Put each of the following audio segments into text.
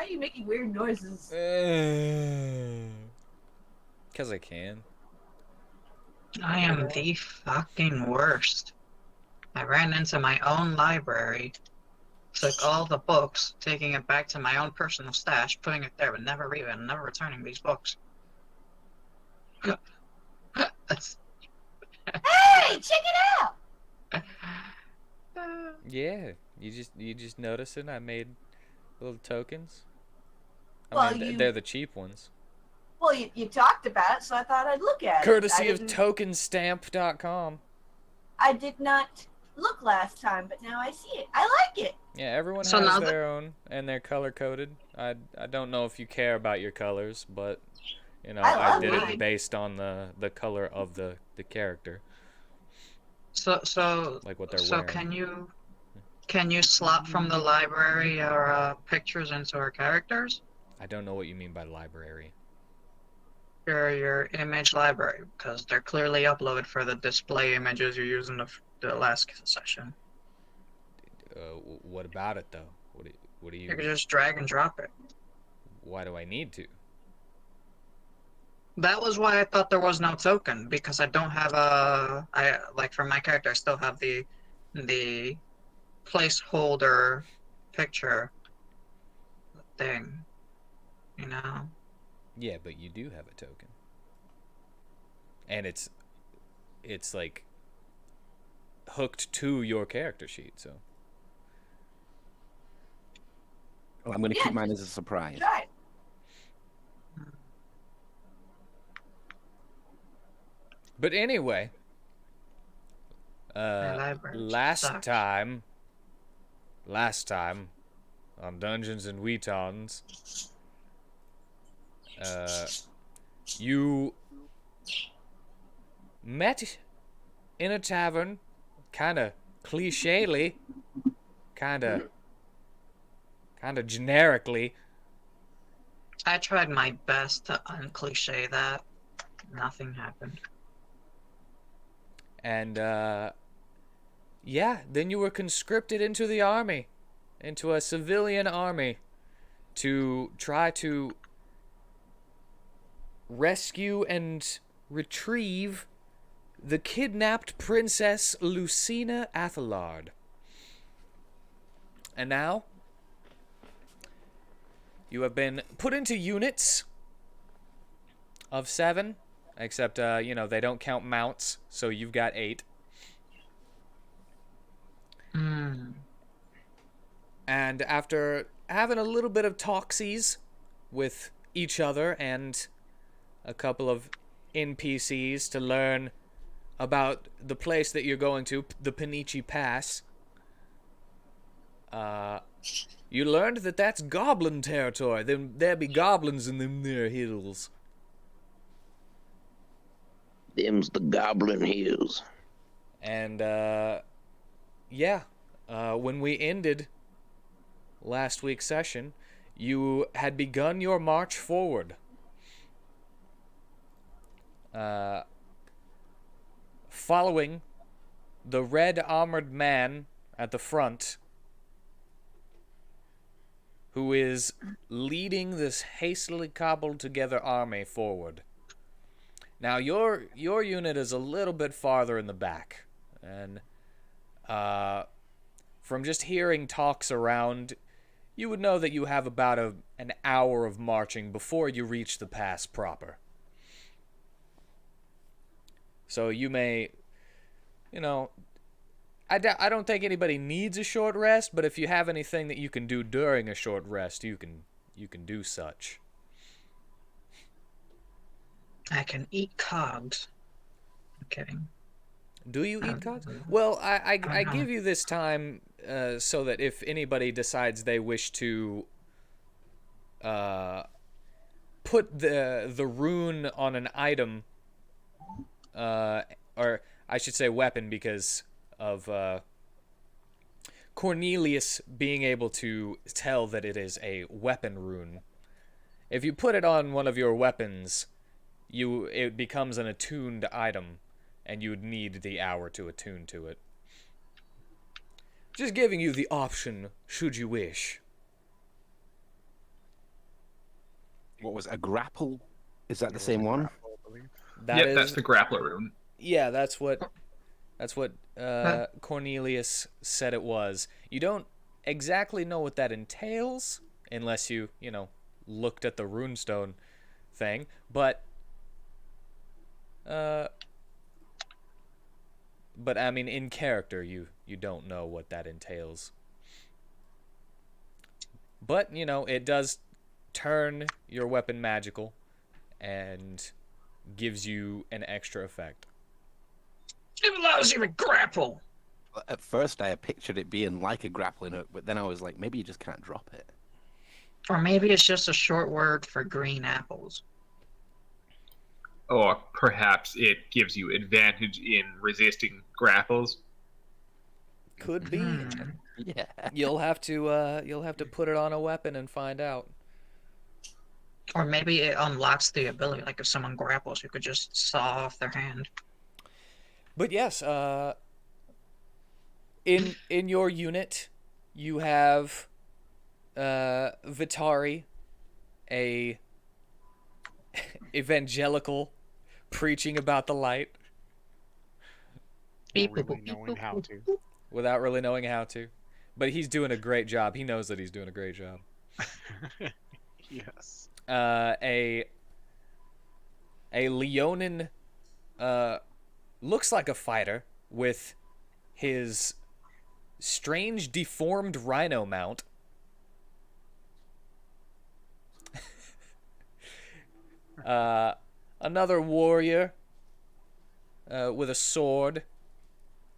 are you making weird noises? Because I can. I am the fucking worst. I ran into my own library, took all the books, taking it back to my own personal stash, putting it there, but never returning these books. That's Hey, check it out! Yeah, you just noticing I made little tokens. I Well, mean, they're the cheap ones. Well, you talked about it, so I thought I'd look at it. Courtesy of tokenstamp.com. I did not look last time, but now I see it. I like it. Yeah, everyone So has now that their own, and they're color coded. I don't know if you care about your colors, but I I love did it mine. based on the color of the character, so like what they're so wearing. can you slot from the library your pictures into our characters? I don't know what you mean by library. Your image library, because they're clearly uploaded for the display images you used in the last session. What about it though? What do You you? can just drag and drop it. Why do I need to? That was why I thought there was no token, because I don't have a I like for my character I still have the placeholder picture thing, you know. Yeah, but you do have a token, and it's like hooked to your character sheet. So Well, I'm going to Yeah, keep mine as a surprise. try it. but anyway, My library last sucks. time on Dungeons and WheatTons, you met in a tavern, kind of clichély, kind of generically. I tried my best to uncliche that. Nothing happened. And yeah, then you were conscripted into the army, into a civilian army, to try to rescue and retrieve the kidnapped Princess Lucina Athelard. And now, you have been put into units of 7, except, they don't count mounts, so you've got 8. And after having a little bit of talksies with each other and a couple of NPCs to learn about the place that you're going to, the Panichi Pass, you learned that that's Goblin territory. There be goblins in them there hills. Them's the Goblin Hills. And, when we ended last week's session, you had begun your march forward. Following the red armored man at the front, who is leading this hastily cobbled together army forward. Now your unit is a little bit farther in the back, and from just hearing talks around, you would know that you have about an hour of marching before you reach the pass proper. So you may, I don't think anybody needs a short rest, but if you have anything that you can do during a short rest, you can do such. I can eat cogs. I'm kidding. Do you eat cogs? Well, I give you this time so that if anybody decides they wish to put the rune on an item, or I should say weapon, because of Cornelius being able to tell that it is a weapon rune. If you put it on one of your weapons, it becomes an attuned item, and you would need the hour to attune to it. Just giving you the option, should you wish. What was a grapple? Is that the same one? Grapple, I believe. That Yep, that's is, the grappler rune. yeah, that's what Cornelius said it was. You don't exactly know what that entails unless you looked at the runestone thing, but I mean, in character, you don't know what that entails. But it does turn your weapon magical and gives you an extra effect. It allows you to grapple. At first, I pictured it being like a grappling hook, but then I was like, maybe you just can't drop it. Or maybe it's just a short word for green apples. Or perhaps it gives you advantage in resisting grapples. Could be. Yeah. You'll have to put it on a weapon and find out. Or maybe it unlocks the ability, like if someone grapples, you could just saw off their hand. But yes, in your unit, you have Vitari, a evangelical preaching about the light Not really knowing how to. without really knowing how to. But he's doing a great job. He knows that he's doing a great job. Yes. A Leonin looks like a fighter with his strange deformed rhino mount. Another warrior with a sword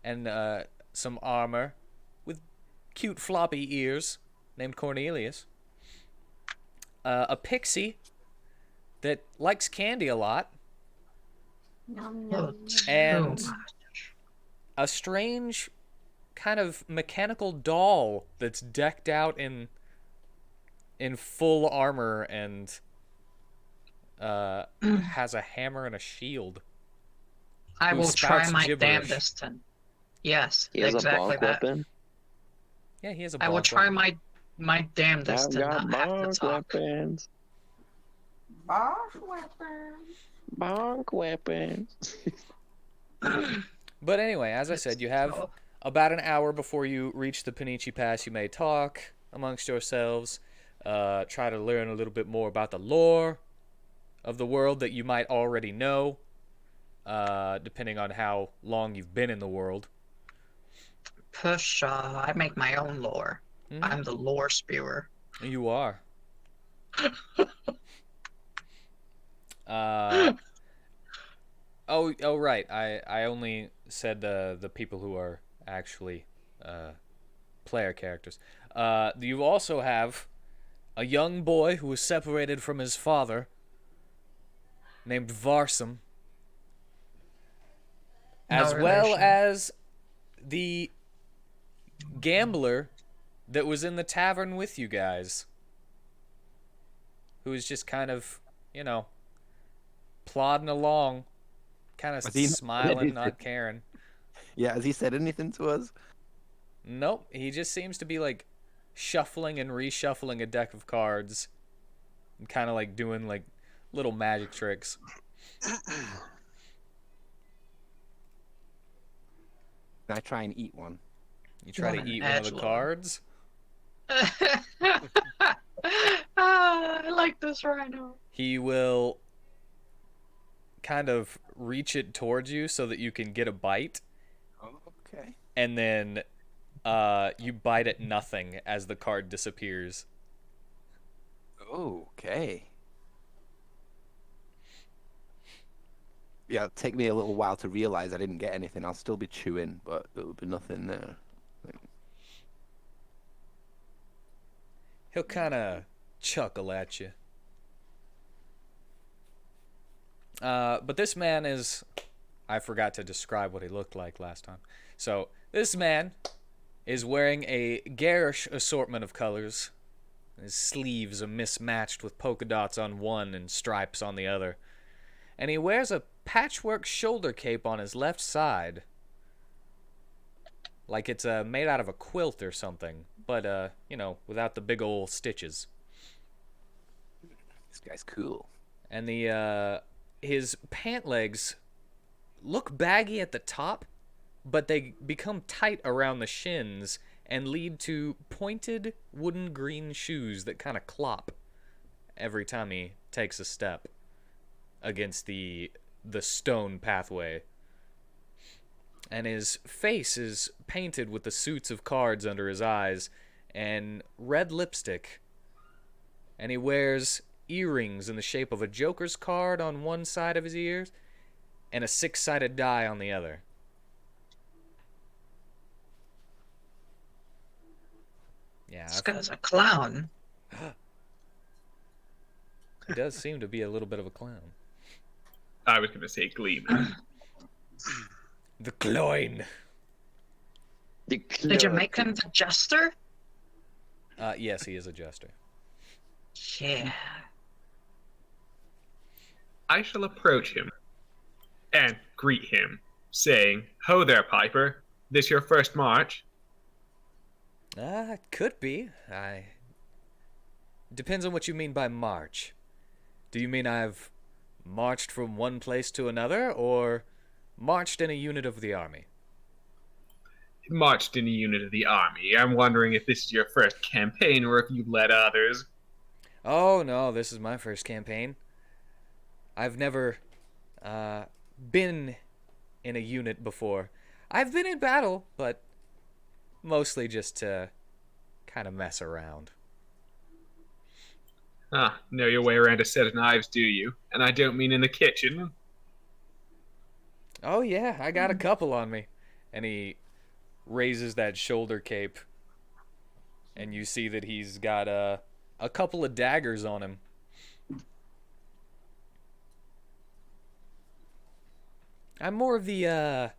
and some armor with cute floppy ears named Cornelius. A pixie that likes candy a lot. Nom, Oh, nom, too And much. a strange kind of mechanical doll that's decked out in full armor and has a hammer and a shield. I who will try spouts my gibberish. damnedest to... Yes, He has exactly a bonk that. weapon. Yeah, he has a I will bonk try weapon. my damnedest I've to got not have to bonk talk. weapons. Boss weapon. Bonk weapons. But anyway, as I said, you have about an hour before you reach the Panichi Pass. You may talk amongst yourselves, try to learn a little bit more about the lore of the world that you might already know, depending on how long you've been in the world. Push, I make my own lore. I'm the lore spewer. You are. Oh, right. I only said the people who are actually player characters. You also have a young boy who was separated from his father, named Varsum, as No well relation. as the gambler that was in the tavern with you guys, who was just kind of, plodding along, kind of Was he not smiling, anything? not caring. Yeah, has he said anything to us? Nope, he just seems to be like shuffling and reshuffling a deck of cards and kind of like doing like little magic tricks. Can I try and eat one? You try What to an eat one of the edgelord. cards. I like this rhino. He will kind of reach it towards you so that you can get a bite, Oh, okay. and then you bite at nothing as the card disappears. Okay. Yeah, it'll take me a little while to realize I didn't get anything. I'll still be chewing, but there'll be nothing there. He'll kind of chuckle at you. But this man is... I forgot to describe what he looked like last time. So, this man is wearing a garish assortment of colors. His sleeves are mismatched with polka dots on one and stripes on the other. And he wears a patchwork shoulder cape on his left side. Like it's made out of a quilt or something. But, without the big ol' stitches. This guy's cool. And his pant legs look baggy at the top, but they become tight around the shins and lead to pointed wooden green shoes that kind of clop every time he takes a step against the stone pathway. And his face is painted with the suits of cards under his eyes and red lipstick. And he wears earrings in the shape of a Joker's card on one side of his ears and a six-sided die on the other. Yeah, This guy's a clown. he does seem to be a little bit of a clown. I was going to say gleaming. The clown. Did you make him the jester? Yes, he is a jester. Yeah. I shall approach him and greet him, saying, "Ho there, Piper. This your first march?" Could be. Depends on what you mean by march. Do you mean I've marched from one place to another, or marched in a unit of the army? Marched in a unit of the army. I'm wondering if this is your first campaign or if you've led others. Oh, no, this is my first campaign. I've never been in a unit before. I've been in battle, but mostly just to kind of mess around. Know your way around a set of knives, do you? And I don't mean in the kitchen. Oh, yeah, I got a couple on me. And he raises that shoulder cape, and you see that he's got a couple of daggers on him. I'm more of the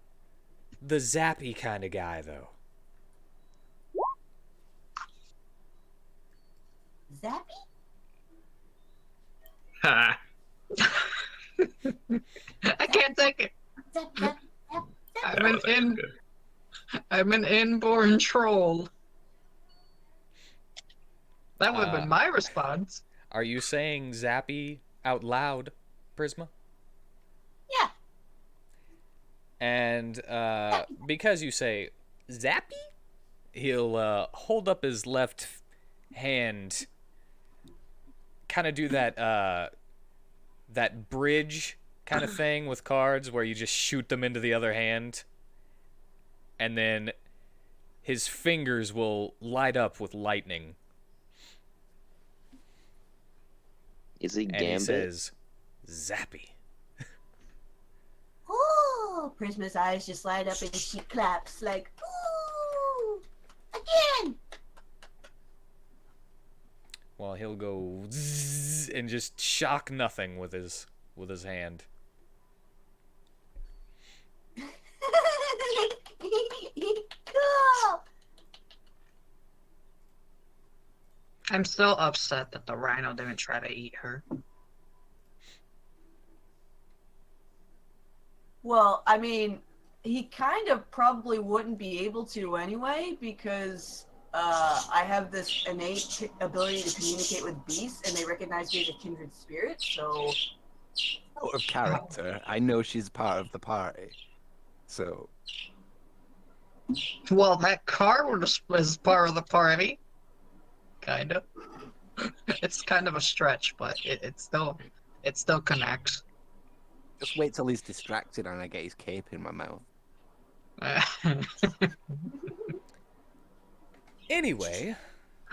zappy kind of guy, though. Zappy? Ha! I can't take it. Zap, zap, zap, zap. I'm an inborn troll. That would have been my response. Are you saying zappy out loud, Prisma? Yeah. And because you say zappy, he'll hold up his left hand, kind of do that bridge kind of thing with cards where you just shoot them into the other hand, and then his fingers will light up with lightning. Is he And Gambit? he says, zappy. Ooh, Prisma's eyes just light up and she claps like, ooh, again. Well, he'll go zzz and just shock nothing with his hand. Cool. I'm still upset that the rhino didn't try to eat her. Well, I mean, he kind of probably wouldn't be able to anyway because I have this innate ability to communicate with beasts, and they recognize me as a kindred spirit. So, Out of character, I know she's part of the party. So, Well, that car was part of the party. Kind of. It's kind of a stretch, but it still connects. just wait till he's distracted and I get his cape in my mouth. Anyway,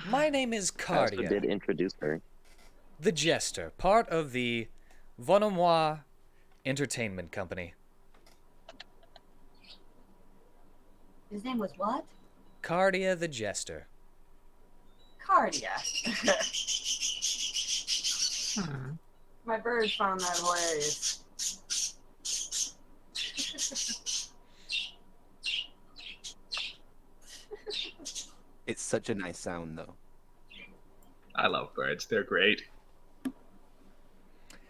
my name is Pastor Cartier, did introduce her. the Jester, part of the Vonomois Entertainment Company. his name was what? Cartier the Jester. Cardia. Hmm. My bird found that hilarious. It's such a nice sound, though. I love birds. They're great.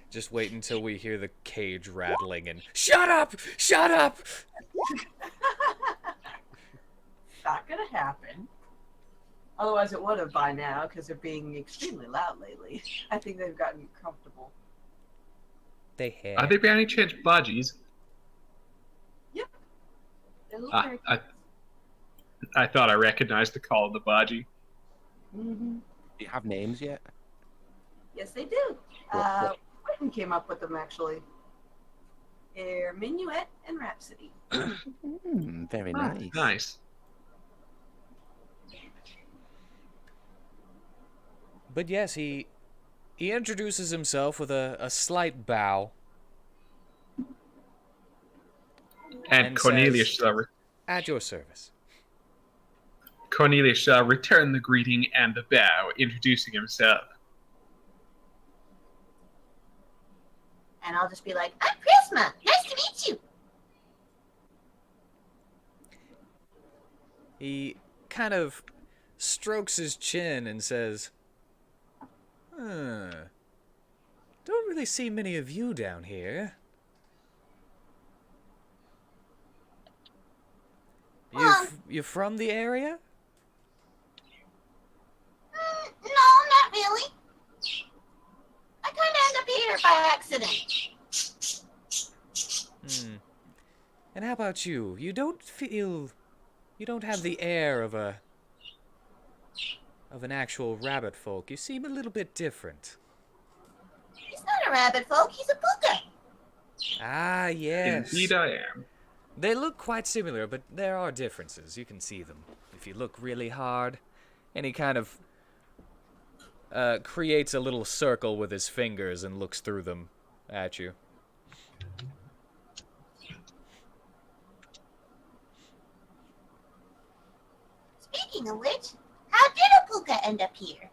Just wait until we hear the cage rattling and shut up! Shut up! Not gonna happen. Otherwise, it would have by now because they're being extremely loud lately. I think they've gotten comfortable. They have. Are they by any chance budgies? Yep. They're little Ah, parakeets. I thought I recognized the call of the budgie. Mm-hmm. Do you have names yet? Yes, they do. What- Whitten came up with them, actually. They're Minuet and Rhapsody. Very Ah, nice. nice. But yes, he introduces himself with a slight bow. And Cornelius says, at your service. Cornelius returned the greeting and the bow, introducing himself. And I'll just be like, I'm Prisma. Nice to meet you. He kind of strokes his chin and says, don't really see many of you down here. You from the area? No, not really. I kind of end up here by accident. And how about you? You don't have the air of an actual rabbit folk. You seem a little bit different. He's not a rabbit folk. He's a puka. Ah, yes. Indeed I am. They look quite similar, but there are differences. You can see them if you look really hard. And he kind of creates a little circle with his fingers and looks through them at you. Speaking of which, how did a puka end up here?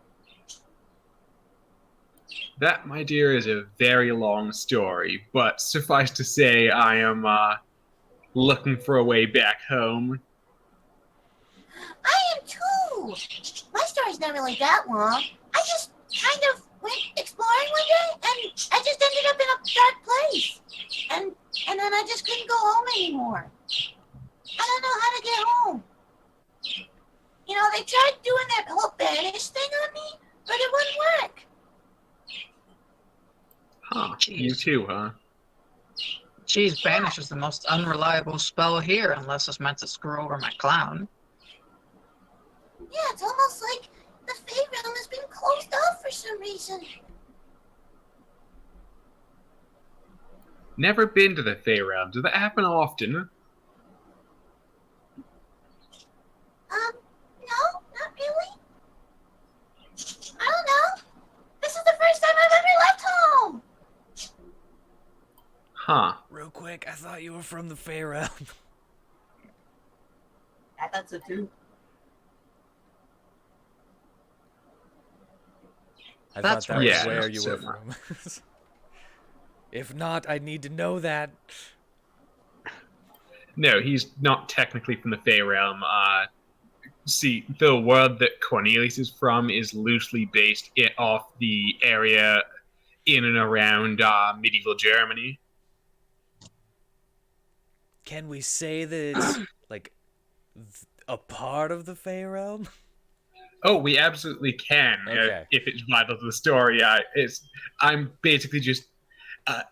That, my dear, is a very long story, but suffice to say, I am looking for a way back home. I am too. My story's not really that long. I just kind of went exploring one day, and I just ended up in a dark place. And then I just couldn't go home anymore. I don't know how to get home. You know, they tried doing that whole banish thing on me, but it wouldn't work. Huh, Jeez. you too, huh? Geez, banish is the most unreliable spell here, unless it's meant to screw over my clown. Yeah, it's almost like the Fey realm has been closed off for some reason. Never been to the Fey realm. Does that happen often? No, not really. I don't know. This is the first time I've ever left home. Huh. Real quick, I thought you were from the Fey realm. I thought so too. I That's thought that right. was where Yeah, you so- were from. If not, I need to know that. No, he's not technically from the Fey realm. See, the world that Cornelius is from is loosely based off the area in and around medieval Germany. Can we say that it's like a part of the Fey realm? Oh, we absolutely can, Okay. if it's vital to the story. I'm basically just...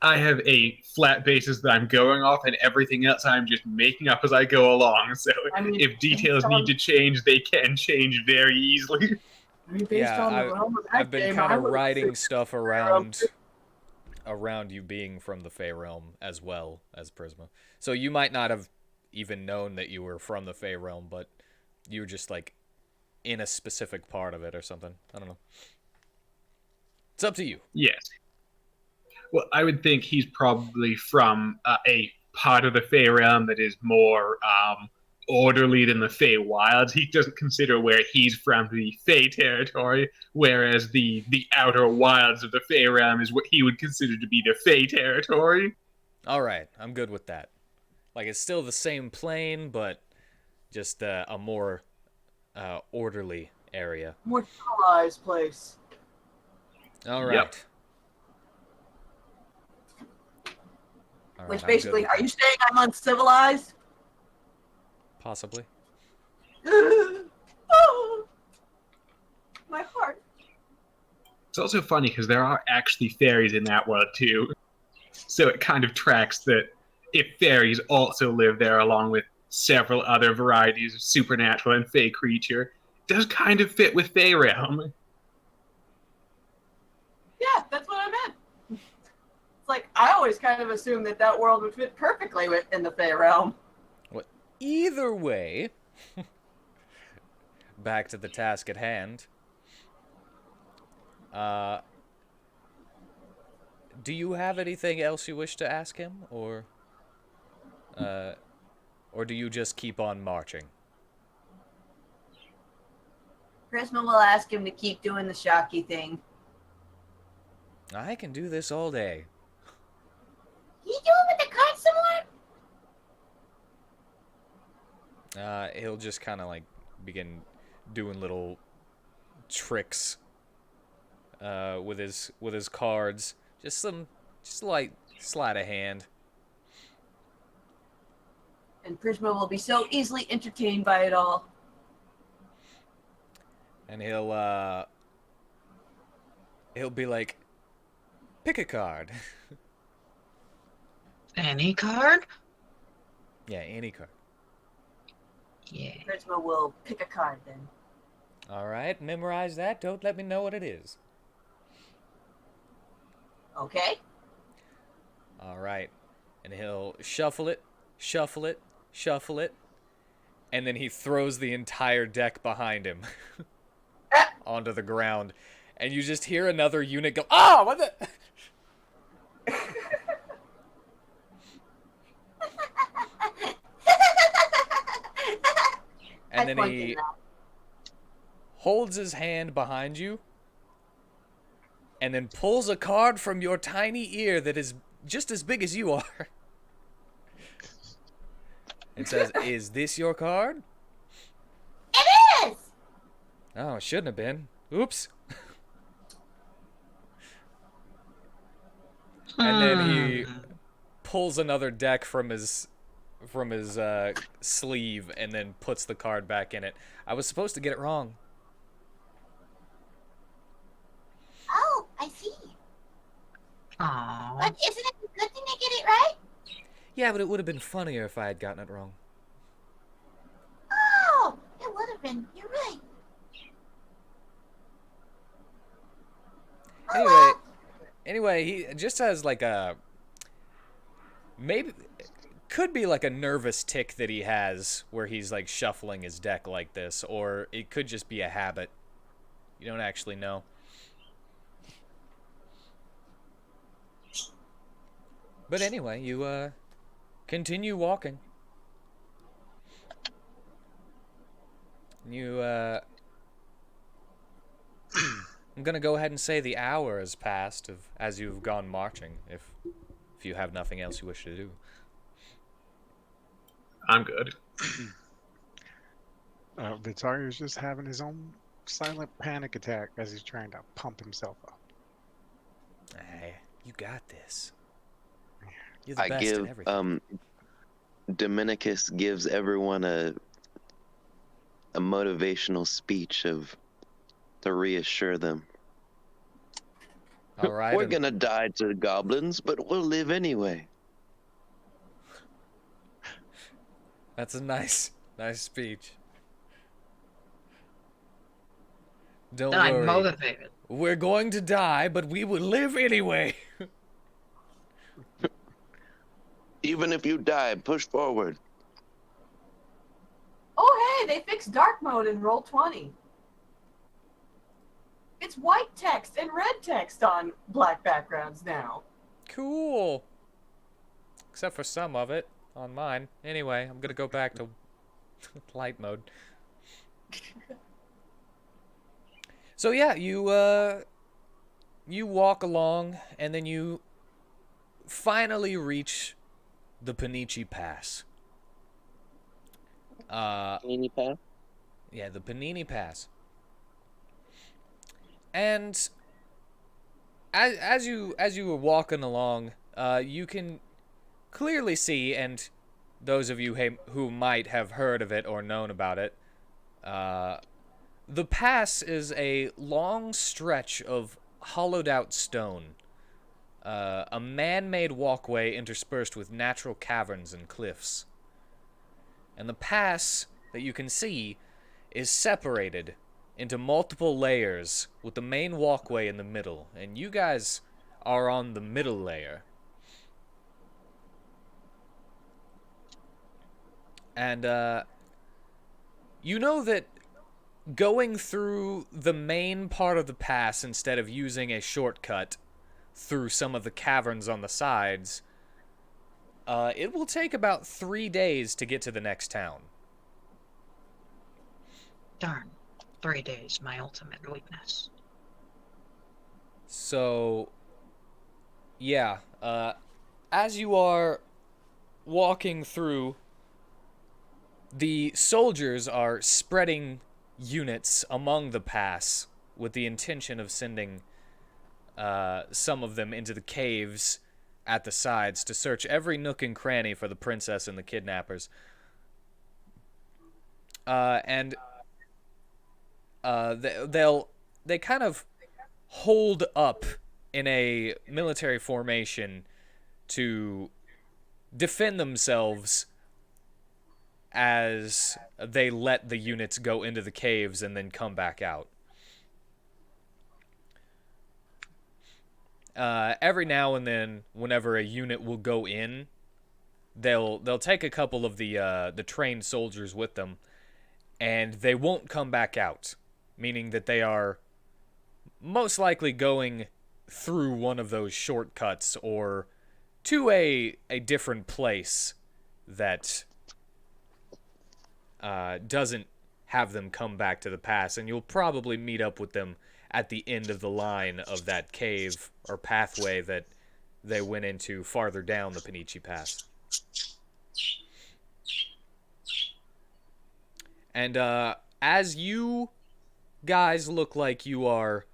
I have a flat basis that I'm going off, and everything else I'm just making up as I go along. So I mean, if details need to change, they can change very easily. I mean, based Yeah, on the realm of that I've been game, kind I of would writing say- stuff around you being from the Fey realm as well as Prisma. So you might not have even known that you were from the Fey realm, but you were just like in a specific part of it or something. I don't know. It's up to you. Yes. Well, I would think he's probably from a part of the Fey realm that is more orderly than the Fey Wilds. He doesn't consider where he's from the Fey territory, whereas the outer wilds of the Fey realm is what he would consider to be the Fey territory. All right, I'm good with that. Like, it's still the same plane, but just a more orderly area. More civilized place. All right. Yep. All right, Which I'm basically, good are with you saying I'm uncivilized? that. Possibly. Oh. It's also funny because there are actually fairies in that world too. So it kind of tracks that if fairies also live there along with several other varieties of supernatural and fey creature, it does kind of fit with Fey Realm. Yeah, that's what I meant. It's like, I always kind of assumed that world would fit perfectly in the Fey realm. Well, either way, back to the task at hand. Do you have anything else you wish to ask him, or do you just keep on marching? Prisma will ask him to keep doing the Shocky thing. I can do this all day. Can you do it with the card some more? He'll just kind of like begin doing little tricks with his cards. Just light sleight of hand. And Prisma will be so easily entertained by it all. And he'll be like, pick a card. Any card? Yeah, any card. Yeah. Prisma will pick a card then. All right, memorize that. Don't let me know what it is. Okay. All right. And he'll shuffle it, shuffle it, shuffle it, and then he throws the entire deck behind him onto the ground. And you just hear another unit go, "Ah, what the?" And then he holds his hand behind you and then pulls a card from your tiny ear that is just as big as you are. It says, "Is this your card?" It is! Oh, it shouldn't have been. Oops. And then he pulls another deck from his sleeve and then puts the card back in it. I was supposed to get it wrong. Oh, I see. Aww. But isn't it a good thing to get it right? Yeah, but it would have been funnier if I had gotten it wrong. Oh, it would have been. You're right. Anyway, he just has like a maybe could be like a nervous tick that he has where he's like shuffling his deck like this, or it could just be a habit. You don't actually know. But anyway, you continue walking. You I'm gonna go ahead and say the hour has passed as you've gone marching, if you have nothing else you wish to do. I'm good. Vitaria's just having his own silent panic attack as he's trying to pump himself up. Hey, you got this. You're the best give in everything. Dominicus gives everyone a motivational speech to reassure them. All right. We're gonna die to the goblins, but we'll live anyway. That's a nice speech. Don't I'm worry. motivated. We're going to die, but we will live anyway. Even if you die, push forward. Oh, hey, they fixed dark mode in Roll20. It's white text and red text on black backgrounds now. Cool. Except for some of it on mine. Anyway, I'm gonna go back to light mode. So yeah, you walk along and then you finally reach the Panichi Pass. Panichi Pass? Yeah, the Panichi Pass. And as you were walking along, you can clearly see, and those of you who might have heard of it or known about it, the pass is a long stretch of hollowed out stone. A man-made walkway interspersed with natural caverns and cliffs. And the pass that you can see is separated into multiple layers with the main walkway in the middle. And you guys are on the middle layer. And, you know that going through the main part of the pass instead of using a shortcut through some of the caverns on the sides, it will take about 3 days to get to the next town. Darn. 3 days, my ultimate weakness. So, yeah, as you are walking through, the soldiers are spreading units among the pass with the intention of sending some of them into the caves at the sides to search every nook and cranny for the princess and the kidnappers. And they kind of hold up in a military formation to defend themselves as they let the units go into the caves and then come back out. Every now and then, whenever a unit will go in, they'll take a couple of the trained soldiers with them, and they won't come back out, meaning that they are most likely going through one of those shortcuts or to a different place that doesn't have them come back to the pass, and you'll probably meet up with them at the end of the line of that cave or pathway that they went into farther down the Panichi Pass. And as you guys look like you are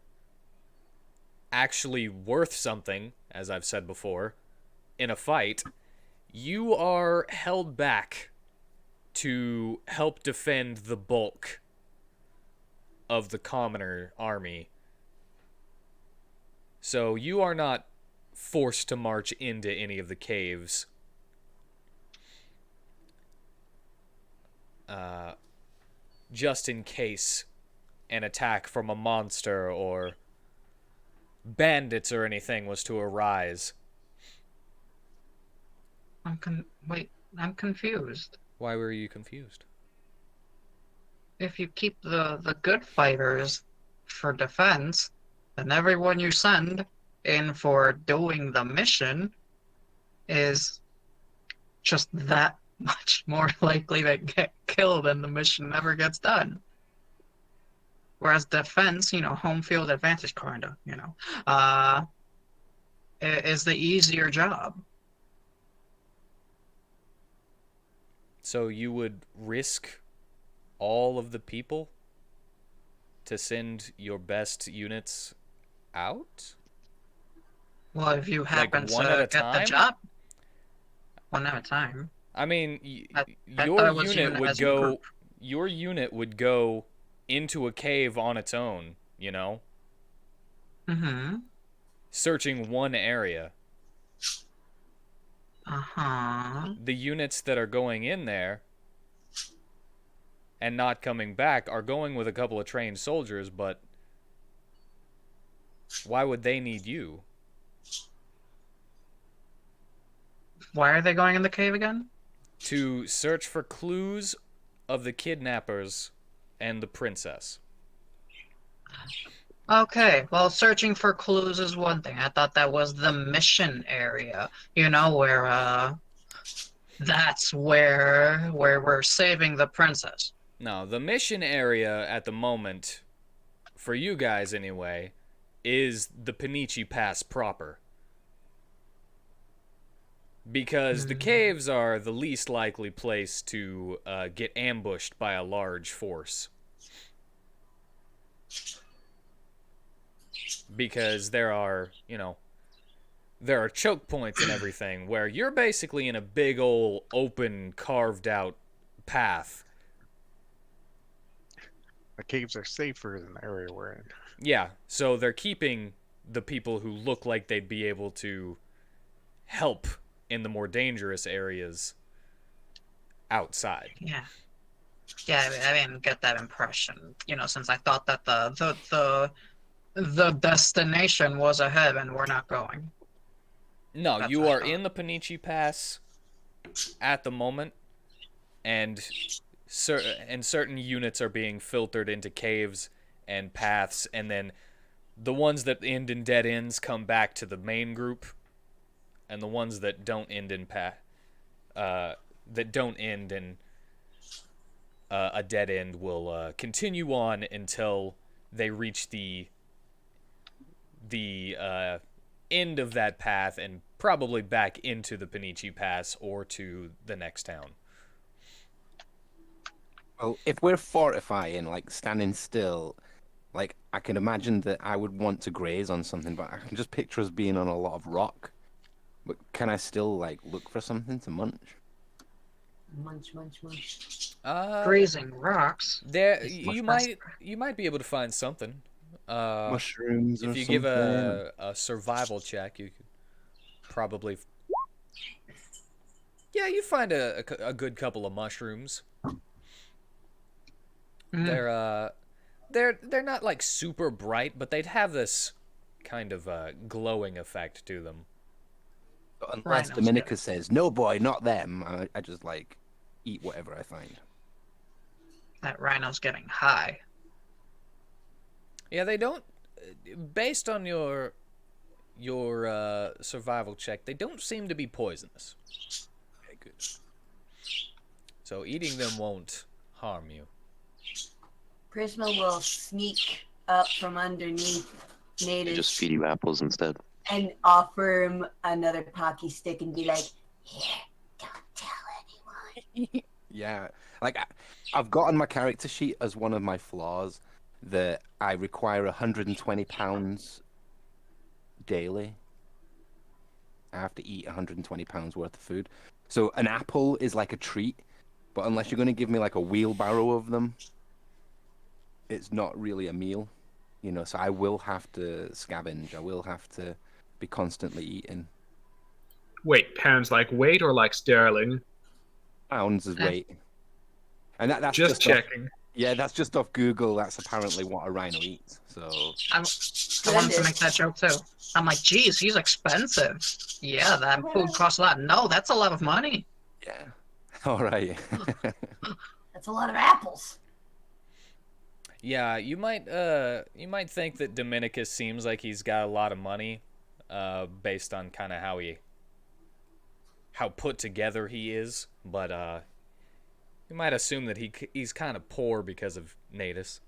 actually worth something, as I've said before, in a fight, you are held back to help defend the bulk of the commoner army. So you are not forced to march into any of the caves. Just in case an attack from a monster or bandits or anything was to arise. Wait, I'm confused. Why were you confused? If you keep the good fighters for defense, then everyone you send in for doing the mission is just that much more likely to get killed and the mission never gets done. Whereas defense, home field advantage kinda, is the easier job. So you would risk all of the people to send your best units out? Well, if you happen one at a to get the time? job, one at a time. I mean, I your thought it was unit would as a go. group. Your unit would go into a cave on its own. Mm-hmm. Searching one area. Uh-huh. The units that are going in there and not coming back are going with a couple of trained soldiers, but why would they need you? Why are they going in the cave again? To search for clues of the kidnappers and the princess. Okay, well, searching for clues is one thing. I thought that was the mission area. Where that's where we're saving the princess. No, the mission area at the moment, for you guys anyway, is the Panichi Pass proper. Because the caves are the least likely place to get ambushed by a large force. Because there are choke points and everything where you're basically in a big old open carved out path. The caves are safer than the area we're in. Yeah, so they're keeping the people who look like they'd be able to help in the more dangerous areas outside. Yeah. Yeah, I didn't get that impression, since I thought that the destination was ahead and we're not going. No, That's you what I are thought. in the Panichi Pass at the moment, and certain units are being filtered into caves and paths, and then the ones that end in dead ends come back to the main group, and the ones that don't end in a dead end will continue on until they reach the end of that path and probably back into the Panichi Pass or to the next town. Well, if we're fortifying, like standing still, like I can imagine that I would want to graze on something, but I can just picture us being on a lot of rock. But can I still like look for something to munch? Munch, munch, munch. Grazing rocks. There, It's you much might be able to find something. mushrooms or If you something. give a survival check, you could probably. Yeah, you find a good couple of mushrooms. Mm. They're not like super bright, but they'd have this kind of glowing effect to them. But unless Rhinos Dominica get- says, "No, boy, not them," I just like eat whatever I find. That rhino's getting high. Yeah, they don't. Based on your survival check, they don't seem to be poisonous. Okay, good. So eating them won't harm you. Prisma will sneak up from underneath They Natives just feed you apples instead. and offer him another pocky stick and be like, "Here, don't tell anyone." Yeah, like I've got on my character sheet as one of my flaws that I require 120 pounds daily. I have to eat 120 pounds worth of food. So an apple is like a treat, but unless you're going to give me like a wheelbarrow of them, it's not really a meal, So I will have to scavenge. I will have to be constantly eating. Wait, pounds like weight or like sterling? Pounds is weight, and that's Just off- checking. yeah, that's just off Google. That's apparently what a rhino eats. So I wanted to make that joke too. I'm like, geez, he's expensive. Yeah, that food costs a lot. No, that's a lot of money. yeah, all right. That's a lot of apples. Yeah, you might think that Dominicus seems like he's got a lot of money, based on kind of how put together he is, but you might assume that he's kind of poor because of Natus.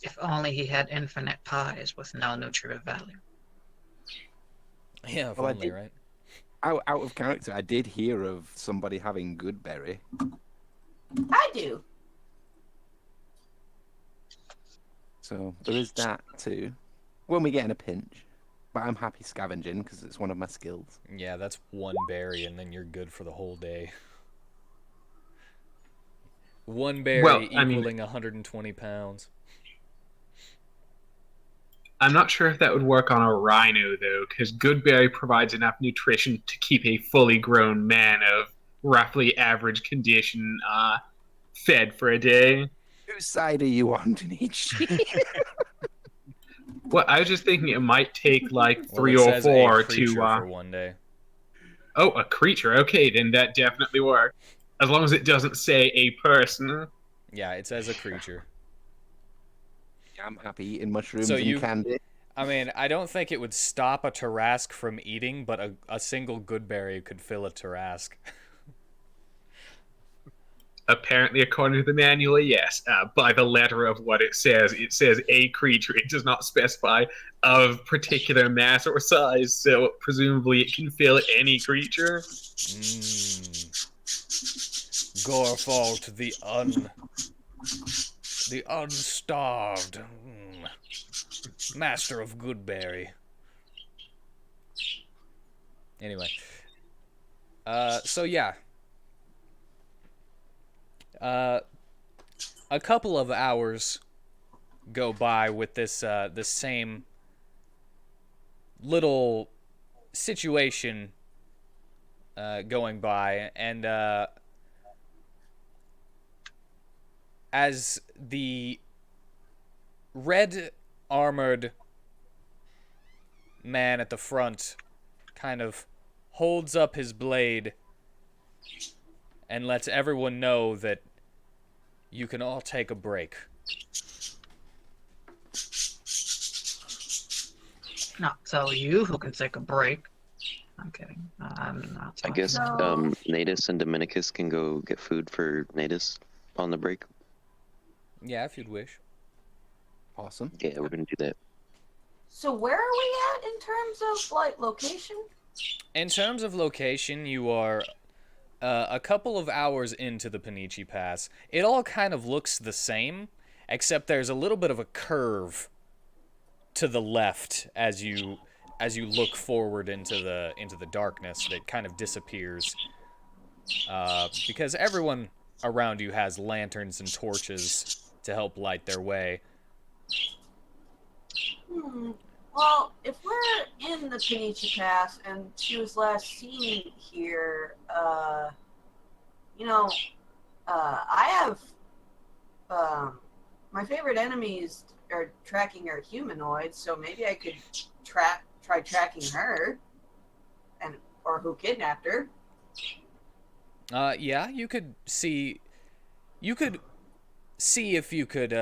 If only he had infinite pies with no nutrient value. Yeah, if Well, I only, did- right? out of character, I did hear of somebody having good berry. I do. So there is that too. When we get in a pinch. But I'm happy scavenging because it's one of my skills. Yeah, that's one berry, and then you're good for the whole day. One berry Well, I mean- equaling 120 pounds. I'm not sure if that would work on a rhino, though, because Goodberry provides enough nutrition to keep a fully grown man of roughly average condition fed for a day. Whose side are you on, Panichi? Well, I was just thinking it might take like Well, three it or says four a creature to. for one day. Oh, a creature. Okay, then that definitely works. As long as it doesn't say a person. Yeah, it says a creature. I'm happy eating mushrooms So and candy. I mean, I don't think it would stop a Tarrasque from eating, but a single Goodberry could fill a Tarrasque. Apparently, according to the manual, yes. By the letter of what it says a creature. It does not specify of particular mass or size, so presumably it can fill any creature. Gorefalt, the unstarved, master of Goodberry. Anyway, so yeah, a couple of hours go by with this same little situation going by, and as the red armored man at the front kind of holds up his blade and lets everyone know that you can all take a break. Not tell you who can take a break. I'm kidding. I'm not I guess No. Natus and Dominicus can go get food for Natus on the break. Yeah, if you'd wish. Awesome. Yeah, we're gonna do that. So where are we at in terms of like location? In terms of location, you are a couple of hours into the Panichi Pass. It all kind of looks the same, except there's a little bit of a curve to the left as you look forward into the darkness that kind of disappears, because everyone around you has lanterns and torches to help light their way. Well, if we're in the Panichi Pass and she was last seen here, I have my favorite enemies are tracking are humanoids, so maybe I could try tracking her, or who kidnapped her. Yeah, you could see if you could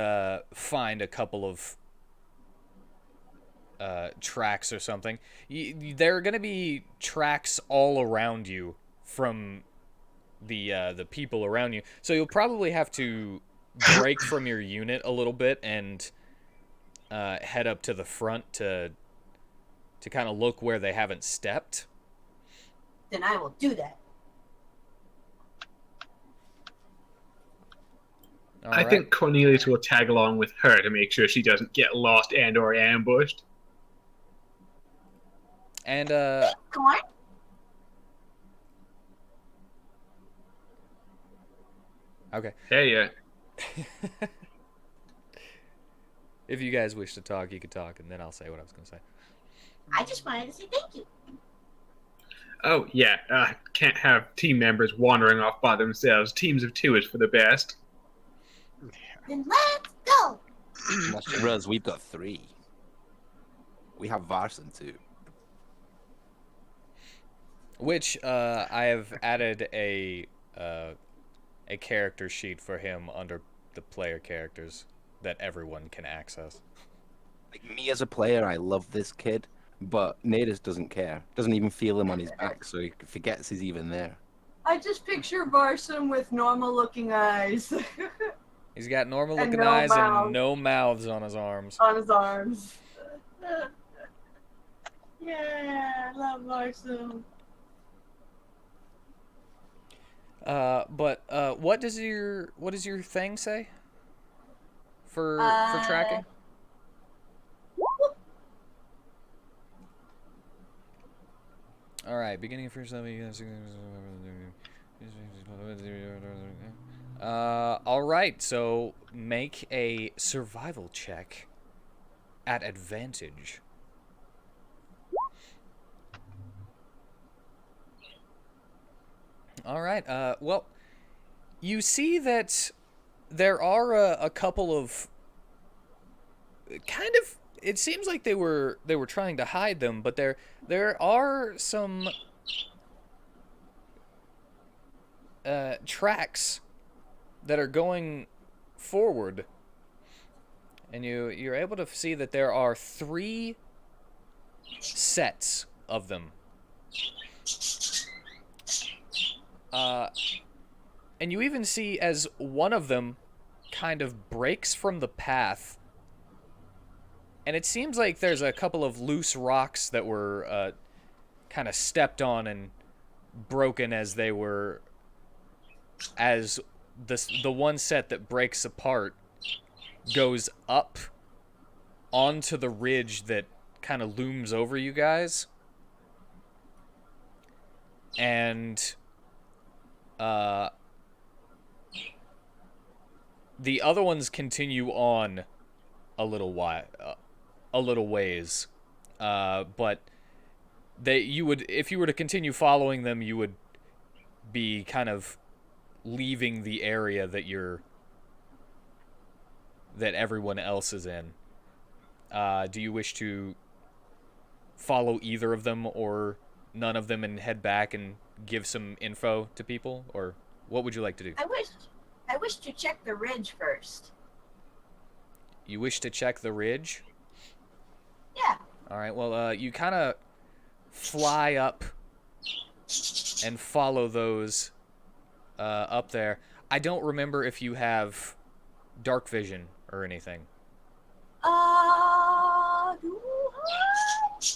find a couple of tracks or something. There are going to be tracks all around you from the people around you, so you'll probably have to break from your unit a little bit and head up to the front to kind of look where they haven't stepped. Then I will do that. I think Cornelius will tag along with her to make sure she doesn't get lost and or ambushed. And Come on. okay. Hey, If you guys wish to talk, you can talk, and then I'll say what I was going to say. I just wanted to say thank you. oh yeah, can't have team members wandering off by themselves. Teams of two is for the best. Then let's go. Unless you realize we've got 3. We have Varson too. Which I have added a character sheet for him under the player characters that everyone can access. Like me as a player, I love this kid, but Natus doesn't care. Doesn't even feel him on his back, so he forgets he's even there. I just picture Varson with normal-looking eyes He's got normal And looking no eyes mouth. and no mouths on his arms. on his arms. Yeah, I love Varson. But what does your thing say for tracking? All right, beginning of first level. All right, so make a survival check at advantage. All right. Well, you see that there are a couple of kind of. It seems like they were trying to hide them, but there are some tracks that are going forward, and you're able to see that there are 3 sets of them. And you even see as one of them kind of breaks from the path, and it seems like there's a couple of loose rocks that were kind of stepped on and broken as they were, as the one set that breaks apart goes up onto the ridge that kind of looms over you guys, and the other ones continue on a little ways, but you would, if you were to continue following them, you would be kind of leaving the area that everyone else is in. Do you wish to follow either of them or none of them and head back and give some info to people, or what would you like to do? I wish to check the ridge first. You wish to check the ridge? Yeah. All right. Well, you kind of fly up and follow those up there. I don't remember if you have dark vision or anything.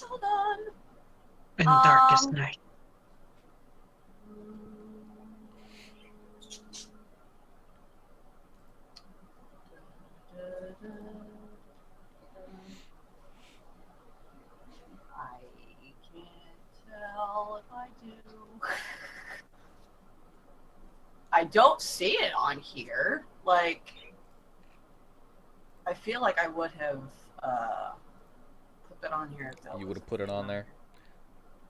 Hold on. In darkest night. I can't tell if I do. I don't see it on here. Like, I feel like I would have put that on here. You would have put it on there?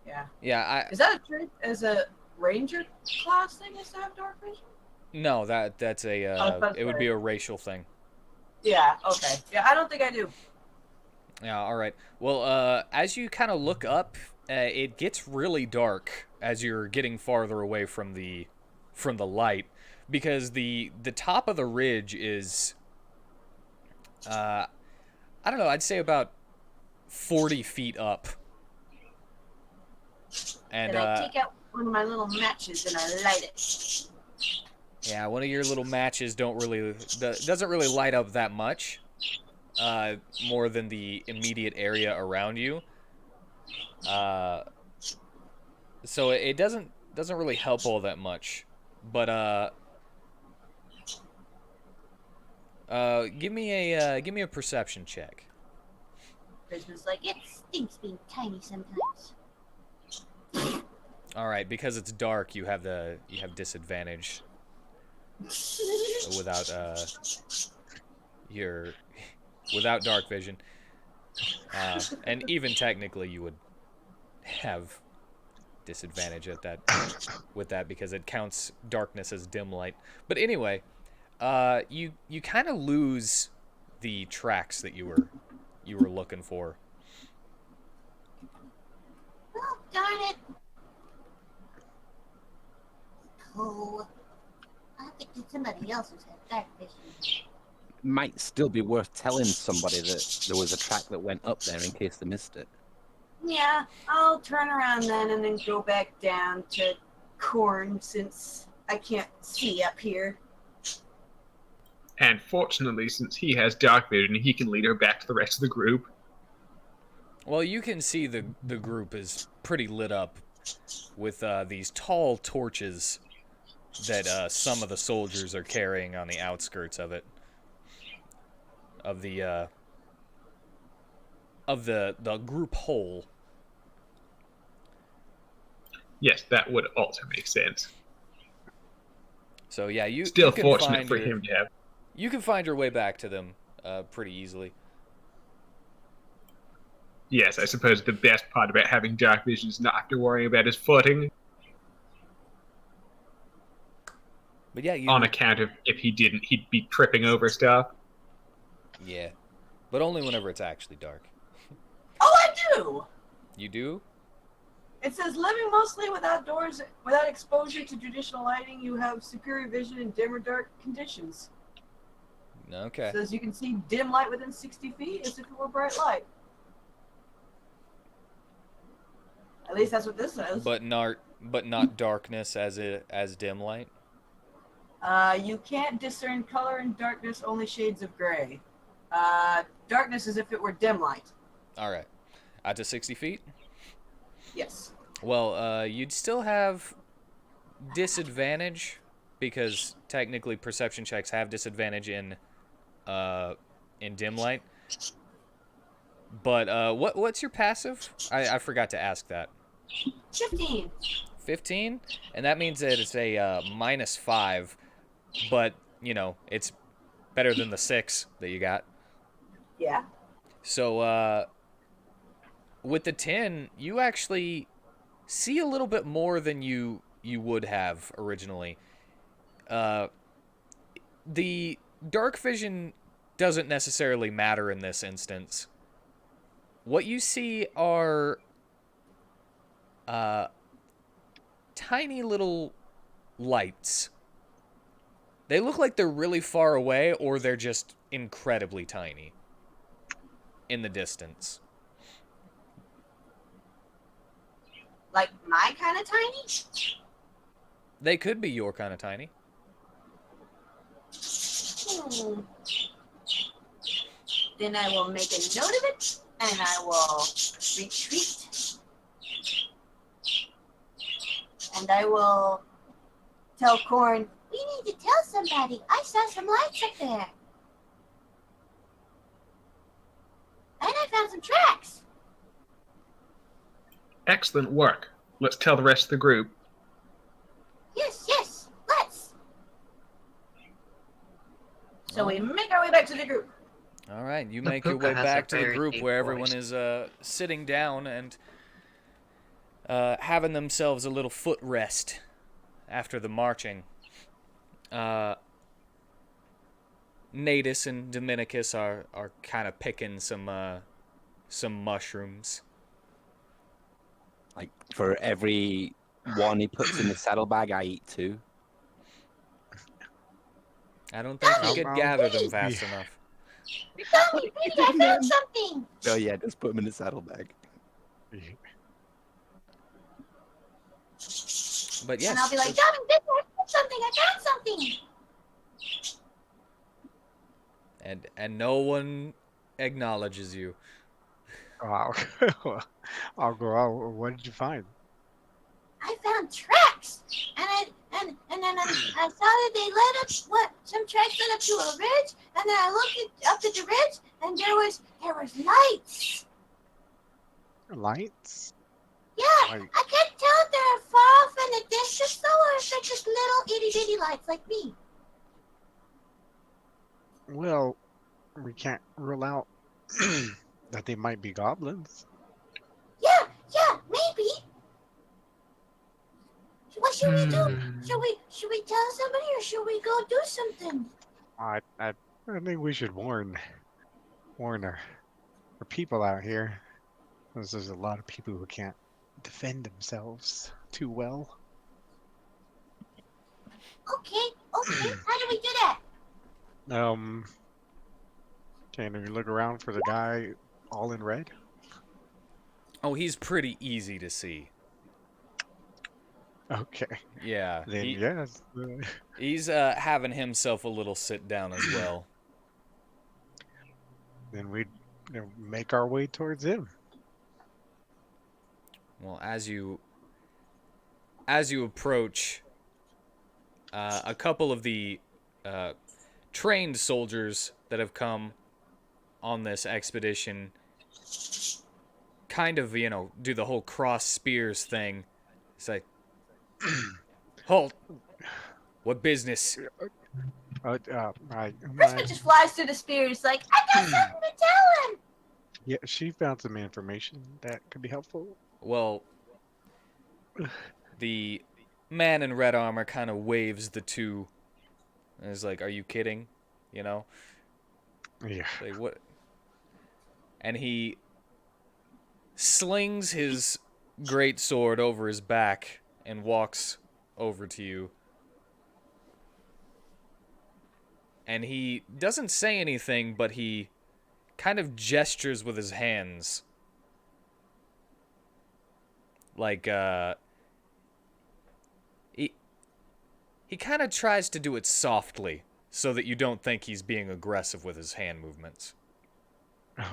Yeah. Yeah, Is that a trait as a ranger class thing is to have dark vision? No, that's a it would be a racial thing. Yeah, okay. Yeah, I don't think I do. Yeah, all right. Well, as you kind of look up, it gets really dark as you're getting farther away from the light, because the top of the ridge is I don't know, I'd say about 40 feet up. And I take out one of my little matches and I light it. Yeah, one of your little matches doesn't really light up that much, more than the immediate area around you. So it doesn't really help all that much. But give me a perception check. Christmas like it stinks being tiny sometimes. All right, because it's dark, you have disadvantage without without dark vision, and even technically you would have disadvantage at that with that because it counts darkness as dim light. But anyway, you kind of lose the tracks that you were looking for. Oh, darn it. Oh, I think it's somebody else who's had dark vision. Might still be worth telling somebody that there was a track that went up there in case they missed it. Yeah, I'll turn around then and then go back down to Corn since I can't see up here. And fortunately, since he has dark vision, he can lead her back to the rest of the group. Well, you can see the group is pretty lit up with these tall torches that some of the soldiers are carrying on the outskirts of it. Of the group whole. Yes, that would also make sense. So yeah, you still you can fortunate for him to have. You can find your way back to them pretty easily. Yes, I suppose the best part about having dark vision is not have to worry about his footing. But yeah, on account of if he didn't, he'd be tripping over stuff. Yeah, but only whenever it's actually dark. Oh, I do! You do? It says living mostly without exposure to traditional lighting, you have superior vision in dim or dark conditions. Okay. It says you can see dim light within 60 feet as if it were bright light. At least that's what this says. But not darkness as dim light. You can't discern color in darkness, only shades of gray. Darkness as if it were dim light. All right. Out to 60 feet? Yes. Well, you'd still have disadvantage because technically perception checks have disadvantage in dim light. But what's your passive? I forgot to ask that. 15. 15? And that means that it's a -5, but, you know, it's better than the 6 that you got. Yeah. So, with the tin, you actually see a little bit more than you would have originally. Uh, the dark vision doesn't necessarily matter in this instance. What you see are uh, tiny little lights. They look like they're really far away, or they're just incredibly tiny in the distance. Like my kind of tiny? They could be your kind of tiny. Hmm. Then I will make a note of it, and I will retreat, and I will tell Corn, we need to tell somebody. I saw some lights up there. And I found some tracks. Excellent work. Let's tell the rest of the group. Yes, let's. So we make our way back to the group. All right, you The make your puka way has a back to the very group deep where everyone voice. is sitting down and having themselves a little foot rest after the marching. Natus and Dominicus are kind of picking some mushrooms. Like for every one he puts in the saddlebag, I eat two. I don't think he I'll, could I'll gather them be fast enough. Tommy, Petey, I found something. Oh yeah, just put them in the saddlebag. But yes, And I'll be like, Tommy, I found something. I found something. and no one acknowledges you. Wow. I'll go out. What did you find? I found tracks. And then I saw that they led up some tracks led up to a ridge, and then I looked up at the ridge, and there was lights. Lights? Yeah, Like, I can't tell if they're far off in the distance though, or if they're just little itty bitty lights like me. well, we can't rule out that they might be goblins. Yeah, maybe. What should we do? Hmm. Should we tell somebody or should we go do something? I think we should warn our people out here. 'Cause there's a lot of people who can't defend themselves too well. Okay. How do we do that? Um, can we look around for the guy all in red? Oh, he's pretty easy to see. Okay, Yeah, then yes. he's having himself a little sit down as well. Then we make our way towards him. Well, as you approach, a couple of the trained soldiers that have come on this expedition kind of, do the whole cross spears thing. It's like, halt! What business? Krista just flies through the spears like, I got something to tell him. Yeah, she found some information that could be helpful. Well, the man in red armor kind of waves the two. And is like, are you kidding? Yeah. Like, what? And he slings his great sword over his back and walks over to you. And he doesn't say anything, but he kind of gestures with his hands. Like, he kind of tries to do it softly so that you don't think he's being aggressive with his hand movements.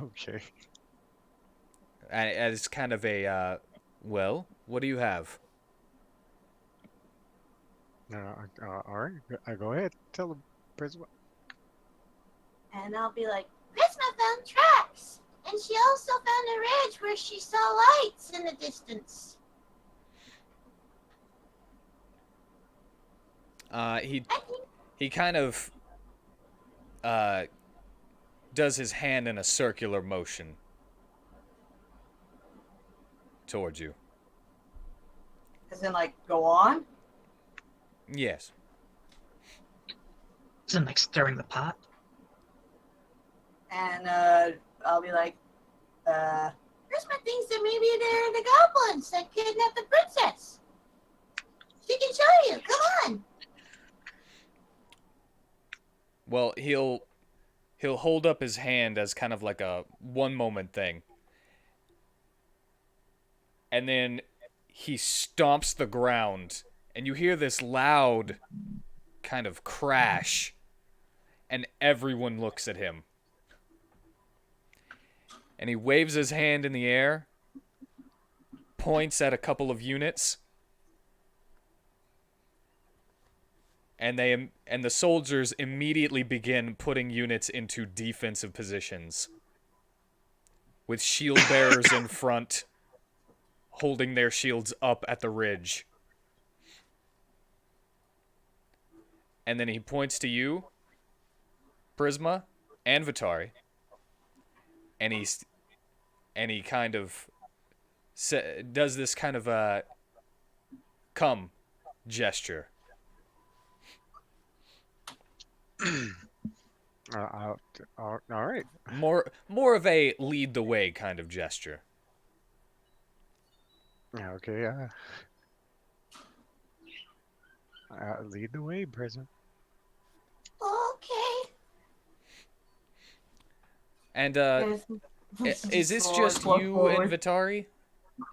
Okay. And it's kind of a, well, what do you have? All right. Go ahead. Tell the principal. And I'll be like, Prisma found tracks. And she also found a ridge where she saw lights in the distance. He kind of does his hand in a circular motion towards you. As in, like, go on? Yes. Isn't like stirring the pot? And I'll be like, Prisma thinks that maybe they're the goblins that kidnapped the princess. She can show you. Come on. Well, he'll hold up his hand as kind of like a one moment thing. And then he stomps the ground, and you hear this loud kind of crash, and everyone looks at him. And he waves his hand in the air, points at a couple of units, and the soldiers immediately begin putting units into defensive positions, with shield bearers in front, holding their shields up at the ridge. And then he points to you, Prisma, and Vitari, and he kind of does this kind of a come gesture. All right. More of a lead the way kind of gesture. Yeah, okay. Lead the way, Prism. Okay. And is this Sword just flung you forward. and Vitari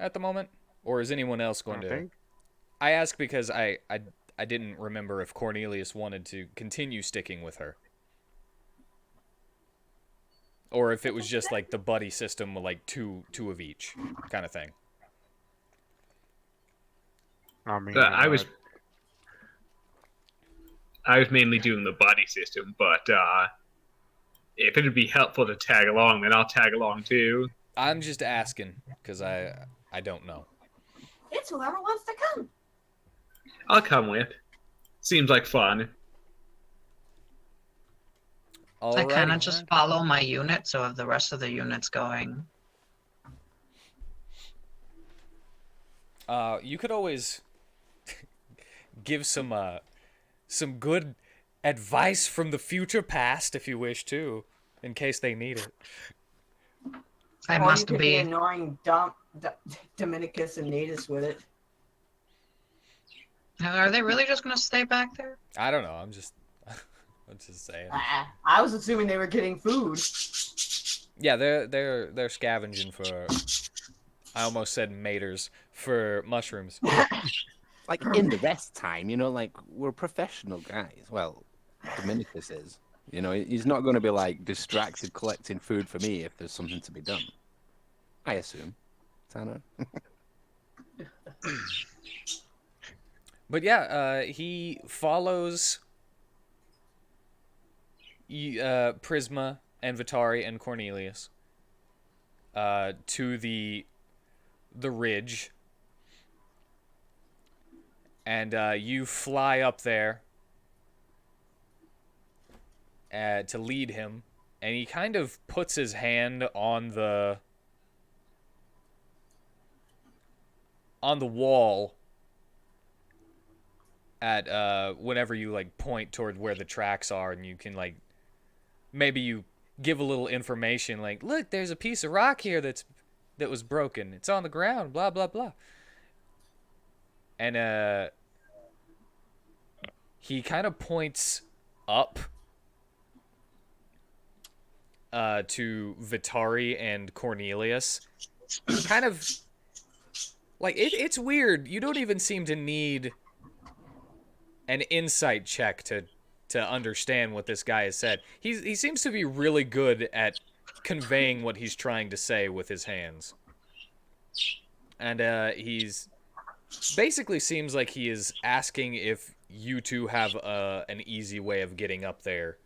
at the moment, or is anyone else going to? Think? I ask because I didn't remember if Cornelius wanted to continue sticking with her, or if it was just like the buddy system with like two of each kind of thing. I mean, I was mainly doing the buddy system, but if it'd be helpful to tag along, then I'll tag along too. I'm just asking because I don't know. It's whoever wants to come. I'll come with. Seems like fun. I kind of Alrighty. just follow my unit, so if the rest of the unit's going. You could always give some good advice from the future past if you wish to, in case they need it. I Or must you could be. annoying Dominicus and Natus with it. Are they really just gonna stay back there? I don't know. I'm just saying. I was assuming they were getting food. Yeah, they're scavenging for. I almost said maters for mushrooms. Like in the rest time, like we're professional guys. Well, Dominicus is. He's not going to be like distracted collecting food for me if there's something to be done. I assume. Tanner. But yeah, he follows Prisma and Vitari and Cornelius to the ridge, and you fly up there to lead him, and he kind of puts his hand on the wall at whenever you like point toward where the tracks are, and you can like maybe you give a little information like, look, there's a piece of rock here that was broken, it's on the ground, blah blah blah. And he kind of points up to Vitari and Cornelius, kind of like it's weird. You don't even seem to need an insight check to understand what this guy has said. He seems to be really good at conveying what he's trying to say with his hands. And he's basically seems like he is asking if you two have an easy way of getting up there.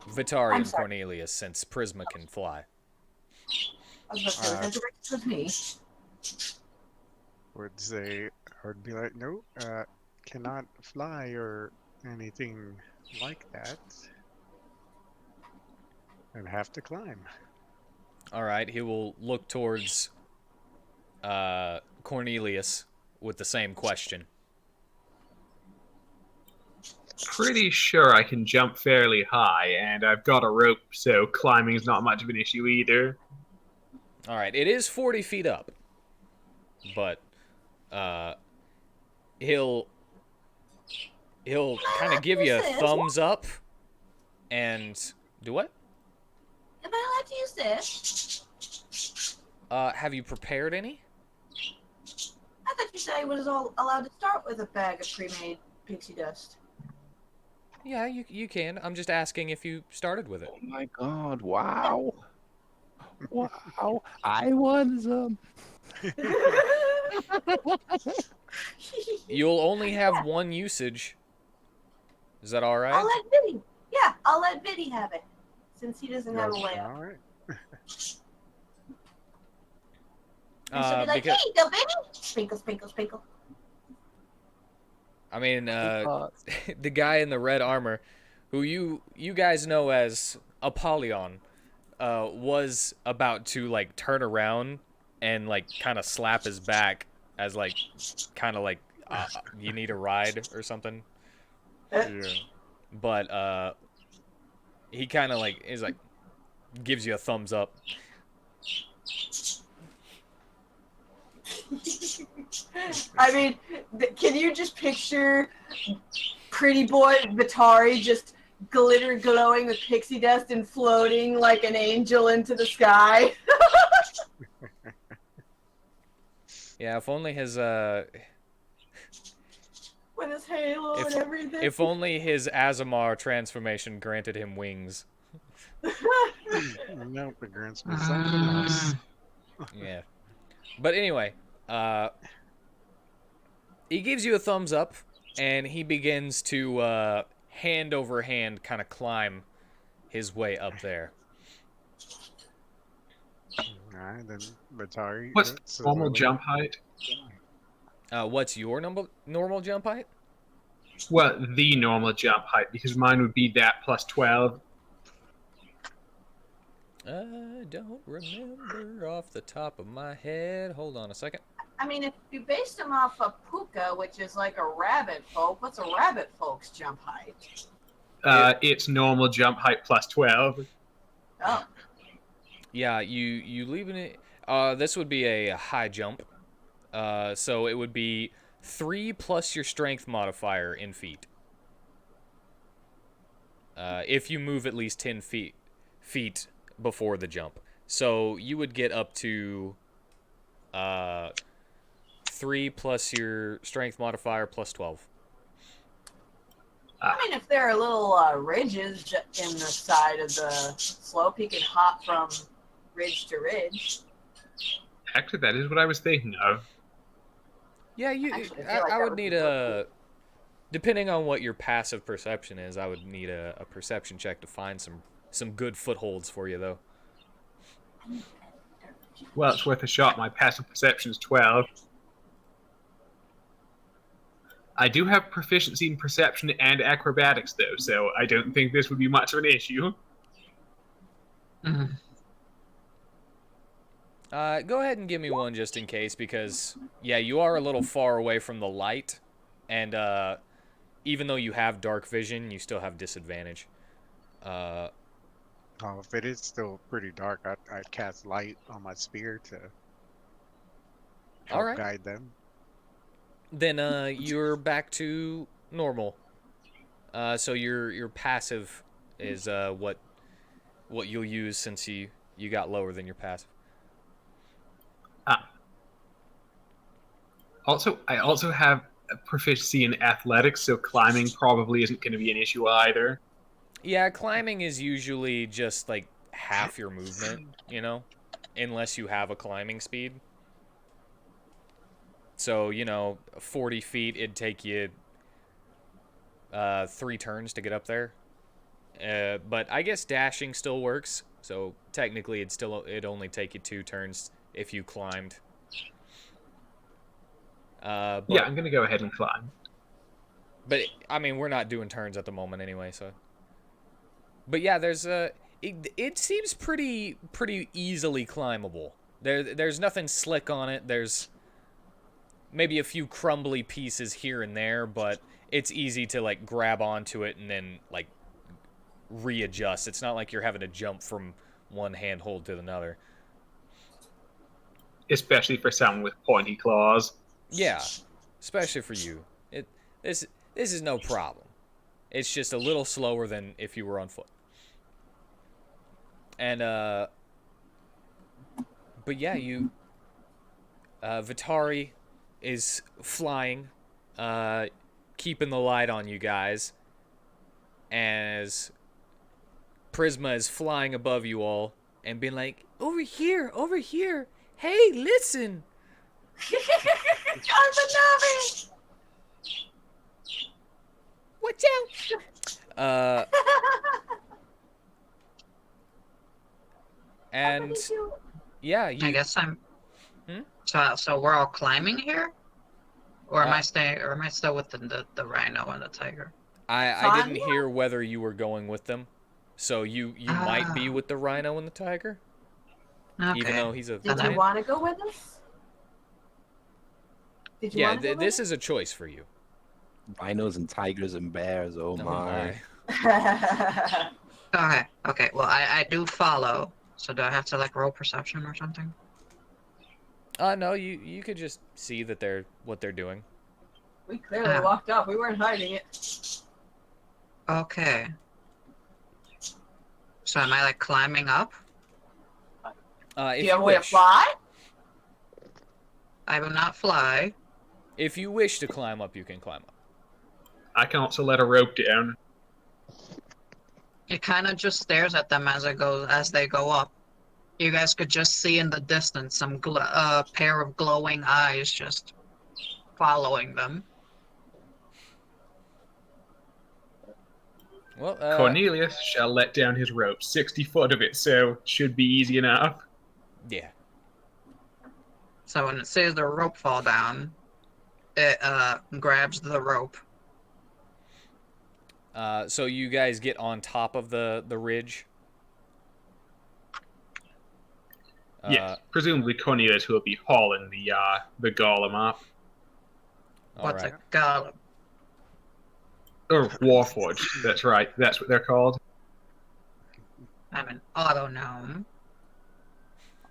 Vitari and Cornelius, since Prisma can fly. I was about to say, was that directed with me? Would say, I would be like, no, cannot fly or anything like that, and have to climb. All right, he will look towards Cornelius with the same question. Pretty sure I can jump fairly high, and I've got a rope, so climbing is not much of an issue either. All right, it is 40 feet up, but he'll kind of give you a thumbs up and do what? Am I allowed to use this? Have you prepared any? I thought you said I was all allowed to start with a bag of pre-made pixie dust. Yeah, you can. I'm just asking if you started with it. Oh my god! Wow! Wow! I want some. You'll only have one usage. Is that all right? I'll let Vinny. Yeah, I'll let Vinny have it, since he doesn't have a way up. All right. And she'll be like, because "Hey, go, Vinny! Sprinkle, sprinkle, sprinkle." I mean, the guy in the red armor, who you guys know as Apollyon, was about to like turn around and like kind of slap his back as like kind of like you need a ride or something. Yeah. But he kind of like is like gives you a thumbs up. I mean, can you just picture pretty boy Vitari just glitter glowing with pixie dust and floating like an angel into the sky? Yeah, if only his With his halo and everything. if only his Azamar transformation granted him wings. Nope, it grants me something else. Yeah. But anyway, he gives you a thumbs up, and he begins to hand over hand kind of climb his way up there. Alright, then Batari. What's the normal jump height? What's your normal jump height? Well, the normal jump height, because mine would be that plus 12. I don't remember off the top of my head. Hold on a second. I mean, if you based him off of Puka, which is like a rabbit folk, what's a rabbit folk's jump height? It's normal jump height plus 12. Oh. Yeah, you leaving it. This would be a high jump. So it would be 3 plus your strength modifier in feet. If you move at least 10 feet before the jump. So you would get up to 3 plus your strength modifier plus 12. I mean, if there are little ridges in the side of the slope, he can hop from ridge to ridge. Actually, that is what I was thinking of. Yeah, Actually, I feel like I that would would be need a... Depending on what your passive perception is, I would need a perception check to find some good footholds for you, though. Well, it's worth a shot. My passive perception is 12. I do have proficiency in perception and acrobatics, though, so I don't think this would be much of an issue. Go ahead and give me one just in case, because, yeah, you are a little far away from the light, and even though you have dark vision, you still have disadvantage. Oh, if it is still pretty dark, I'd cast light on my spear to help Alright. guide them. Then you're back to normal. So your passive is what you'll use since you got lower than your passive. I also have a proficiency in athletics, so climbing probably isn't going to be an issue either. Yeah, climbing is usually just like half your movement, you know, unless you have a climbing speed. So, 40 feet, it'd take you 3 turns to get up there. But I guess dashing still works. So technically, it'd only take you 2 turns if you climbed. Yeah, I'm going to go ahead and climb. But I mean, we're not doing turns at the moment anyway, so. But yeah, there's a. It seems pretty easily climbable. There's nothing slick on it. There's maybe a few crumbly pieces here and there, but it's easy to like grab onto it and then like readjust. It's not like you're having to jump from one handhold to another. Especially for someone with pointy claws. Yeah, especially for you. This is no problem. It's just a little slower than if you were on foot. And but yeah, Vitari is flying, keeping the light on you guys, as Prisma is flying above you all and being like, over here, hey, listen. Watch out. And yeah, I guess I'm. Hmm? So we're all climbing here, or am I staying? Or am I still with the rhino and the tiger? I didn't hear whether you were going with them, so you might be with the rhino and the tiger, Okay. even though he's a. Did you want to go with us? Did you want to go with this us? is a choice for you. Rhinos and tigers and bears. Oh my. Okay. Well, I do follow. So do I have to like roll perception or something? No, you could just see that what they're doing. We clearly walked off. We weren't hiding it. Okay. So am I like climbing up? If Do you have a way to fly? I will not fly. If you wish to climb up, you can climb up. I can also let a rope down. It kind of just stares at them as they go up. You guys could just see in the distance some pair of glowing eyes just following them. Well, Cornelius shall let down his rope, 60 foot of it, so should be easy enough. Yeah. So when it sees the rope fall down, it grabs the rope. So you guys get on top of the ridge. Yes, presumably Cornelius will be hauling the golem up. What's a golem? Or Warforged, that's right, that's what they're called. I'm an auto gnome.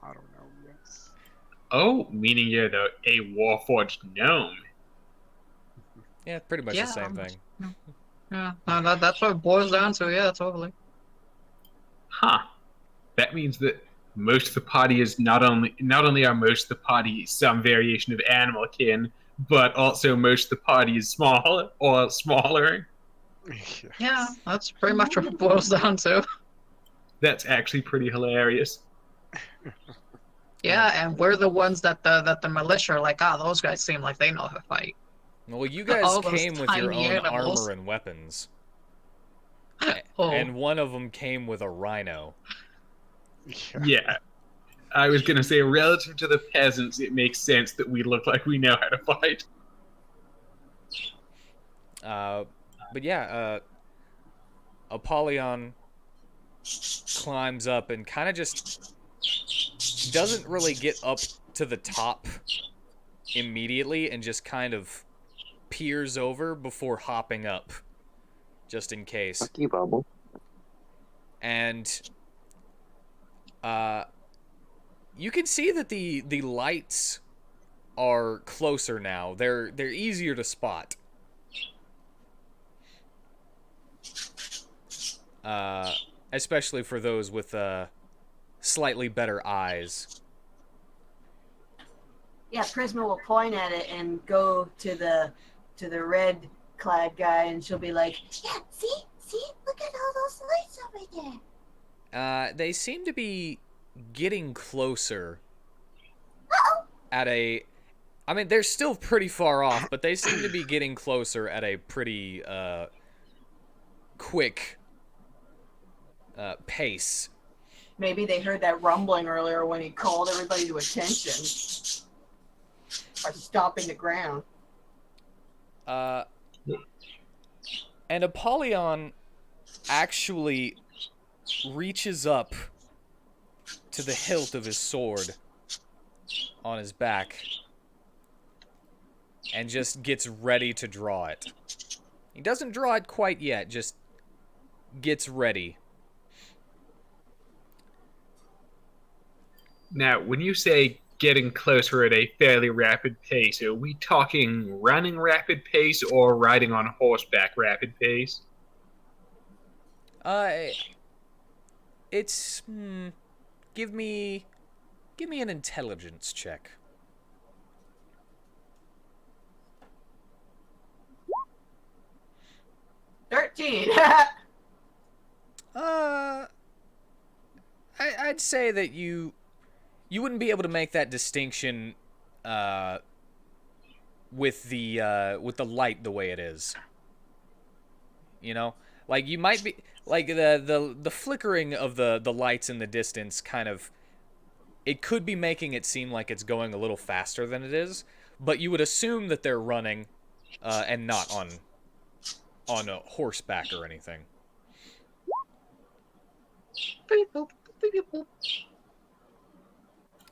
I don't know. Yes. Oh, meaning you're a Warforged gnome. Yeah, pretty much the same thing. Yeah, no, that's what it boils down to. Yeah, totally. Huh. That means that most of the party is not only are most of the party some variation of animal kin, but also most of the party is small or smaller. Yeah, that's pretty much what it boils down to. That's actually pretty hilarious. Yeah, and we're the ones that the militia are like, those guys seem like they know how to fight. Well, you guys All those came with your tiny own animals. armor and weapons. Oh. And one of them came with a rhino. Yeah. I was going to say, relative to the peasants, it makes sense that we look like we know how to fight. But yeah, Apollyon climbs up and kind of just doesn't really get up to the top immediately and just kind of peers over before hopping up, just in case. Fuck you, Bubble. And you can see that the lights are closer now. They're easier to spot. Especially for those with slightly better eyes. Yeah, Prisma will point at it and go to the red clad guy, and she'll be like, "Yeah, see, look at all those lights over there." They seem to be getting closer. At a, I mean, they're still pretty far off, but they seem to be getting closer at a pretty quick pace. Maybe they heard that rumbling earlier when he called everybody to attention. By stomping the ground. And Apollyon actually reaches up to the hilt of his sword on his back and just gets ready to draw it. He doesn't draw it quite yet, just gets ready. Now, when you say getting closer at a fairly rapid pace, are we talking running rapid pace or riding on horseback rapid pace? It's give me an intelligence check. 13. I'd say that you wouldn't be able to make that distinction with the light the way it is. You know, like you might be like the flickering of the lights in the distance kind of, it could be making it seem like it's going a little faster than it is, but you would assume that they're running and not on a horseback or anything.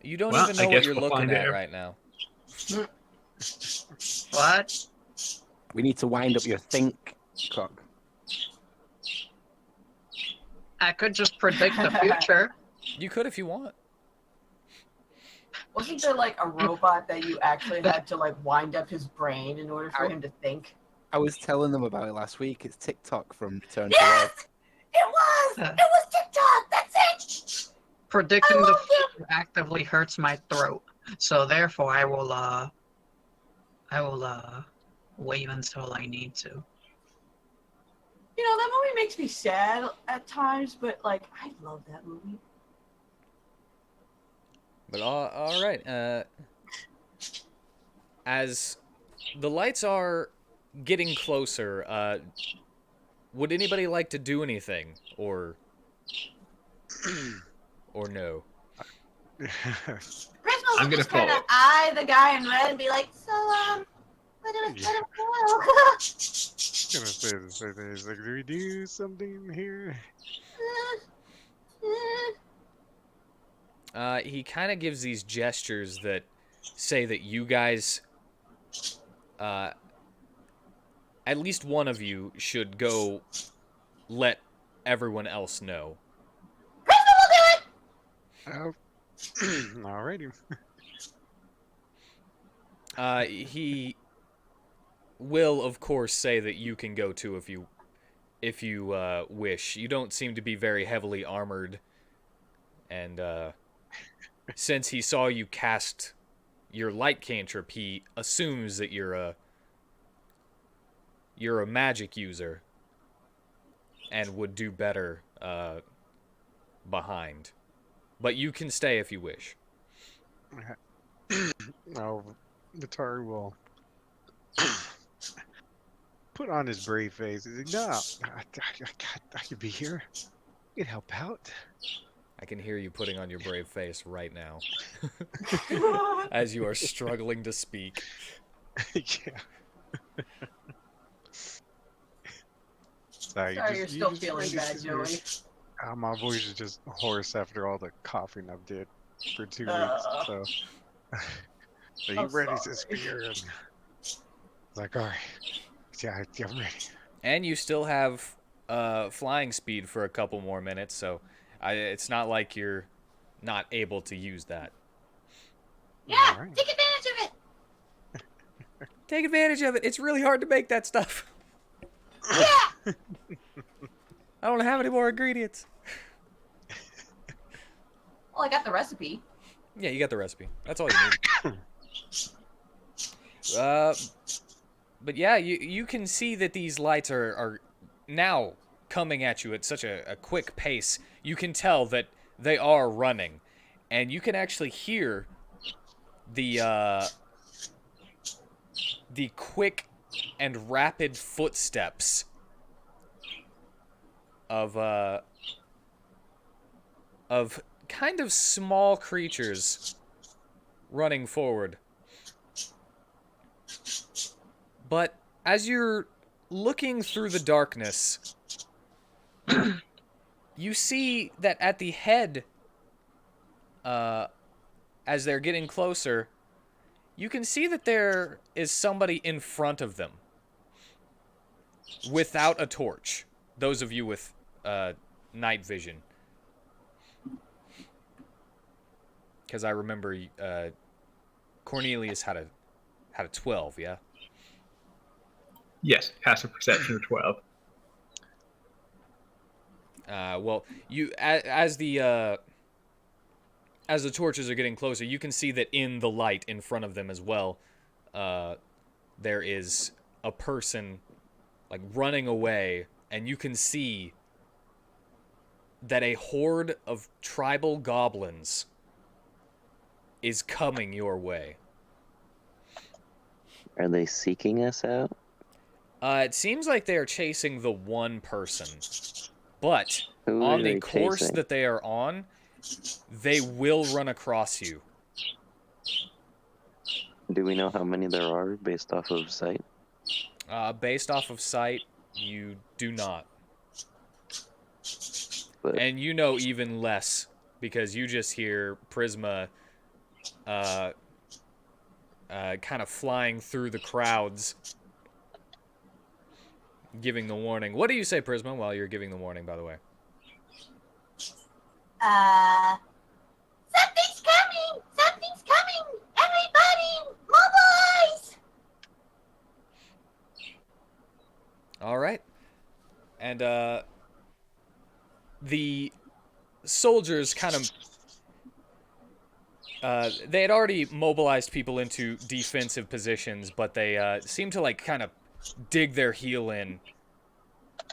You don't even know what you're looking at right now. What? We need to wind up your think, Cock. I could just predict the future. You could if you want. Wasn't there like a robot that you actually had to like wind up his brain in order for him to think? I was telling them about it last week. It's TikTok from Return to Yes! Earth. It was TikTok! That's it! Predicting the future actively hurts my throat, so therefore I will wait until I need to. You know, that movie makes me sad at times, but like, I love that movie. But all right. As the lights are getting closer, would anybody like to do anything, or no? Christmas I'm will gonna just kind of follow. eye the guy in red and be like, so, let him go. Gonna say the same thing. He's like, do we do something here? He kind of gives these gestures that say that you guys, at least one of you, should go let everyone else know. Oh, alrighty. He will, of course, say that you can go too if you wish. You don't seem to be very heavily armored, and since he saw you cast your light cantrip, he assumes that you're a magic user and would do better behind. But you can stay if you wish. Oh, the tar will put on his brave face. He's like, no, I could be here. I could help out. I can hear you putting on your brave face right now. As you are struggling to speak. Yeah. Sorry, You're still feeling bad, Joey. My voice is just hoarse after all the coughing I've did for 2 weeks. So, so you I'm ready sorry. to spear? And it's like, all right, yeah, I'm ready. And you still have flying speed for a couple more minutes, so it's not like you're not able to use that. Yeah, Alright. take advantage of it. Take advantage of it. It's really hard to make that stuff. Yeah. I don't have any more ingredients. Well, I got the recipe. Yeah, you got the recipe. That's all you need. But yeah, you can see that these lights are now coming at you at such a quick pace. You can tell that they are running, and you can actually hear the quick and rapid footsteps of kind of small creatures running forward. But as you're looking through the darkness, you see that at the head, as they're getting closer, you can see that there is somebody in front of them without a torch. Those of you with night vision. Because I remember Cornelius had a 12, yeah? Yes, passive perception of 12. Well, you as the torches are getting closer, you can see that in the light in front of them as well, there is a person like running away, and you can see that a horde of tribal goblins is coming your way. Are they seeking us out? It seems like they are chasing the one person, but Who on are the they course chasing? that they are on, they will run across you. Do we know how many there are based off of sight? Based off of sight, you do not. But And you know even less, because you just hear Prisma kind of flying through the crowds, giving the warning. What do you say, Prisma, while you're giving the warning, by the way? Something's coming! Something's coming! Everybody, mobilize! All right. And the soldiers kind of they had already mobilized people into defensive positions, but they seem to like kind of dig their heel in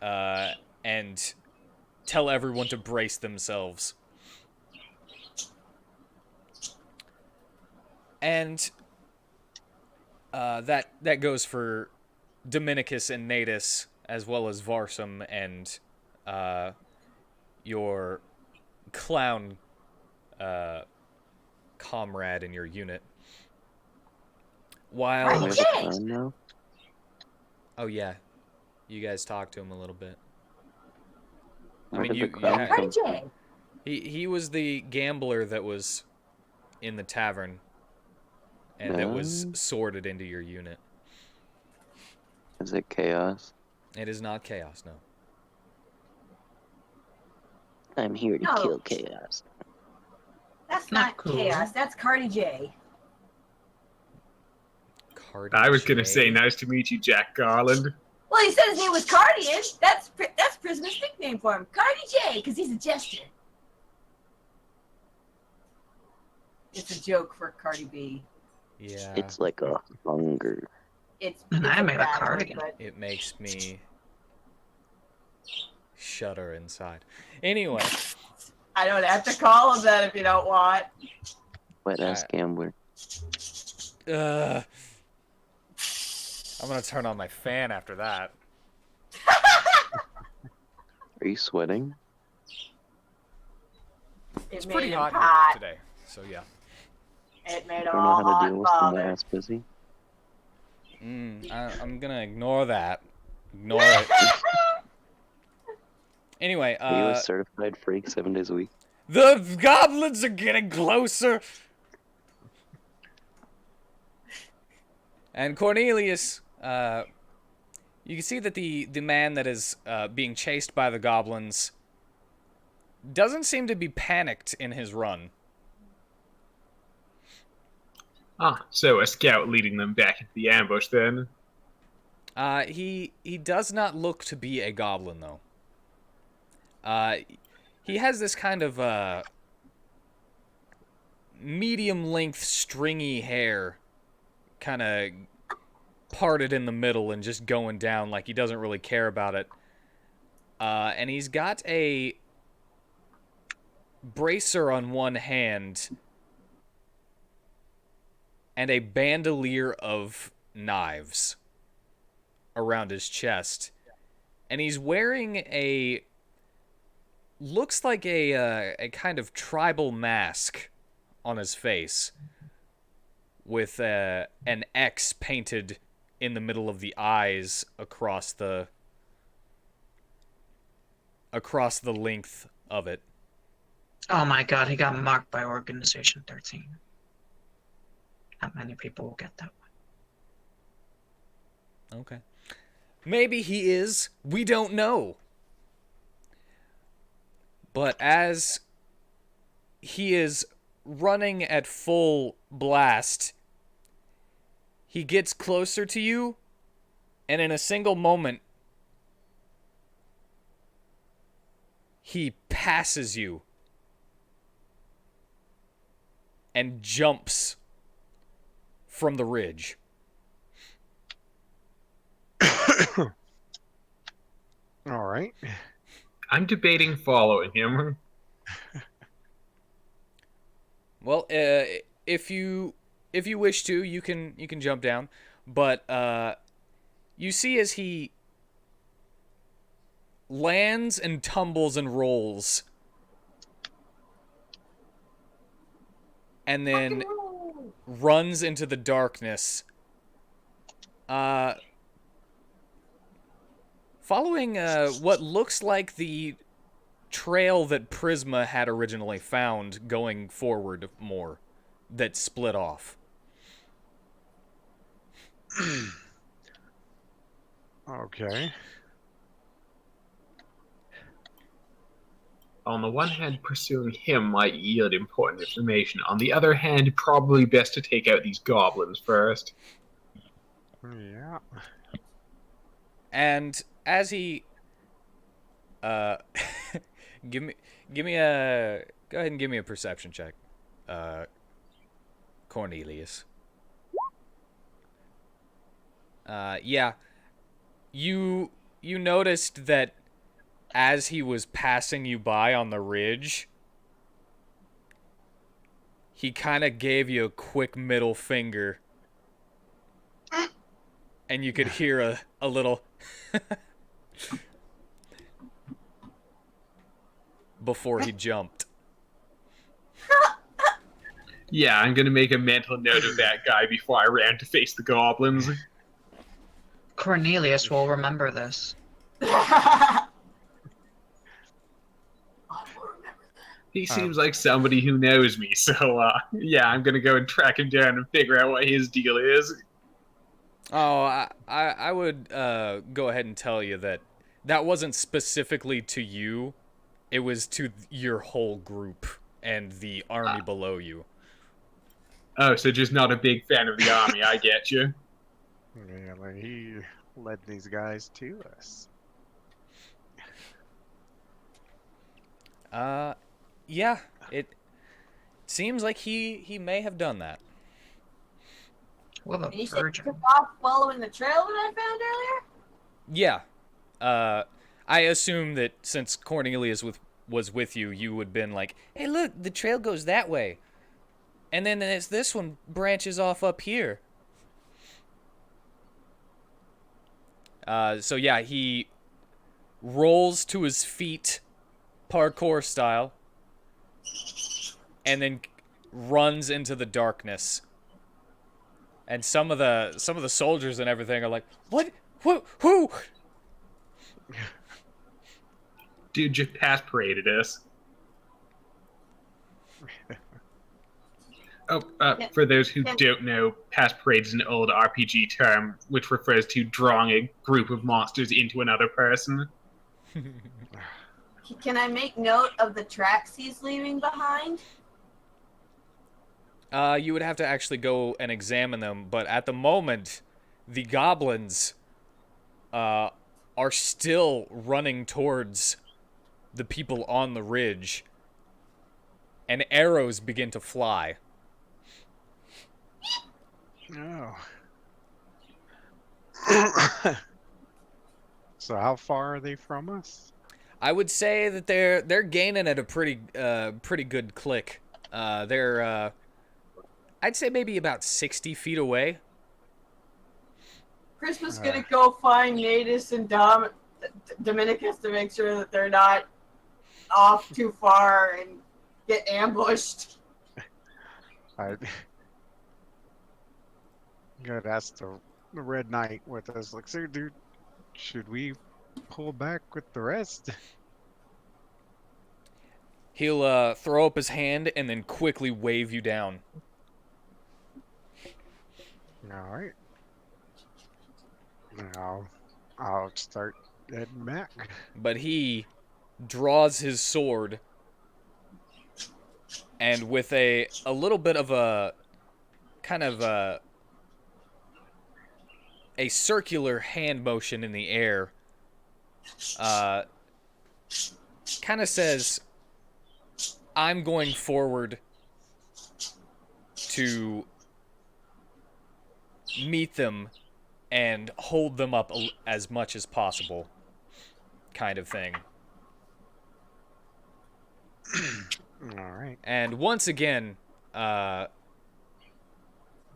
and tell everyone to brace themselves. And that goes for Dominicus and Natus, as well as Varsum and your clown comrade in your unit. While we have a clown now? oh yeah, you guys talked to him a little bit. Where did the you clown come from? Cartier. he was the gambler that was in the tavern and that was No. sorted into your unit. Is it chaos? It is not chaos, no. I'm here to No. kill chaos. That's Not not cool. chaos. That's Cardi J. Cartier. I was gonna say, nice to meet you, Jack Garland. Well, he said his name was Cardian. That's Prisma's nickname for him. Cardi J, because he's a jester. It's a joke for Cardi B. Yeah. It's like a hunger. It's I made a bad cardigan. one, It makes me shudder inside. Anyway, I don't have to call him that if you don't want. Wet ass gambler. I'm gonna turn on my fan after that. Are you sweating? It's It pretty made him hot hot. here today, so yeah. It made I him don't know all how hot to deal and with some bothered. ass busy. I'm gonna ignore that. Ignore it. Anyway, Are you a certified freak 7 days a week? the goblins are getting closer. And Cornelius, you can see that the man that is being chased by the goblins doesn't seem to be panicked in his run. Ah, so a scout leading them back into the ambush then. He does not look to be a goblin though. He has this kind of medium length stringy hair, kind of parted in the middle and just going down like he doesn't really care about it. And he's got a bracer on one hand and a bandolier of knives around his chest. And he's wearing looks like a kind of tribal mask on his face with an X painted in the middle of the eyes across the length of it. Oh my god, he got marked by Organization 13. Not many people will get that one. Okay. Maybe he is. We don't know. But as he is running at full blast, he gets closer to you, and in a single moment, he passes you and jumps from the ridge. All right. I'm debating following him. Well, if you wish to, you can jump down, but you see as he lands and tumbles and rolls, and then runs into the darkness. Following what looks like the trail that Prisma had originally found going forward more, that split off. Okay. On the one hand, pursuing him might yield important information. On the other hand, probably best to take out these goblins first. Yeah. And as he give me a go ahead and give me a perception check, Cornelius. Yeah, you noticed that as he was passing you by on the ridge, he kind of gave you a quick middle finger, and you could hear a little before he jumped. Yeah, I'm gonna make a mental note of that guy before I ran to face the goblins. Cornelius will remember this. He seems like somebody who knows me, so yeah, I'm gonna go and track him down and figure out what his deal is. Oh, I would go ahead and tell you that wasn't specifically to you. It was to your whole group and the army below you. Oh, so just not a big fan of the army, I get you. Yeah, like he led these guys to us. Yeah, it seems like he may have done that. What And a you said virgin. took off following the trail that I found earlier? Yeah. I assume that since Cornelius was with you, you would have been like, hey, look, the trail goes that way. And then this one branches off up here. So yeah, he rolls to his feet, parkour style, and then runs into the darkness. And some of the soldiers and everything are like, what? Who? Dude just pass paraded us. Oh, for those who don't know, pass parade is an old RPG term which refers to drawing a group of monsters into another person. Can I make note of the tracks he's leaving behind? You would have to actually go and examine them, but at the moment, the goblins are still running towards the people on the ridge, and arrows begin to fly. Oh. So how far are they from us? I would say that they're gaining at a pretty good click. They're I'd say maybe about 60 feet away. Christmas gonna go find Natus and Dominicus to make sure that they're not off too far and get ambushed. I'm gonna ask the the Red Knight with us. Like, so, dude, should we pull back with the rest? He'll throw up his hand and then quickly wave you down. All right. I'll start heading back. But he draws his sword, and with a little bit of a kind of a circular hand motion in the air, kind of says, I'm going forward to meet them and hold them up as much as possible, kind of thing. All right. And once again,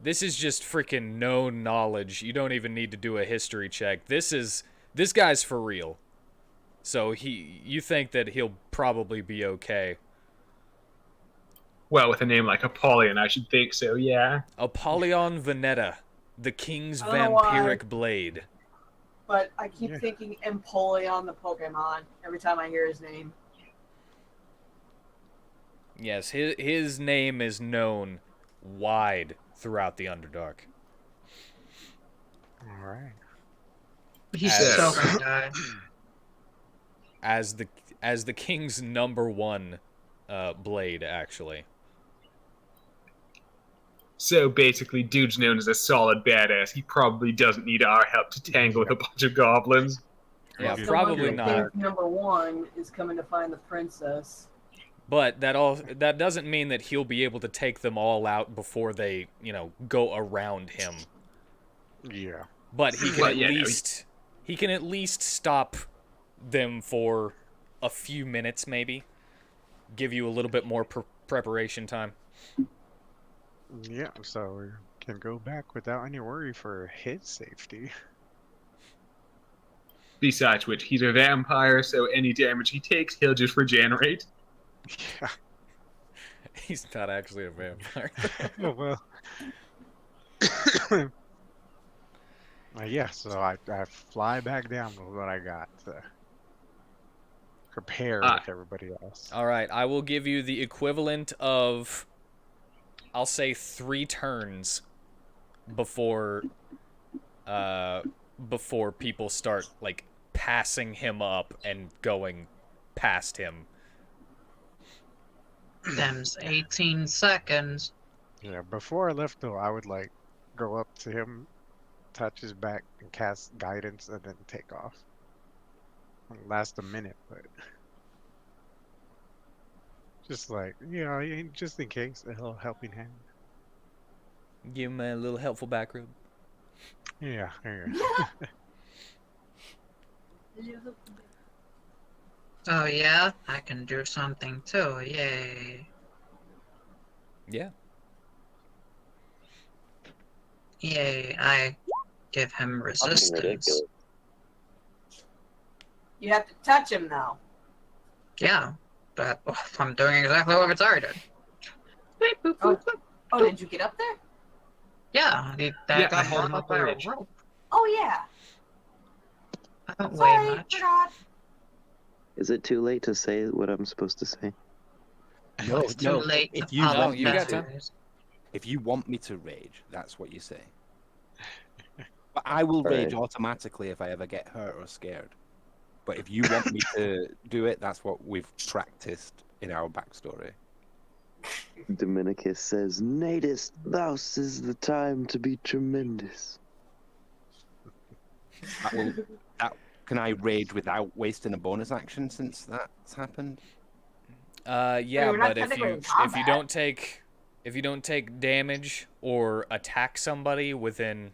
this is just freaking known knowledge. You don't even need to do a history check. This guy's for real. So you think that he'll probably be okay. Well, with a name like Apollyon, I should think so, yeah. Apollyon Veneta, the king's I don't know vampiric blade. But I keep thinking Empoleon the Pokemon every time I hear his name. Yes, his name is known wide throughout the Underdark. All right. He's As- so good, guy. As the king's #1 blade, actually. So basically, dude's known as a solid badass. He probably doesn't need our help to tangle with a bunch of goblins. Yeah, No probably wonder not. King #1 is coming to find the princess. But that doesn't mean that he'll be able to take them all out before they, go around him. Yeah. But he can Well, at yeah, no, least stop them for a few minutes, maybe. Give you a little bit more preparation time. Yeah. So we can go back without any worry for his safety. Besides which, he's a vampire, so any damage he takes, he'll just regenerate. Yeah. He's not actually a vampire. Well. Yeah. So I fly back down with what I got to prepare with everybody else. All right, I will give you the equivalent of, I'll say, 3 turns before people start passing him up and going past him. Them's 18 seconds. Yeah. Before I left though, I would go up to him, touch his back, and cast guidance, and then take off. It'll last a minute, but just just in case, a little helping hand. Give him a little helpful back rub. Yeah. Oh yeah, I can do something too. Yay. Yeah. Yay, I give him Fucking resistance. ridiculous. You have to touch him now. Yeah, but I'm doing exactly what Vitari did. Beep, boop, boop, boop. Oh, did you get up there? Yeah, Yeah, that I got held him brought up up by the a ridge. rope. Oh yeah. I don't weigh Sorry, much. forgot. Is it too late to say what I'm supposed to say? No, It's too late to if you follow want me to- patterns. If you want me to rage, that's what you say. But I will rage Alright. automatically if I ever get hurt or scared. But if you want me to do it, that's what we've practiced in our backstory. Dominicus says, Natus, thous is the time to be tremendous. Can I rage without wasting a bonus action since that's happened? Yeah, we're not but if technically in you combat. don't take damage or attack somebody within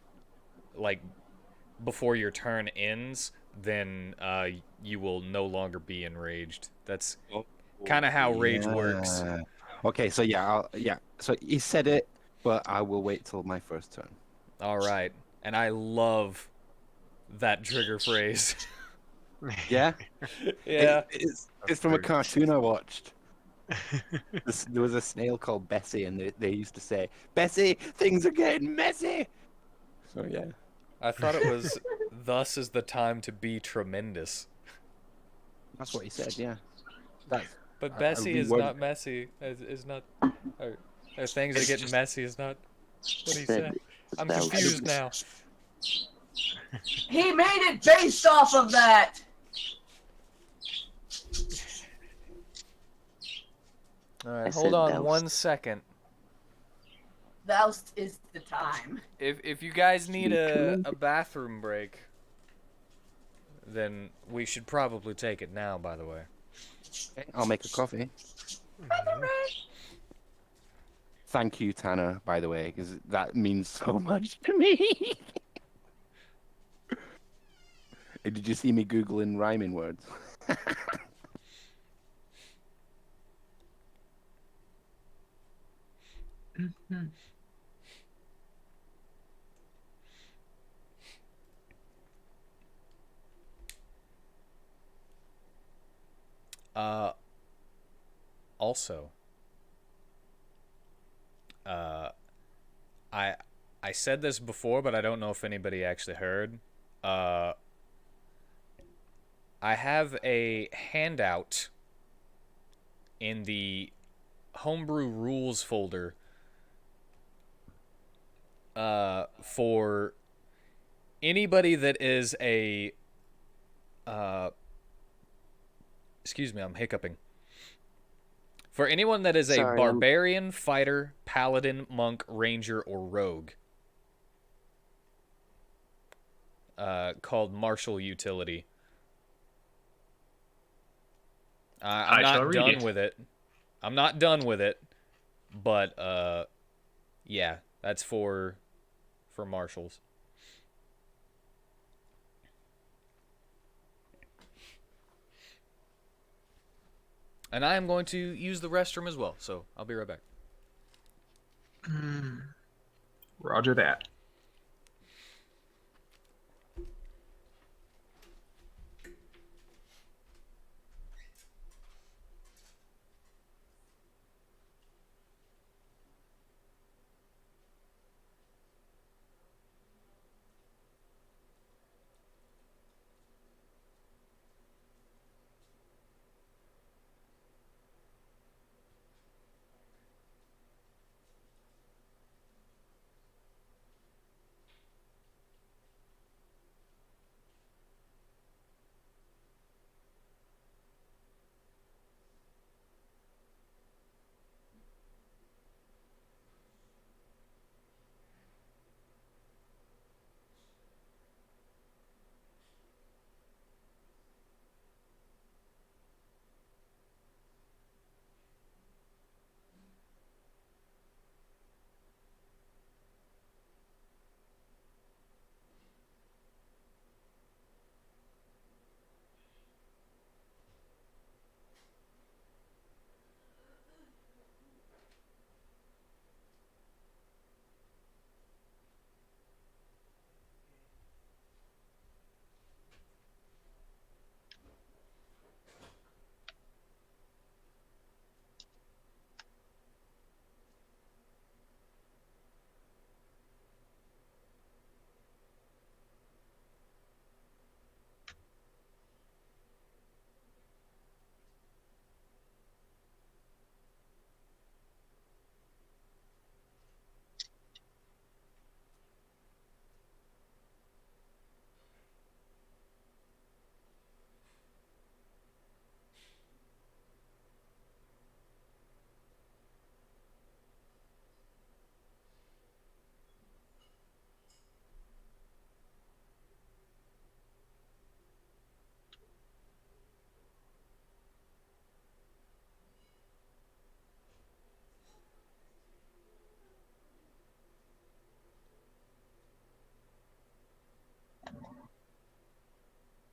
before your turn ends, then you will no longer be enraged. That's kind of how rage works. Yeah. Okay, so so he said it, but I will wait till my first turn. All right, and I love that trigger phrase. Yeah? Yeah. It's from a cartoon I watched. There was a snail called Bessie, and they used to say, Bessie, things are getting messy! So, yeah. I thought it was, thus is the time to be tremendous. That's what he said. Yeah. That's. But I Bessie is reworded not it. messy. Is not. Things are getting messy is not what he Said said. I'm thou confused now. He made it based off of that. All right, I hold said on thou 1 second. Thou is the time. If you guys need Be a tremendous. bathroom break, then we should probably take it now. By the way. I'll make a coffee. Mhm. Thank you, Tanner, by the way, because that means so much to me. Did you see me Googling rhyming words? Mhm. Uh, also, uh, I I said this before, but I don't know if anybody actually heard. Uh, I have a handout in the homebrew rules folder for anybody that is a excuse me, I'm hiccuping. For anyone that is a Sorry, I'm barbarian, fighter, paladin, monk, ranger, or rogue, called martial utility. I'm I shall not read done it. with it. I'm not done with it, but yeah, that's for marshals. And I am going to use the restroom as well, so I'll be right back. Mm. Roger that.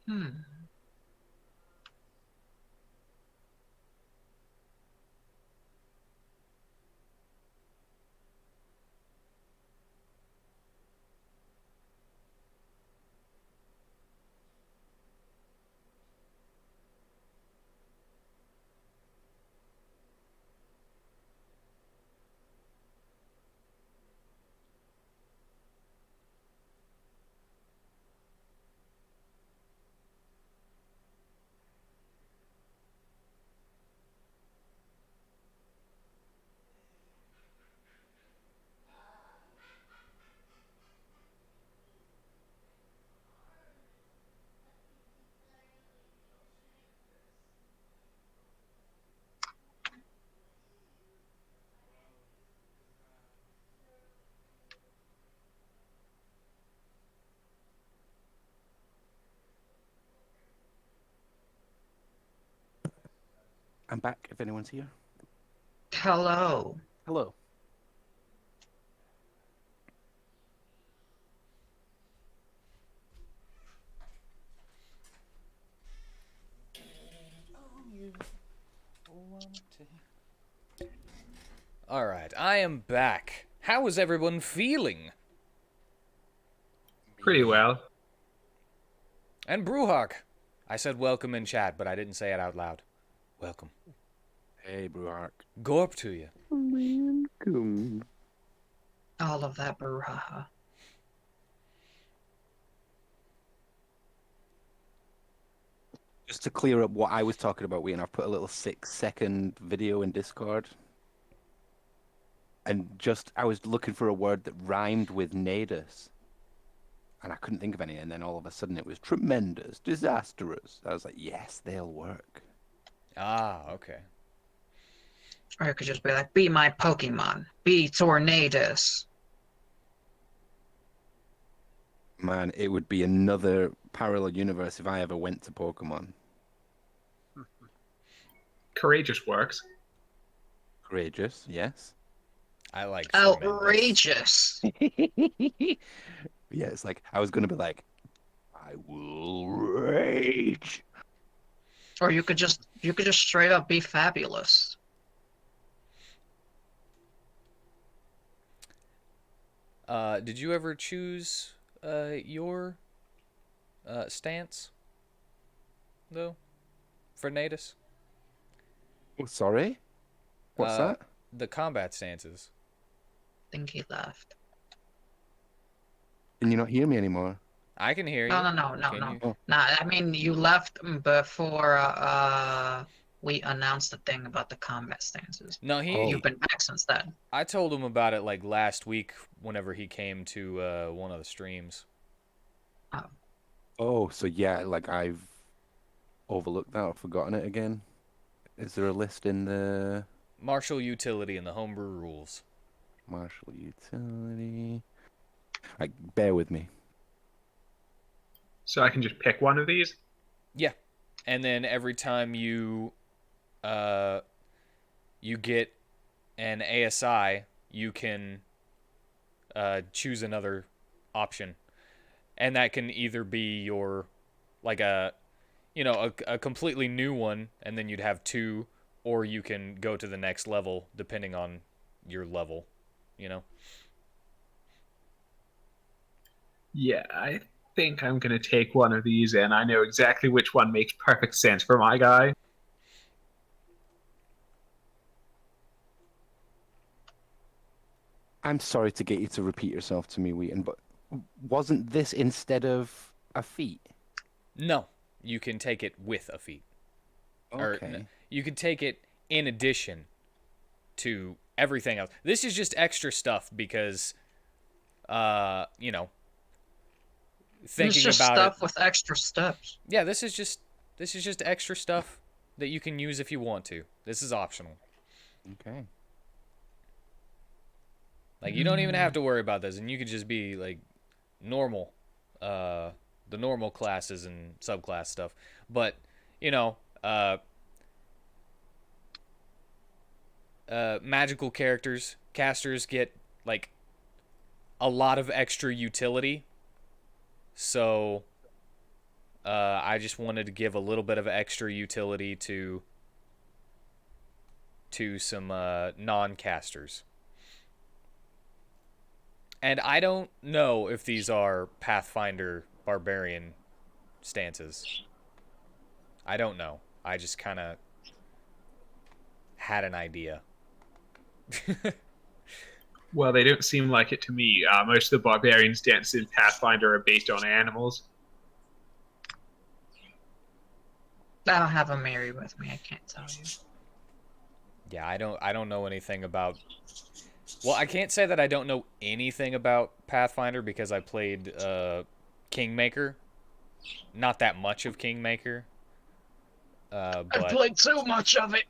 Hmm. I'm back. If anyone's here. Hello. Hello. All right, I am back. How is everyone feeling? Pretty well. And Brewhawk. I said welcome in chat, but I didn't say it out loud. Welcome. Hey, Bruhark. Gorp to you. Welcome. All of that brouhaha. Just to clear up what I was talking about, Wayne, I've put a little 6-second video in Discord. And I was looking for a word that rhymed with nadus. And I couldn't think of any. And then all of a sudden it was tremendous, disastrous. I was like, yes, they'll work. Ah, okay. Or you could just be like, be my Pokemon. Be Tornadus. Man, it would be another parallel universe if I ever went to Pokemon. Courageous works. Courageous, yes. I like tremendous. Outrageous. Yeah, it's like, I was going to be like, I will rage. Or you could just straight up be fabulous. Did you ever choose your stance, though, for Natus? Oh, sorry? What's that? The combat stances. I think he left. Can you not hear me anymore? I can hear you. No. Can you? Oh. Nah, I mean, you left before we announced the thing about the combat stances. No, You've been back since then. I told him about it like last week whenever he came to one of the streams. Oh, so yeah, like I've overlooked that or forgotten it again. Is there a list in the Martial utility and the homebrew rules. martial utility? Like, bear with me. So I can just pick one of these? Yeah. And then every time you get an ASI, you can choose another option. And that can either be your like a completely new one, and then you'd have two, or you can go to the next level depending on your level, Yeah, I think I'm going to take one of these, and I know exactly which one makes perfect sense for my guy. I'm sorry to get you to repeat yourself to me, Wheaton, but wasn't this instead of a feat? No, you can take it with a feat. Okay. You can take it in addition to everything else. This is just extra stuff because, thinking It's just about stuff it. with extra steps. Yeah, this is just extra stuff that you can use if you want to. This is optional. Okay. Like, you don't even have to worry about this, and you could just be like normal, the normal classes and subclass stuff. But magical casters get like a lot of extra utility. So I just wanted to give a little bit of extra utility to some non-casters. And I don't know if these are Pathfinder Barbarian stances. I don't know. I just kind of had an idea. Well, they don't seem like it to me. Most of the barbarian stances in Pathfinder are based on animals. I don't have a Mary with me. I can't tell you. Yeah, I don't know anything about. Well, I can't say that I don't know anything about Pathfinder because I played Kingmaker. Not that much of Kingmaker. I But played too much of it.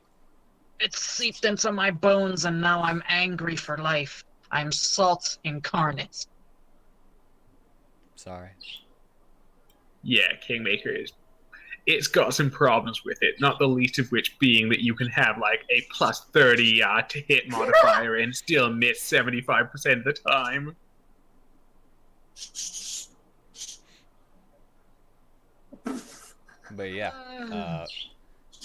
It's seeped into my bones, and now I'm angry for life. I'm salt incarnate. sorry. Yeah, Kingmaker is. it's got some problems with it, not the least of which being that you can have like a plus 30 to hit modifier and still miss 75% of the time. But yeah,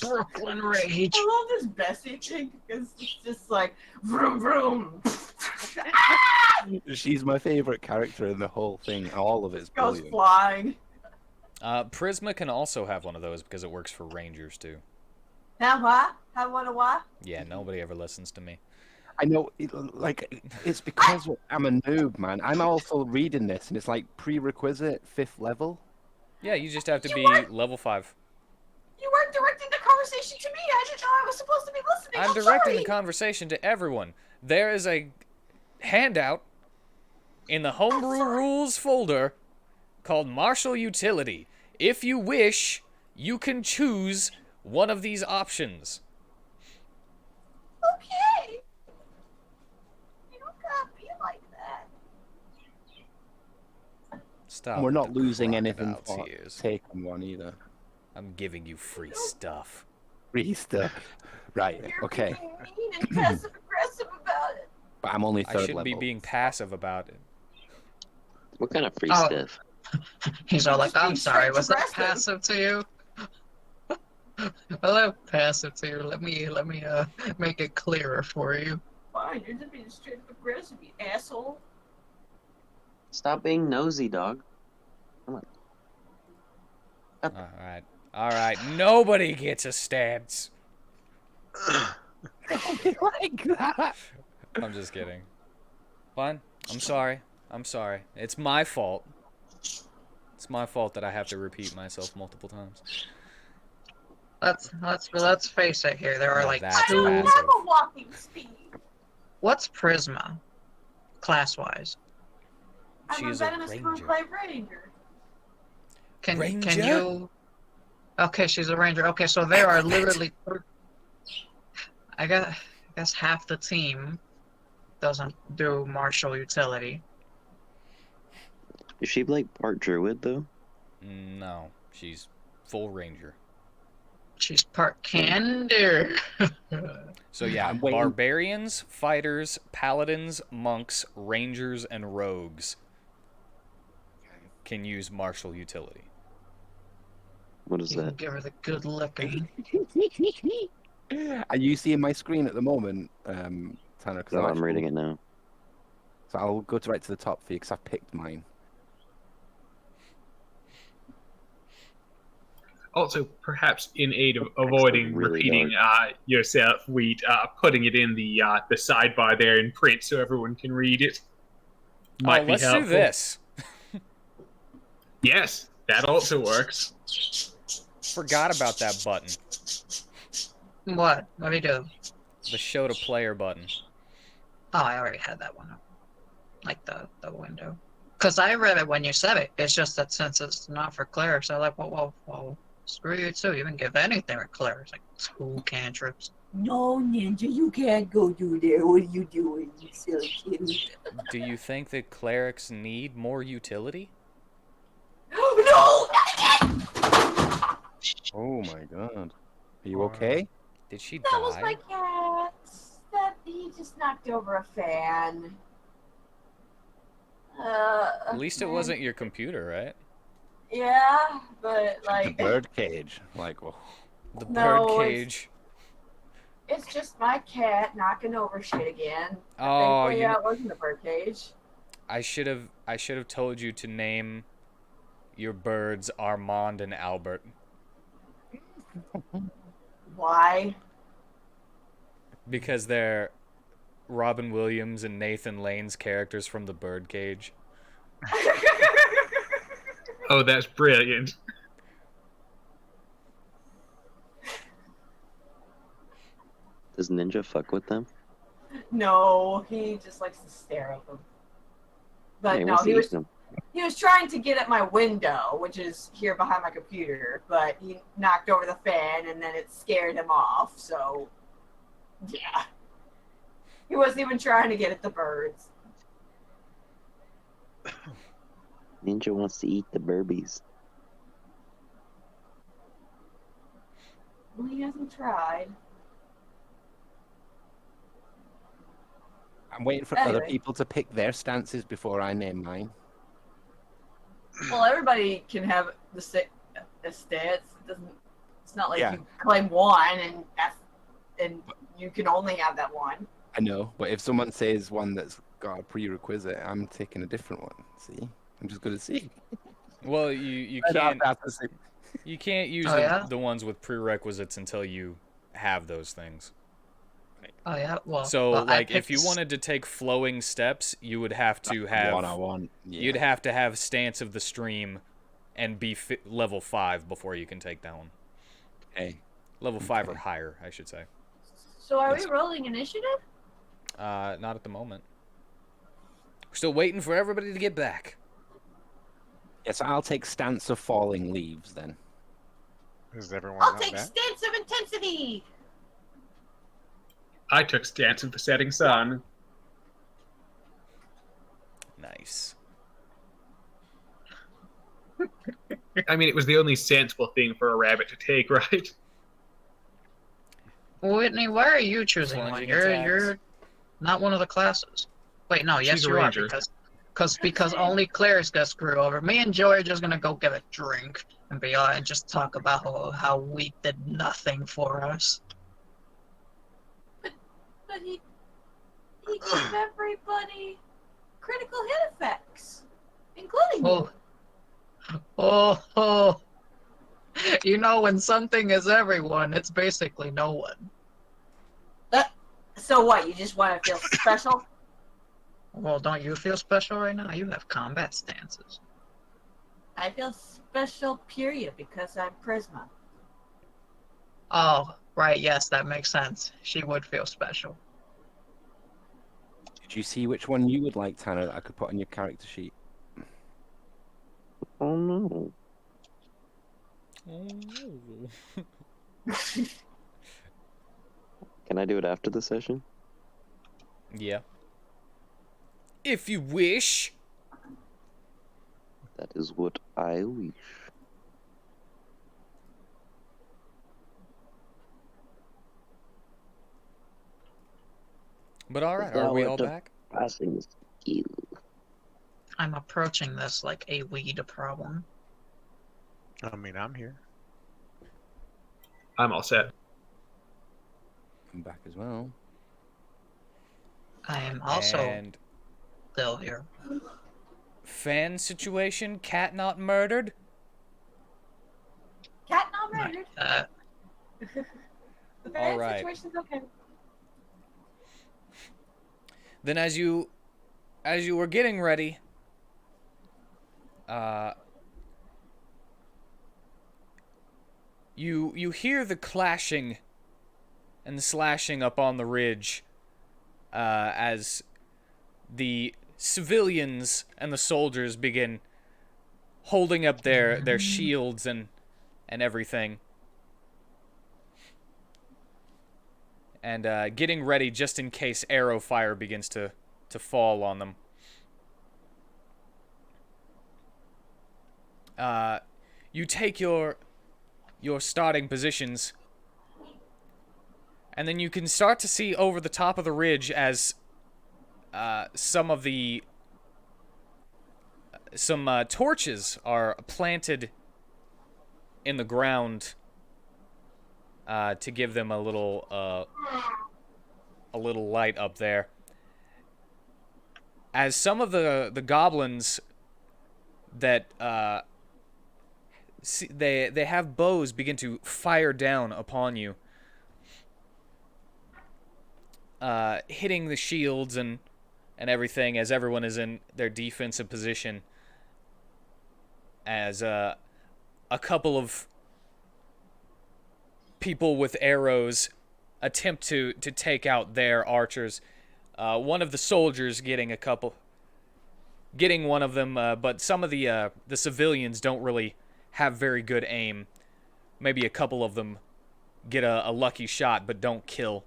Brooklyn Rage. I love this Bessie thing because it's just like vroom vroom. She's my favorite character in the whole thing. All of it's Goes brilliant. flying. Prisma can also have one of those because it works for rangers too. Now what? Have one of what? Yeah, nobody ever listens to me. I know, it's because I'm a noob, man. I'm also reading this, and it's like prerequisite 5th level. Yeah, you just have to be level 5. You weren't directing the conversation to me. I didn't know I was supposed to be listening. I'm directing sorry. the conversation to everyone. There is a handout in the Homebrew Rules folder called Martial Utility. If you wish, you can choose one of these options. Okay. You don't gotta be like that. Stop. And we're not the losing anything crocodile for tears. taking one either. I'm giving you free stuff. Free stuff. Right, You're okay. being mean and passive aggressive about it. But I'm only 3rd I shouldn't level. be being passive about it. What kind of free Oh. stuff? He's all like, Just I'm being sorry, straight was that aggressive. passive to you? Well, that passive to you. Let me make it clearer for you. Fine, you're just being straight up aggressive, you asshole. Stop being nosy, dog. Come on. Alright, nobody gets a stance. like that. I'm just kidding. Fine. I'm sorry. It's my fault. It's my fault that I have to repeat myself multiple times. Let's face it here. There are No, like that's I don't passive. have a walking speed. What's Prisma, class-wise? I'm She a is a venomous ranger. blue ranger. Can Ranger? you? Okay, she's a ranger. Okay, so there are literally. I guess half the team doesn't do martial utility. Is she like part druid though? No, she's full ranger. She's part Kander. So yeah, I'm waiting. barbarians, fighters, paladins, monks, rangers, and rogues can use martial utility. What is You can that? give her the good licking. Are you seeing my screen at the moment, Tanner? No, I'm reading it now. So I'll go right to the top for you because I've picked mine. Also, perhaps in aid of avoiding really repeating yourself, putting it in the sidebar there in print so everyone can read it might be let's helpful. do this. Yes, that also works. Forgot about that button. What? What do you do? The show to player button. Oh, I already had that one up. Like the window. Because I read it when you said it. It's just that since it's not for clerics, I'm like, well, screw you too. You didn't give anything for clerics. Like 2 cantrips. No, Ninja, you can't go do there. What are you doing, you silly kid? Do you think that clerics need more utility? No! Oh my god. Are you okay? Did she That was my die? cat. That he just knocked over a fan. At least it wasn't your computer, right? Yeah, but The like bird cage. Like, oh. The No, bird it's- cage. it's just my cat knocking over shit again. Oh, Thankfully, it wasn't a bird cage. I should have told you to name your birds Armand and Albert. Why? Because they're Robin Williams and Nathan Lane's characters from The Birdcage. Oh, that's brilliant. Does Ninja fuck with them? No, he just likes to stare at them. But Hey, no, what's he was them? he was trying to get at my window, which is here behind my computer, but he knocked over the fan and then it scared him off, so yeah. He wasn't even trying to get at the birds. Ninja wants to eat the burbies. Well, he hasn't tried. I'm waiting for other Anyway. people to pick their stances before I name mine. Well, everybody can have the stance. It doesn't. It's not like Yeah. you claim one and you can only have that one. I know, but if someone says one that's got a prerequisite, I'm taking a different one. See? I'm just going to see. Well, you I don't can't have to say. you can't use Oh, yeah? the ones with prerequisites until you have those things. Oh yeah. Well, So, well, I like, if picked you wanted to take flowing steps, you would have to have One I want. Yeah. you'd have to have stance of the stream and be level 5 before you can take that one. Okay. Level 5 or Okay. higher, I should say. So are Yes. we rolling initiative? Not at the moment. We're still waiting for everybody to get back. Yes, I'll take stance of falling leaves then. Is everyone I'll not take back? stance of intensity. I took stance of the setting sun. Nice. I mean, it was the only sensible thing for a rabbit to take, right? Whitney, why are you choosing one? Plunging You're attacks. not one of the classes. Wait, no, yes She's a you are ranger. because only clerics got screwed over. Me and Joy are just gonna go get a drink and be and just talk about how we did nothing for us. But he gave everybody critical hit effects, including you. Oh. You know, when something is everyone, it's basically no one. So what? You just want to feel special? Well, don't you feel special right now? You have combat stances. I feel special, period, because I'm Prisma. Oh, right, yes, that makes sense. She would feel special. Did you see which one you would like, Tanner, that I could put on your character sheet? Oh no. Can I do it after the session? Yeah. If you wish. That is what I wish. But alright, are Thou we art all a back? passing skill. I'm approaching this like a weed problem. I mean, I'm here. I'm all set. I'm back as well. I am also And still here. fan situation, cat not murdered? Cat not murdered. The fan All right. situation's okay. Then as you were getting ready, you hear the clashing and the slashing up on the ridge as the civilians and the soldiers begin holding up their shields and everything. And getting ready just in case arrow fire begins to fall on them. You take your starting positions, and then you can start to see over the top of the ridge as some torches are planted in the ground to give them a little light up there. As some of the goblins that they have bows begin to fire down upon you, hitting the shields and everything as everyone is in their defensive position. As a couple of people with arrows attempt to take out their archers. One of the soldiers getting one of them, but some of the civilians don't really have very good aim. Maybe a couple of them get a lucky shot, but don't kill.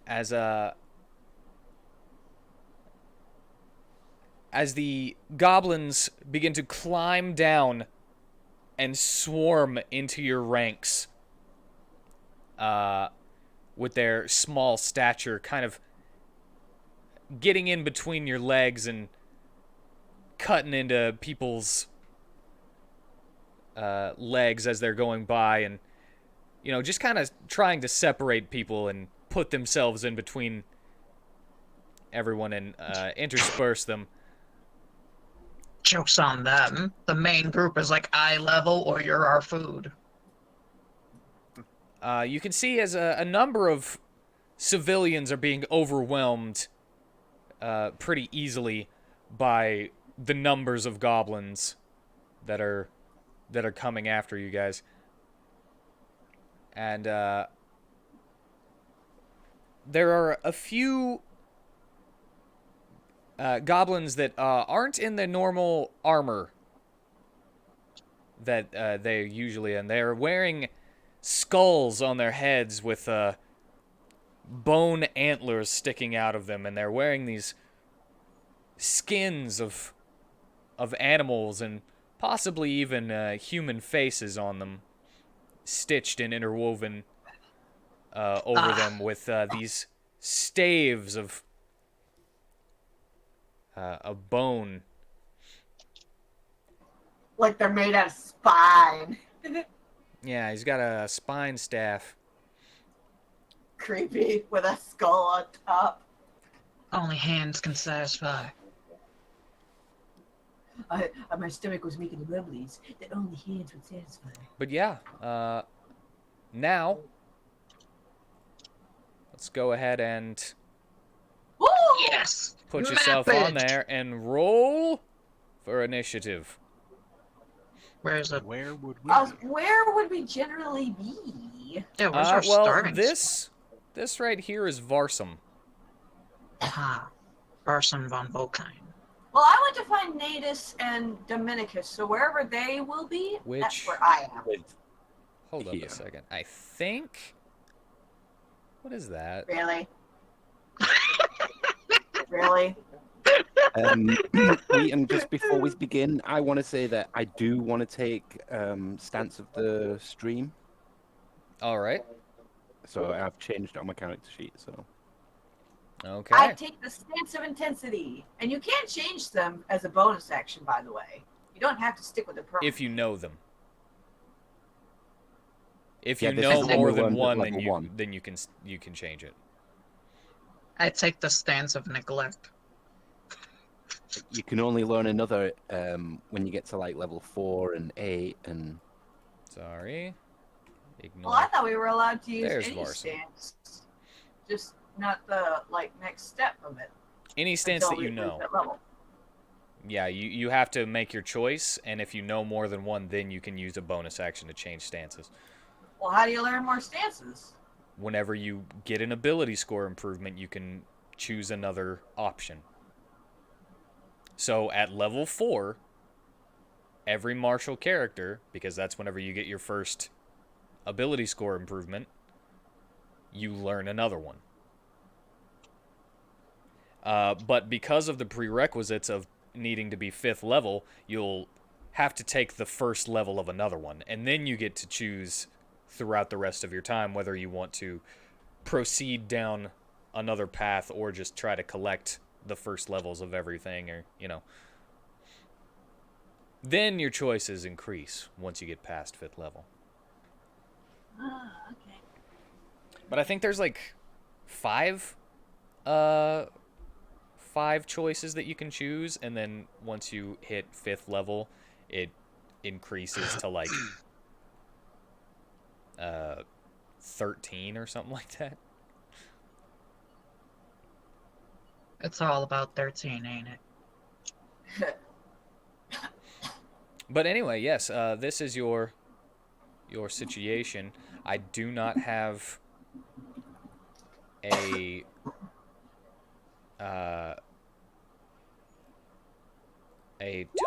As the goblins begin to climb down and swarm into your ranks with their small stature, kind of getting in between your legs and cutting into people's legs as they're going by, and just kind of trying to separate people and put themselves in between everyone and intersperse them. Joke's on them. The main group is like eye level, or you're our food. You can see as a number of civilians are being overwhelmed pretty easily by the numbers of goblins that are coming after you guys. And there are a few goblins that aren't in the normal armor that they're usually in. They're wearing skulls on their heads with bone antlers sticking out of them, and they're wearing these skins of animals and possibly even human faces on them, stitched and interwoven over them with these staves of bone. Like they're made out of spine. Yeah, he's got a spine staff. Creepy, with a skull on top. Only hands can satisfy. My stomach was making the rumblies that only hands would satisfy. But yeah, now let's go ahead and Woo! Yes! put yourself Map on it! there and roll for initiative. Where's the... Where would we? Where would we generally be? Yeah, where's our Well, starting this right here is Varsum. Ah, Barson von Volkine. Well, I went to find Natus and Dominicus, so wherever they will be, that's where I am. Hold up Here. a second. I think... What is that? Really? Really? And just before we begin, I want to say that I do want to take stance of the stream. All right. So I've changed it on my character sheet. So Okay. I take the stance of intensity, and you can change them as a bonus action, by the way. You don't have to stick with the permanent. If you know them. If Yeah, you this know is the more new than one, one, level one. then you can change it. I take the stance of neglect. you can only learn another when you get to like level 4 and 8 and. Sorry. Ignore. Well, I thought we were allowed to use There's any Varson. stance, just not the next step of it. Any stance until that you we reach know. that level. Yeah, you have to make your choice, and if you know more than one, then you can use a bonus action to change stances. Well, how do you learn more stances? Whenever you get an ability score improvement, you can choose another option. So at level 4, every martial character, because that's whenever you get your first ability score improvement, you learn another one. But because of the prerequisites of needing to be 5th level, you'll have to take the first level of another one, and then you get to choose throughout the rest of your time whether you want to proceed down another path or just try to collect the first levels of everything, or then your choices increase once you get past 5th level. Okay. But I think there's like 5 choices that you can choose, and then once you hit 5th level, it increases to like 13 or something like that. It's all about 13, ain't it? But anyway, yes, this is your situation. I do not have a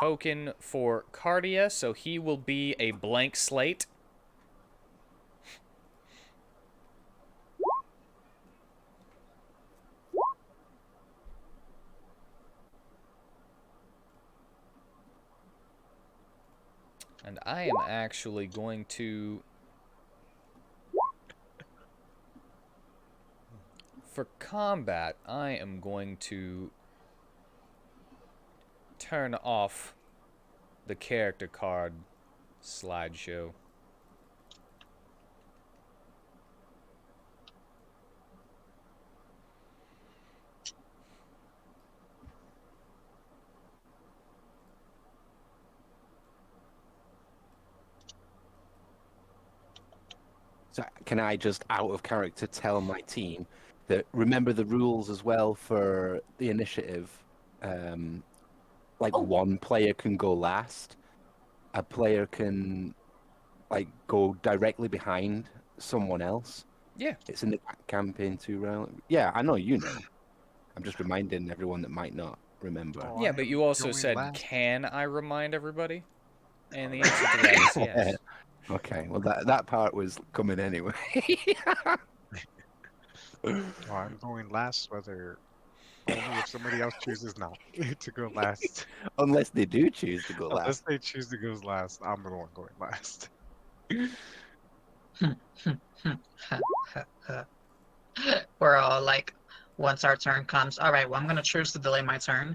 token for Cartier, so he will be a blank slate. And I am actually going to... For combat, I am going to turn off the character card slideshow. So can I just out of character tell my team that remember the rules as well for the initiative? Like Oh. one player can go last. A player can like go directly behind someone else. Yeah. It's in the campaign 2 round. Yeah, I know you know. I'm just reminding everyone that might not remember. Oh, Yeah, I but am you also going said, last. can I remind everybody? And the answer to that is yes. Okay, well that part was coming anyway. Oh, I'm going last, whether only if somebody else chooses not to go last. Unless they do choose to go Unless last. they choose to go last, I'm the one going last. We're all like, once our turn comes, all right, well, I'm going to choose to delay my turn.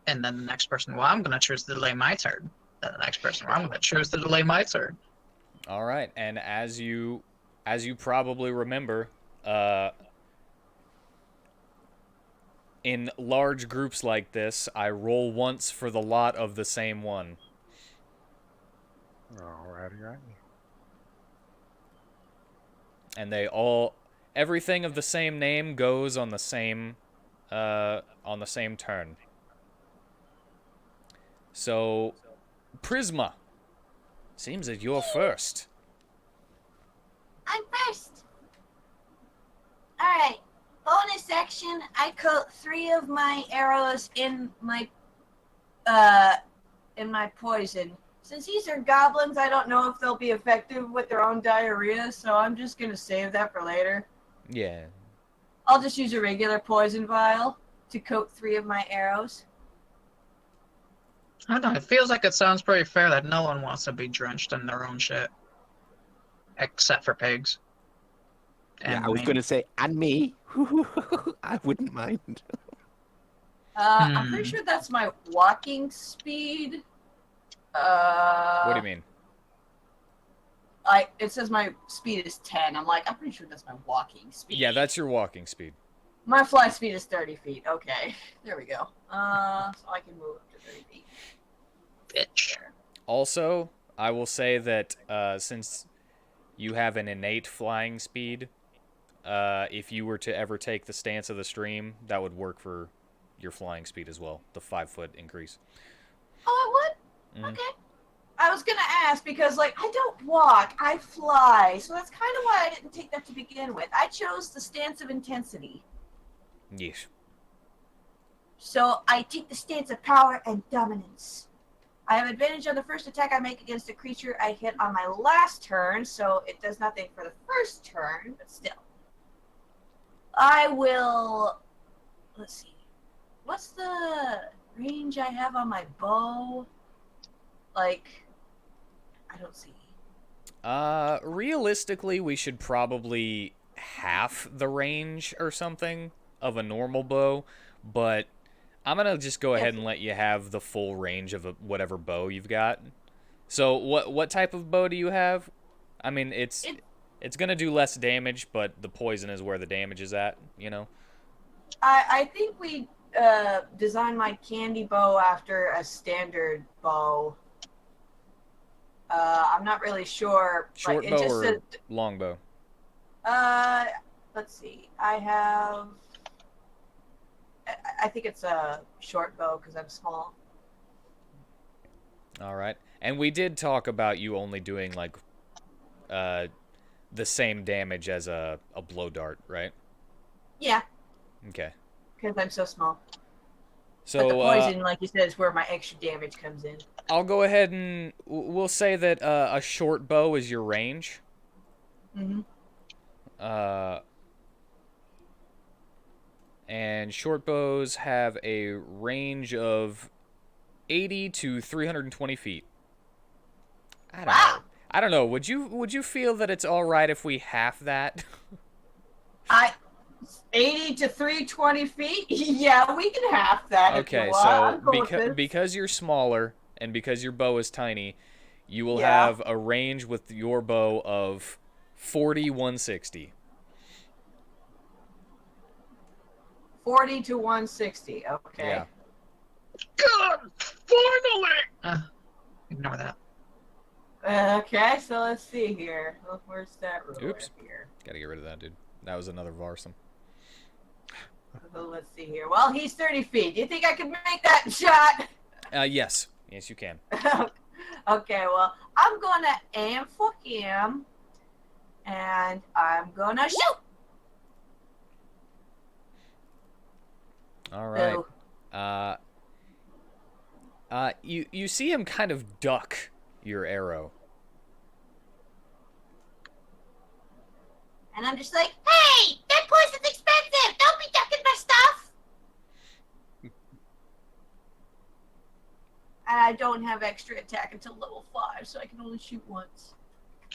And then the next person, well, I'm going to choose to delay my turn. Then the next person, well, I'm going to choose to delay my turn. All right, and as you probably remember, in large groups like this, I roll once for the lot of the same one. Alrighty, righty. And everything of the same name goes on the same turn. So, Prisma, seems that you're first. I'm first. Alright. Bonus action, I coat 3 of my arrows in my poison. Since these are goblins, I don't know if they'll be effective with their own diarrhea, so I'm just gonna save that for later. Yeah. I'll just use a regular poison vial to coat 3 of my arrows. I don't know. It feels like it sounds pretty fair that no one wants to be drenched in their own shit. Except for pigs. Yeah, And I was me. going to say, and me. I wouldn't mind. I'm pretty sure that's my walking speed. What do you mean? It says my speed is 10. I'm pretty sure that's my walking speed. Yeah, that's your walking speed. My fly speed is 30 feet. Okay, there we go. So I can move up to 30 feet. Bitch. Also, I will say that since you have an innate flying speed, if you were to ever take the stance of the stream, that would work for your flying speed as well, the 5-foot increase. Oh, it would? Okay. I was gonna ask because, I don't walk, I fly, so that's kind of why I didn't take that to begin with. I chose the stance of intensity. Yes. So I take the stance of power and dominance. I have advantage on the first attack I make against a creature I hit on my last turn, so it does nothing for the first turn, but still. I will... Let's see. What's the range I have on my bow? I don't see. Realistically, we should probably half the range or something of a normal bow, but I'm gonna just go ahead and let you have the full range of whatever bow you've got. So what type of bow do you have? I mean, it's gonna do less damage, but the poison is where the damage is at, you know? I think we designed my candy bow after a standard bow. I'm not really sure. Short bow or long bow? Let's see. I think it's a short bow because I'm small. All right. And we did talk about you only doing the same damage as a blow dart, right? Yeah. Okay. Because I'm so small. So but the poison, like you said, is where my extra damage comes in. I'll go ahead and we'll say that a short bow is your range. Mm-hmm. And short bows have a range of 80 to 320 feet. I don't know. Would you feel that it's all right if we half that? 80 to 320 feet? Yeah, we can half that if you Okay, want. so I'm cool with this. because you're smaller and because your bow is tiny, you will Yeah. have a range with your bow of 40 160. 40 to 160. Okay. Yeah. God, finally! Ignore that. Okay, so let's see here. Oh, where's that ruler Oops. here? Gotta get rid of that, dude. That was another Varsum. So let's see here. Well, he's 30 feet. Do you think I can make that shot? Yes. Yes, you can. Okay, well, I'm gonna aim for him, and I'm gonna shoot. All right. So, You see him kind of duck your arrow. and I'm just like, hey, that poison's expensive. Don't be ducking my stuff. And I don't have extra attack until level 5, so I can only shoot once.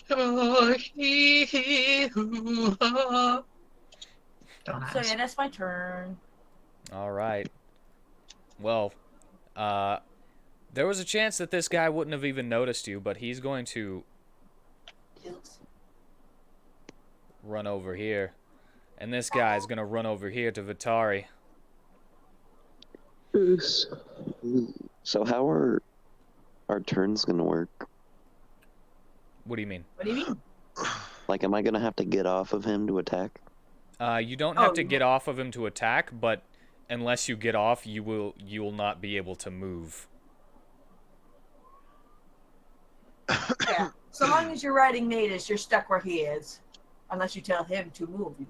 Don't So ask. yeah, that's my turn. All right. Well, there was a chance that this guy wouldn't have even noticed you, but he's going to run over here. And this guy's going to run over here to Vitari. So how are our turns gonna work? What do you mean? What do you mean? Like, am I gonna have to get off of him to attack? You don't have Oh, to no. get off of him to attack, but unless you get off, you will not be able to move. Yeah. So long as you're riding Natus, you're stuck where he is. Unless you tell him to move you.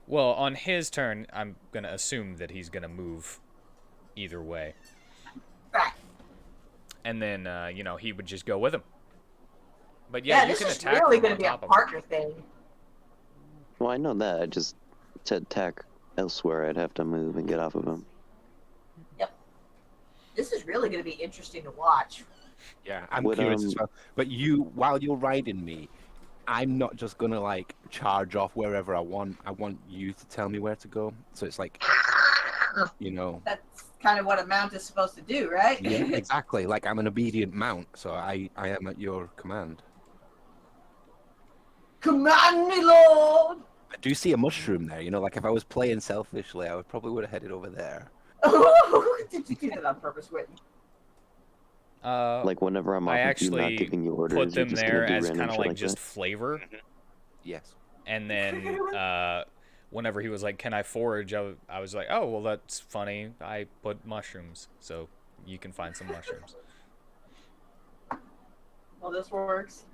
Well, on his turn, I'm going to assume that he's going to move either way. Right. And then, he would just go with him. But yeah, you this can is attack really from going on to be a top of him. partner thing. Well, I know that. I just to attack elsewhere, I'd have to move and get off of him. This is really going to be interesting to watch. Yeah, I'm Would, curious as well. But while you're riding me, I'm not just gonna like charge off wherever I want. I want you to tell me where to go. So it's like, That's kind of what a mount is supposed to do, right? yeah, exactly. Like I'm an obedient mount, so I am at your command. Command me, Lord! I do see a mushroom there. Like if I was playing selfishly, I would have headed over there. Did you do that on purpose, Whitney? Like whenever I'm off I of you, not actually giving you orders, put them you're just there gonna do as random kind of shit like like just that? flavor. Yes. And then whenever he was like, "Can I forage?" I was like, "Oh, well, that's funny. I put mushrooms, so you can find some mushrooms." Well, this works.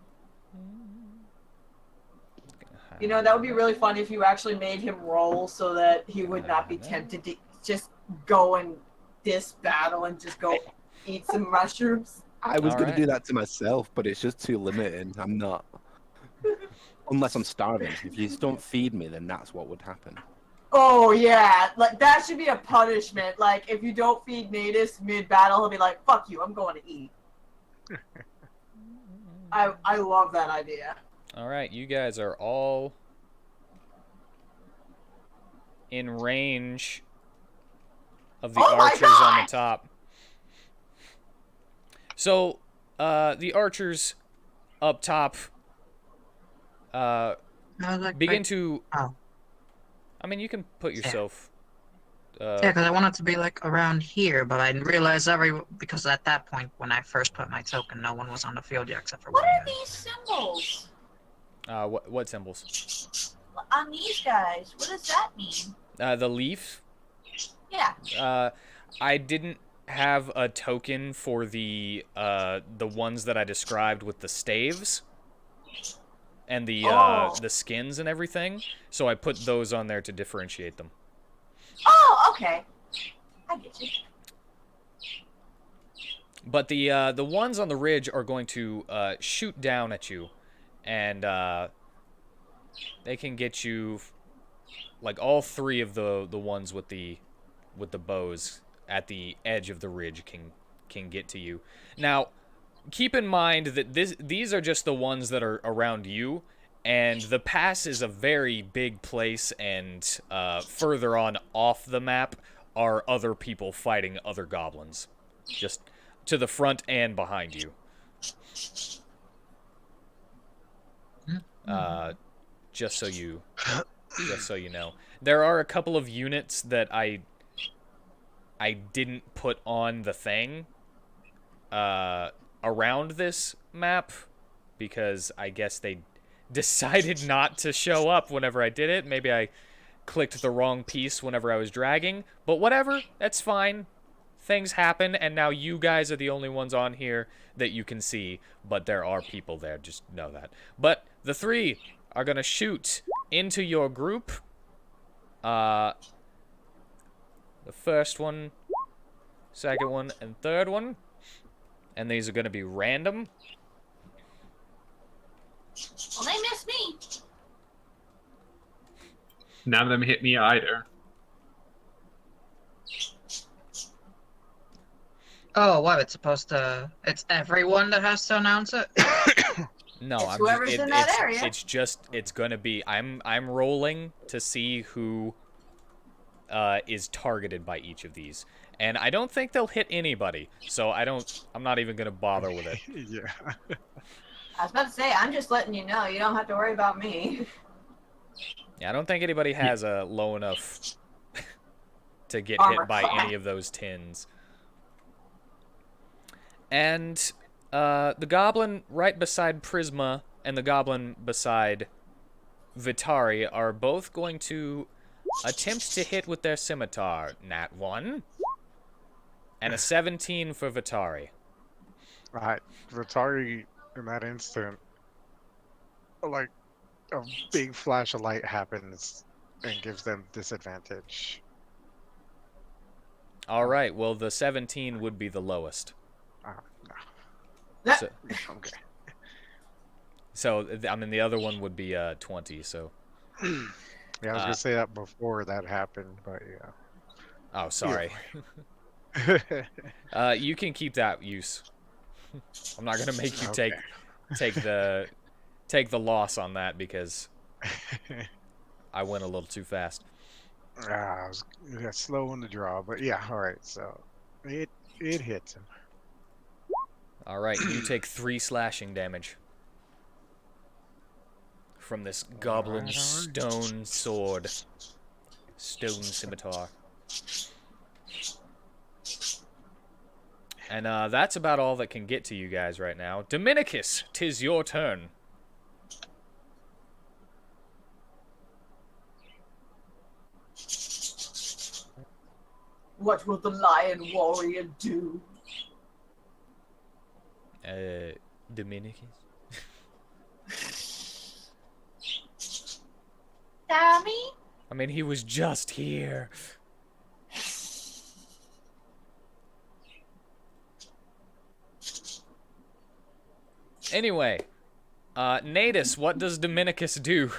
That would be really fun if you actually made him roll so that he would not be tempted to just go and battle and just go eat some mushrooms. I was going Alright. to do that to myself, but it's just too limiting. I'm not. Unless I'm starving. If you just don't feed me, then that's what would happen. Oh, yeah. Like, that should be a punishment. Like, if you don't feed Natus mid-battle, he'll be like, fuck you, I'm going to eat. I love that idea. All right, you guys are all in range of the Oh my archers on God! the top. So, the archers up top begin to... Oh. I mean, you can put yourself... Yeah, because I wanted to be like around here, but I didn't realize because at that point when I first put my token, no one was on the field yet except for What one are guy. these symbols what symbols? on these guys? What does that mean? The leaf. Yeah. I didn't have a token for the ones that I described with the staves and the skins and everything, so I put those on there to differentiate them. Oh, okay. I get you. But the ones on the ridge are going to shoot down at you, and they can get you, like all three of the ones with the bows at the edge of the ridge can get to you. Now, keep in mind that these are just the ones that are around you, and the pass is a very big place, and further on off the map are other people fighting other goblins, just to the front and behind you. Just so you know, there are a couple of units that I didn't put on the thing around this map because I guess they decided not to show up whenever I did it. Maybe I clicked the wrong piece whenever I was dragging, but whatever, that's fine. Things happen, and now you guys are the only ones on here that you can see, but there are people there, just know that. But the three are gonna shoot into your group. The first one, second one, and third one. And these are gonna be random. Well, they missed me. None of them hit me either. Oh, what? It's supposed to. It's everyone that has to announce it? No, It's whoever's in that area. It's gonna be. I'm rolling to see who is targeted by each of these, and I don't think they'll hit anybody. So I'm not even gonna bother with it. Yeah. I was about to say, I'm just letting you know. You don't have to worry about me. Yeah, I don't think anybody has a low enough to get Armor hit by class. any of those tins. And the goblin right beside Prisma and the goblin beside Vitari are both going to attempt to hit with their scimitar. Nat 1. And a 17 for Vitari. Right. Ratari, in that instant, like, a big flash of light happens and gives them disadvantage. Alright, well, the 17 would be the lowest. No. So, Okay. so, I mean, the other one would be 20, so... Yeah, I was gonna say that before that happened, but yeah. Oh, sorry. You can keep that use. I'm not gonna make you Okay. take the loss on that because I went a little too fast. I was slow on the draw, but yeah, alright, so it hits him. Alright, you take 3 slashing damage from this goblin Alright. stone sword. Stone scimitar. And that's about all that can get to you guys right now. Dominicus, 'tis your turn. What will the lion warrior do? Dominicus? Tommy? I mean, he was just here. Anyway, Natus, what does Dominicus do?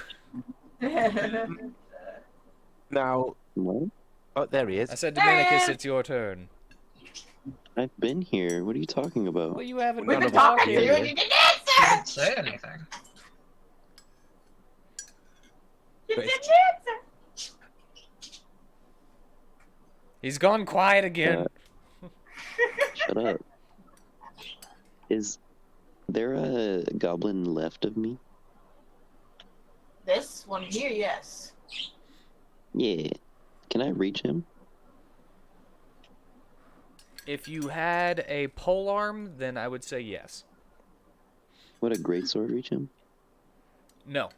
Now, What? oh, there he I is. said, There he Dominicus, is. it's your turn. I've been here. What are you talking about? Well, you haven't We've been been talking to you talking. and you didn't I answer! didn't say anything. You But didn't it's- answer! He's gone quiet again. Shut up. Is there a goblin left of me? This one here, yes. Yeah. Can I reach him? If you had a polearm, then I would say yes. Would a greatsword reach him? No.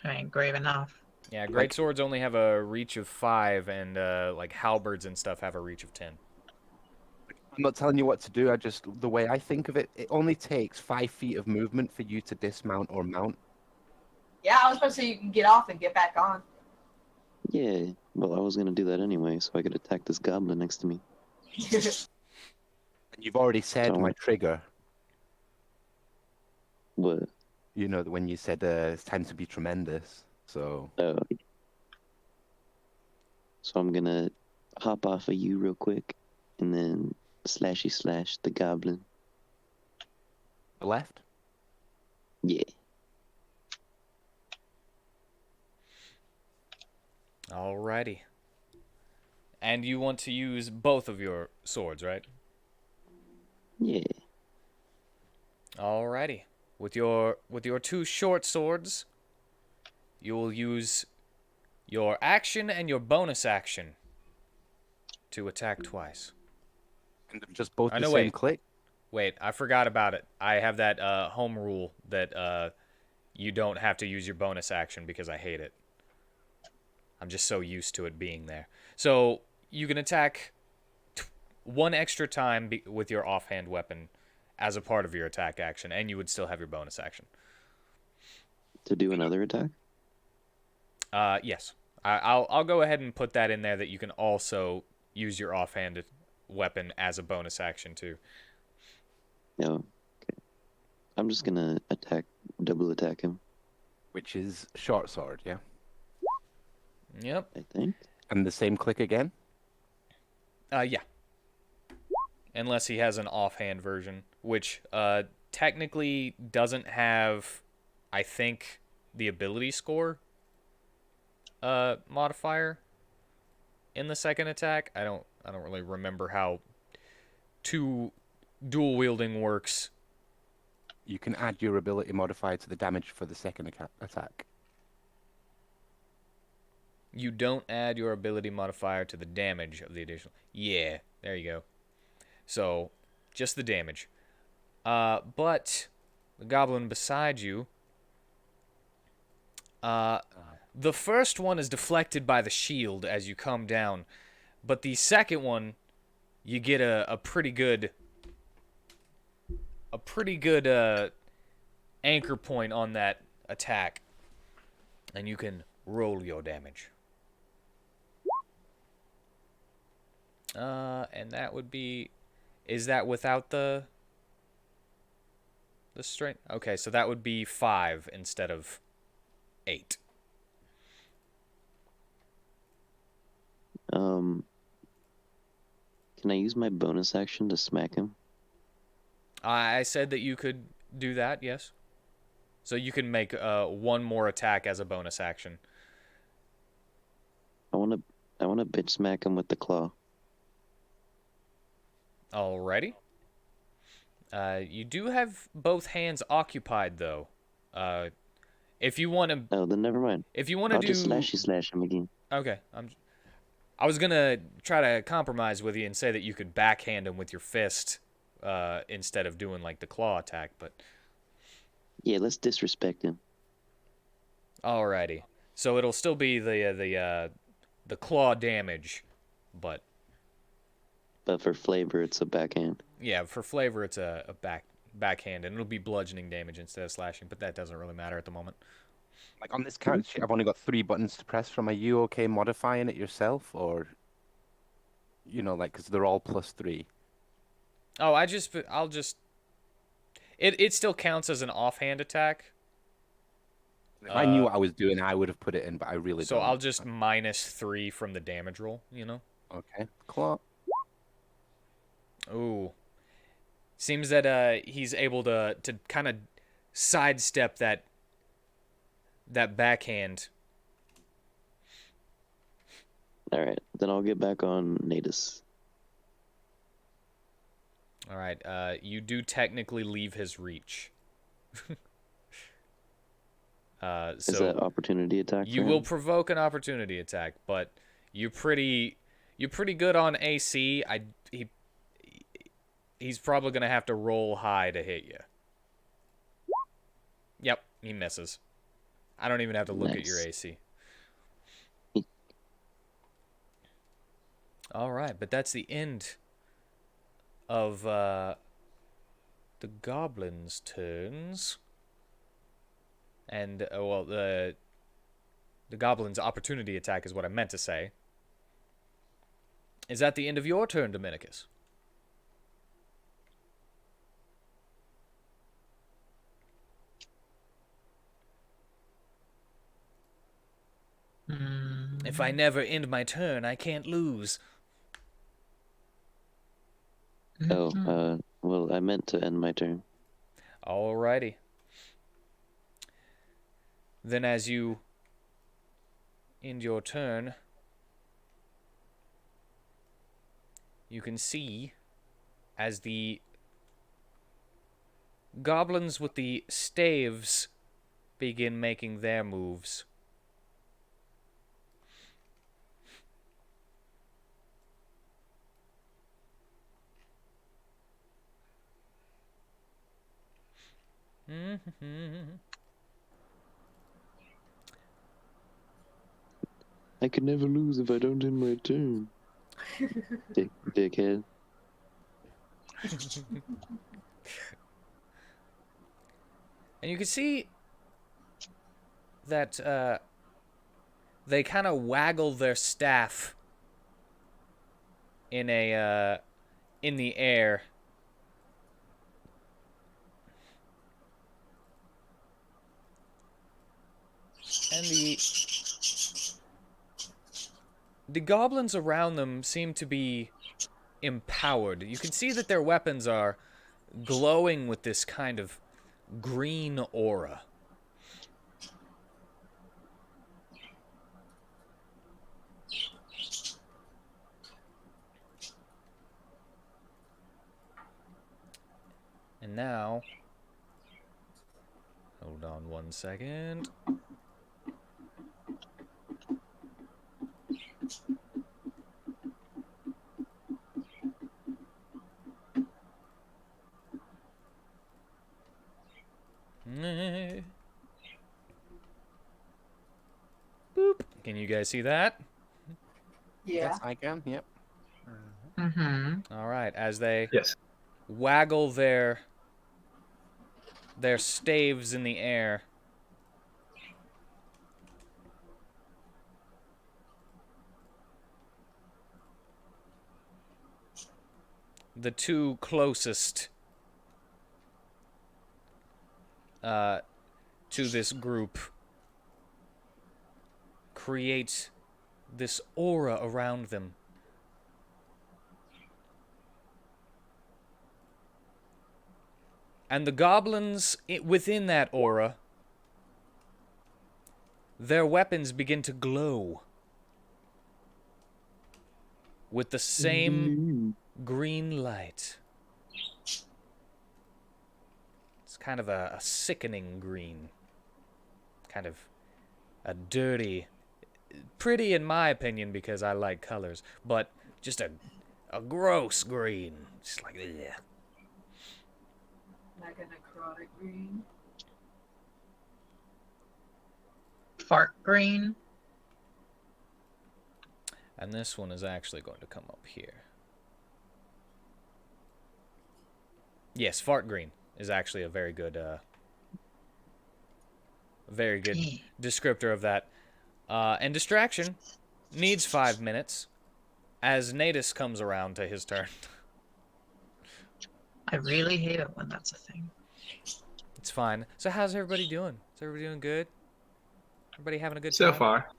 I ain't grave enough. Yeah, great swords only have a reach of 5, and like halberds and stuff have a reach of 10. I'm not telling you what to do. The way I think of it, it only takes 5 feet of movement for you to dismount or mount. Yeah, I was about to say you can get off and get back on. Yeah. Well, I was gonna do that anyway, so I could attack this goblin next to me. And you've already said Oh. my trigger. What? You know, when you said it's time to be tremendous. So Oh. So I'm gonna hop off of you real quick, and then slashy slash the goblin. The left? Yeah. Alrighty. And you want to use both of your swords, right? Yeah. Alrighty. With your two short swords, you will use your action and your bonus action to attack twice. And they're just both I the know, same wait. click? Wait, I forgot about it. I have that home rule that you don't have to use your bonus action because I hate it. I'm just so used to it being there. So you can attack one extra time with your offhand weapon as a part of your attack action, and you would still have your bonus action. To do another attack? Yes. I'll go ahead and put that in there that you can also use your offhand weapon as a bonus action too. No. Okay. I'm just gonna double attack him. Which is short sword, yeah? Yep. I think. And the same click again? Yeah. Unless he has an offhand version, which technically doesn't have, I think, the ability score modifier in the second attack. I don't really remember how two dual wielding works. You can add your ability modifier to the damage for the second attack. You don't add your ability modifier to the damage of the additional. Yeah, there you go. So, just the damage. But the goblin beside you, the first one is deflected by the shield as you come down, but the second one, you get a pretty good anchor point on that attack, and you can roll your damage. And that would be, is that without the strength? Okay, so that would be 5 instead of 8. Can I use my bonus action to smack him? I said that you could do that, yes. So you can make one more attack as a bonus action. I wanna bitch smack him with the claw. Alrighty. You do have both hands occupied, though. If you want to... Oh, then never mind. If you want to I'll do... just slash him again. Okay. I was going to try to compromise with you and say that you could backhand him with your fist instead of doing, like, the claw attack, but... Yeah, let's disrespect him. Alrighty. So it'll still be the claw damage, but... But for flavor, it's a backhand. Yeah, for flavor, it's a backhand, and it'll be bludgeoning damage instead of slashing, but that doesn't really matter at the moment. Like on this character sheet, I've only got 3 buttons to press from. Are you okay modifying it yourself, or like because they're all +3? Oh, I'll just. It still counts as an offhand attack. If I knew what I was doing, I would have put it in, but I really don't. So I'll just -3 from the damage roll. Okay, claw. Ooh. Seems that he's able to kind of sidestep that backhand. Alright, then I'll get back on Natus. Alright, you do technically leave his reach. Is that opportunity attack? You will provoke an opportunity attack, but you're pretty good on AC. He's probably gonna have to roll high to hit you. Yep, he misses. I don't even have to look at your AC. All right, but that's the end of the goblins' turns. And the goblin's opportunity attack is what I meant to say. Is that the end of your turn, Dominicus? If I never end my turn, I can't lose. Oh, well, I meant to end my turn. Alrighty. Then as you end your turn, you can see as the goblins with the staves begin making their moves. I could never lose if I don't end my turn. Dickhead. And you can see that they kind of waggle their staff in a in the air. And the goblins around them seem to be empowered. You can see that their weapons are glowing with this kind of green aura. And now, hold on one second. Boop. Can you guys see that? Yeah. Yes, I can. Yep. Mm-hmm. All right, as they Yes. waggle their staves in the air, the two closest to this group create this aura around them. And the goblins within that aura, their weapons begin to glow with the same green light. It's kind of a sickening green. Kind of a dirty, pretty in my opinion because I like colors, but just a gross green. Just like, ugh. Like a necrotic green. Fart green. And this one is actually going to come up here. Yes, fart green is actually a very good descriptor of that. And distraction needs 5 minutes as Natus comes around to his turn. I really hate it when that's a thing. It's fine. So how's everybody doing? Is everybody doing good? Everybody having a good So time? far.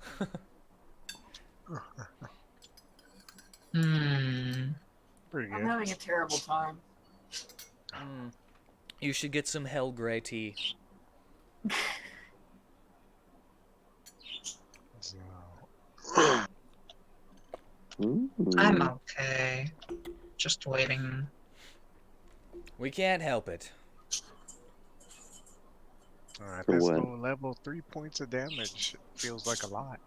Pretty I'm good. having a terrible time. You should get some Hell Grey tea. So, I'm okay. Just waiting. We can't help it. at For this what? low level, 3 points of damage feels like a lot.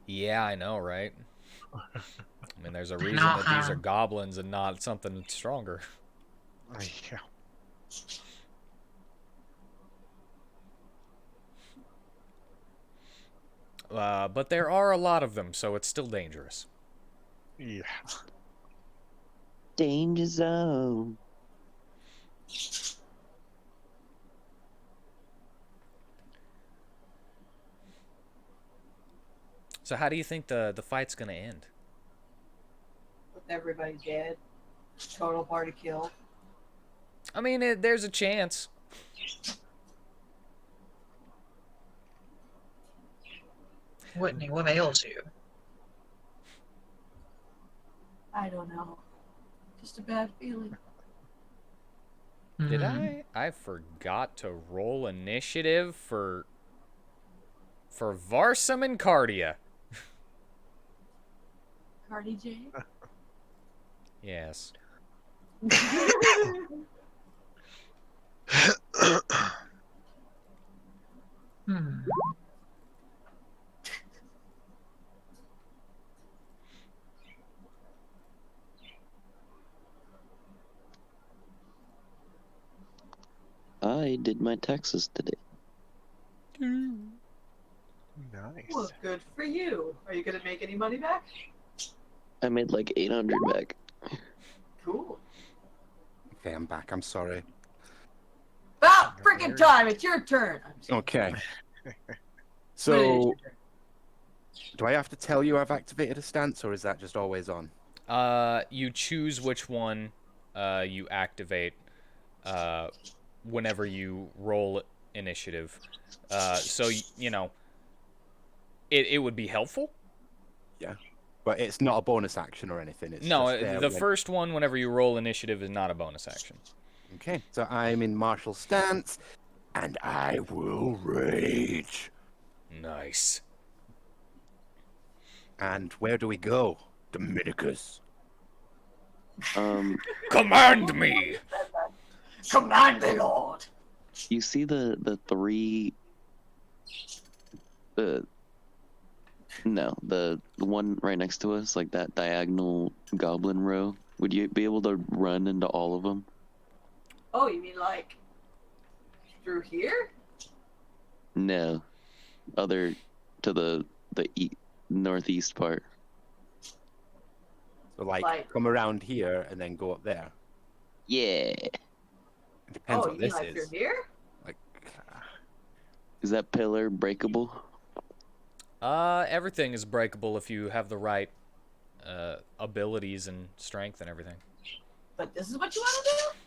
Yeah, I know, right? I mean, there's a reason know that these how. are goblins and not something stronger. Yeah. But there are a lot of them, so it's still dangerous. Yeah. Danger zone. So how do you think the fight's gonna end? With everybody dead. Total party kill. I mean, there's a chance. Whitney, what ails you? I don't know. Just a bad feeling. Did Hmm. I forgot to roll initiative for Varsum and Cartia. Cardi J. Yes. Hmm. I did my taxes today. Nice. Well, good for you. Are you gonna make any money back? I made like 800 back. Cool. Okay, I'm back. I'm sorry. About freaking time. It's your turn. I'm just Okay. kidding. But it is So, your turn. do I have to tell you I've activated a stance, or is that just always on? You choose which one you activate whenever you roll initiative. So you know, it would be helpful. Yeah. But it's not a bonus action or anything. It's No, just there the when... first one, whenever you roll initiative, is not a bonus action. Okay. So I'm in martial stance, and I will rage. Nice. And where do we go? Dominicus. Command me! Command the Lord. You see the three. No, the one right next to us, like that diagonal goblin row. Would you be able to run into all of them? Oh, you mean like through here? No, other to the northeast part. So, like, Like- come around here and then go up there. Yeah. It depends Oh, what you mean this like is. through here? Like, Is that pillar breakable? Everything is breakable if you have the right abilities and strength and everything. But this is what you want to do?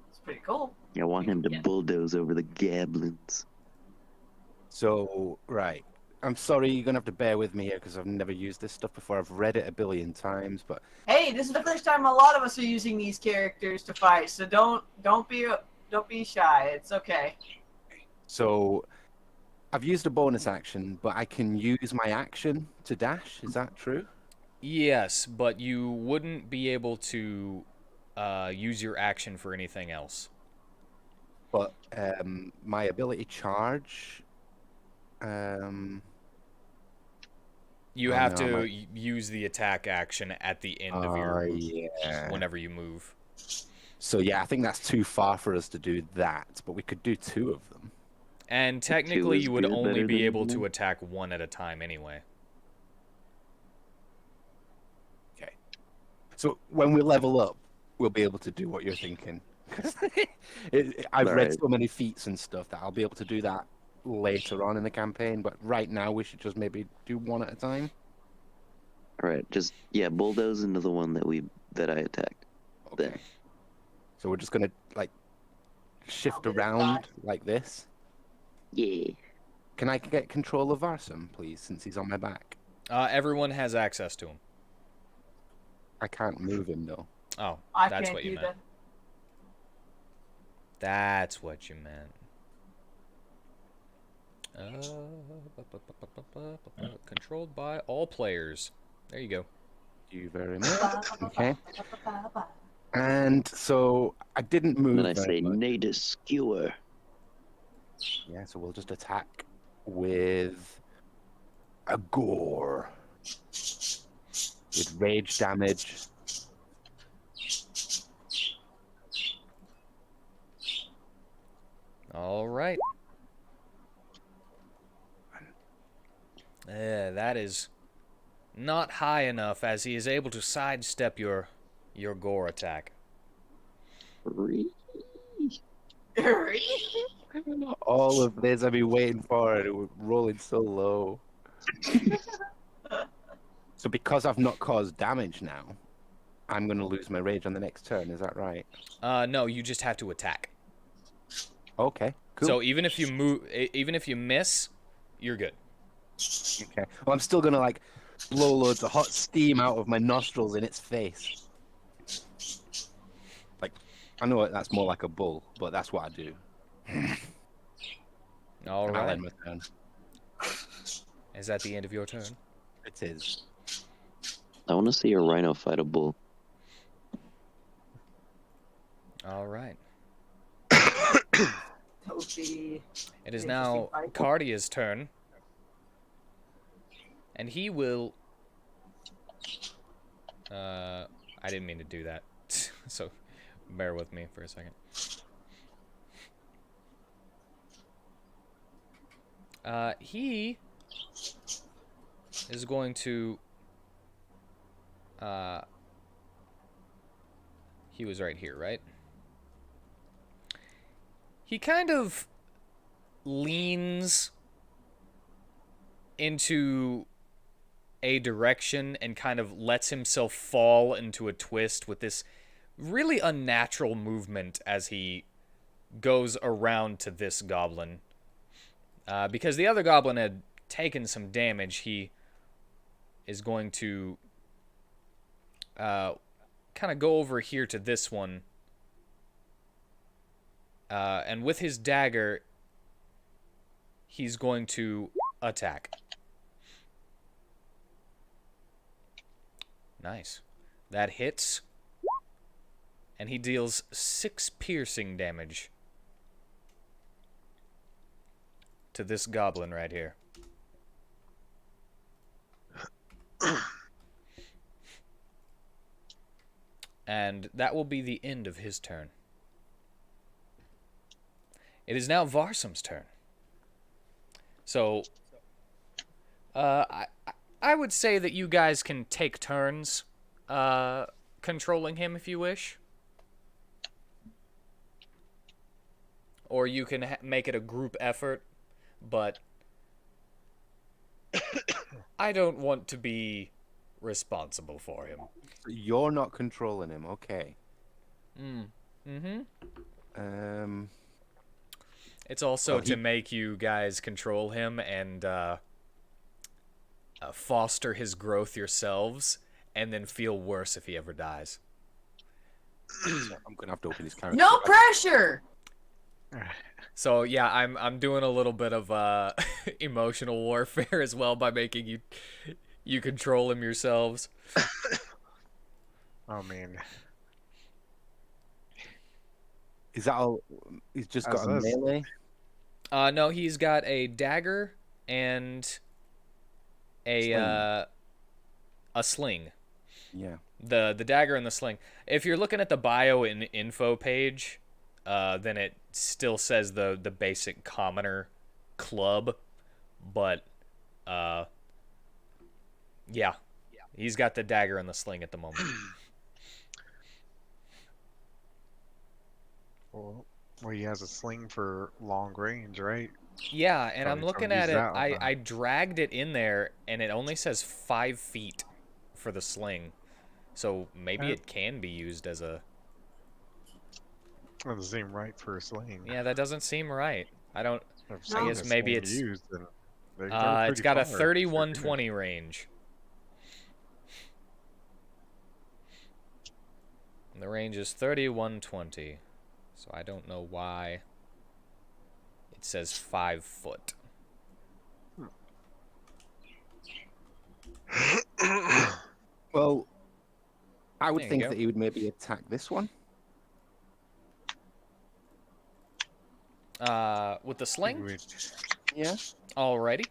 It's pretty cool. I want him to Yeah. bulldoze over the goblins. so, right. I'm sorry, you're going to have to bear with me here because I've never used this stuff before. I've read it a billion times, but Hey, this is the first time a lot of us are using these characters to fight, so don't be shy. It's okay. so I've used a bonus action, but I can use my action to dash. Is that true? Yes, but you wouldn't be able to use your action for anything else. But my ability charge, You Oh, have no, to use the attack action at the end of your yeah. whenever you move. So yeah, I think that's too far for us to do that, but we could do two of them. And technically, is you would good, only better be than able to one. attack one at a time anyway. Okay. So when we level up, we'll be able to do what you're thinking. I've read Alright. so many feats and stuff that I'll be able to do that later on in the campaign, but right now we should just maybe do one at a time. Alright, just bulldoze into the one that I attacked. Okay. Then. So we're just gonna like shift around like this. Yeah. Can I get control of Varsum, please, since he's on my back? Everyone has access to him. I can't move him though. Oh, I that's can't what you do meant. that. That's what you meant. Controlled by all players. There you go. Thank you very much. Okay. And so I didn't move Then I very say much. native skewer. Yeah, so we'll just attack with a gore. With rage damage. All right. That is not high enough, as he is able to sidestep your gore attack. All of this I've been waiting for, and it was rolling so low. So because I've not caused damage now, I'm going to lose my rage on the next turn. Is that right? No, you just have to attack. Okay, cool. So even if you miss, you're good. Okay. Well, I'm still going to like blow loads of hot steam out of my nostrils in its face. I know that's more like a bull, but that's what I do. All And I'll right. end my turn. Is that the end of your turn? It is. I want to see a rhino fight a bull. All right. That would be It is an now interesting fight. Cartier's turn. And he will... I didn't mean to do that. So, bear with me for a second. He is going to... he was right here, right? He kind of leans into a direction and kind of lets himself fall into a twist with this really unnatural movement as he goes around to this goblin. Because the other goblin had taken some damage, he is going to kind of go over here to this one. And with his dagger, he's going to attack. Nice. That hits. And he deals 6 piercing damage to this goblin right here. And that will be the end of his turn. It is now Varsum's turn. So, I would say that you guys can take turns controlling him if you wish. Or you can make it a group effort, but I don't want to be responsible for him. You're not controlling him, okay. Mm-hmm. It's also Well, to make you guys control him and foster his growth yourselves, and then feel worse if he ever dies. So I'm gonna have to open his character. No pressure. So yeah, I'm doing a little bit of emotional warfare as well by making you control him yourselves. Oh man. Is that all? He's just got a melee. No, he's got a dagger and a sling. Yeah. The dagger and the sling. If you're looking at the bio and info page, then it still says the basic commoner club, but yeah, he's got the dagger and the sling at the moment. Well, he has a sling for long range, right? Yeah, and Probably I'm looking don't at use it. that on I dragged it in there, and it only says 5 feet for the sling. So maybe it can be used as a... That doesn't seem right for a sling. Yeah, that doesn't seem right. I don't... I've I seen guess a maybe sling it's... used, and they go it's pretty got a far. 3120 range. And the range is 3120. So I don't know why it says 5 foot. Well, I would There you think go. that he would maybe attack this one. With the sling? Yeah. Alrighty.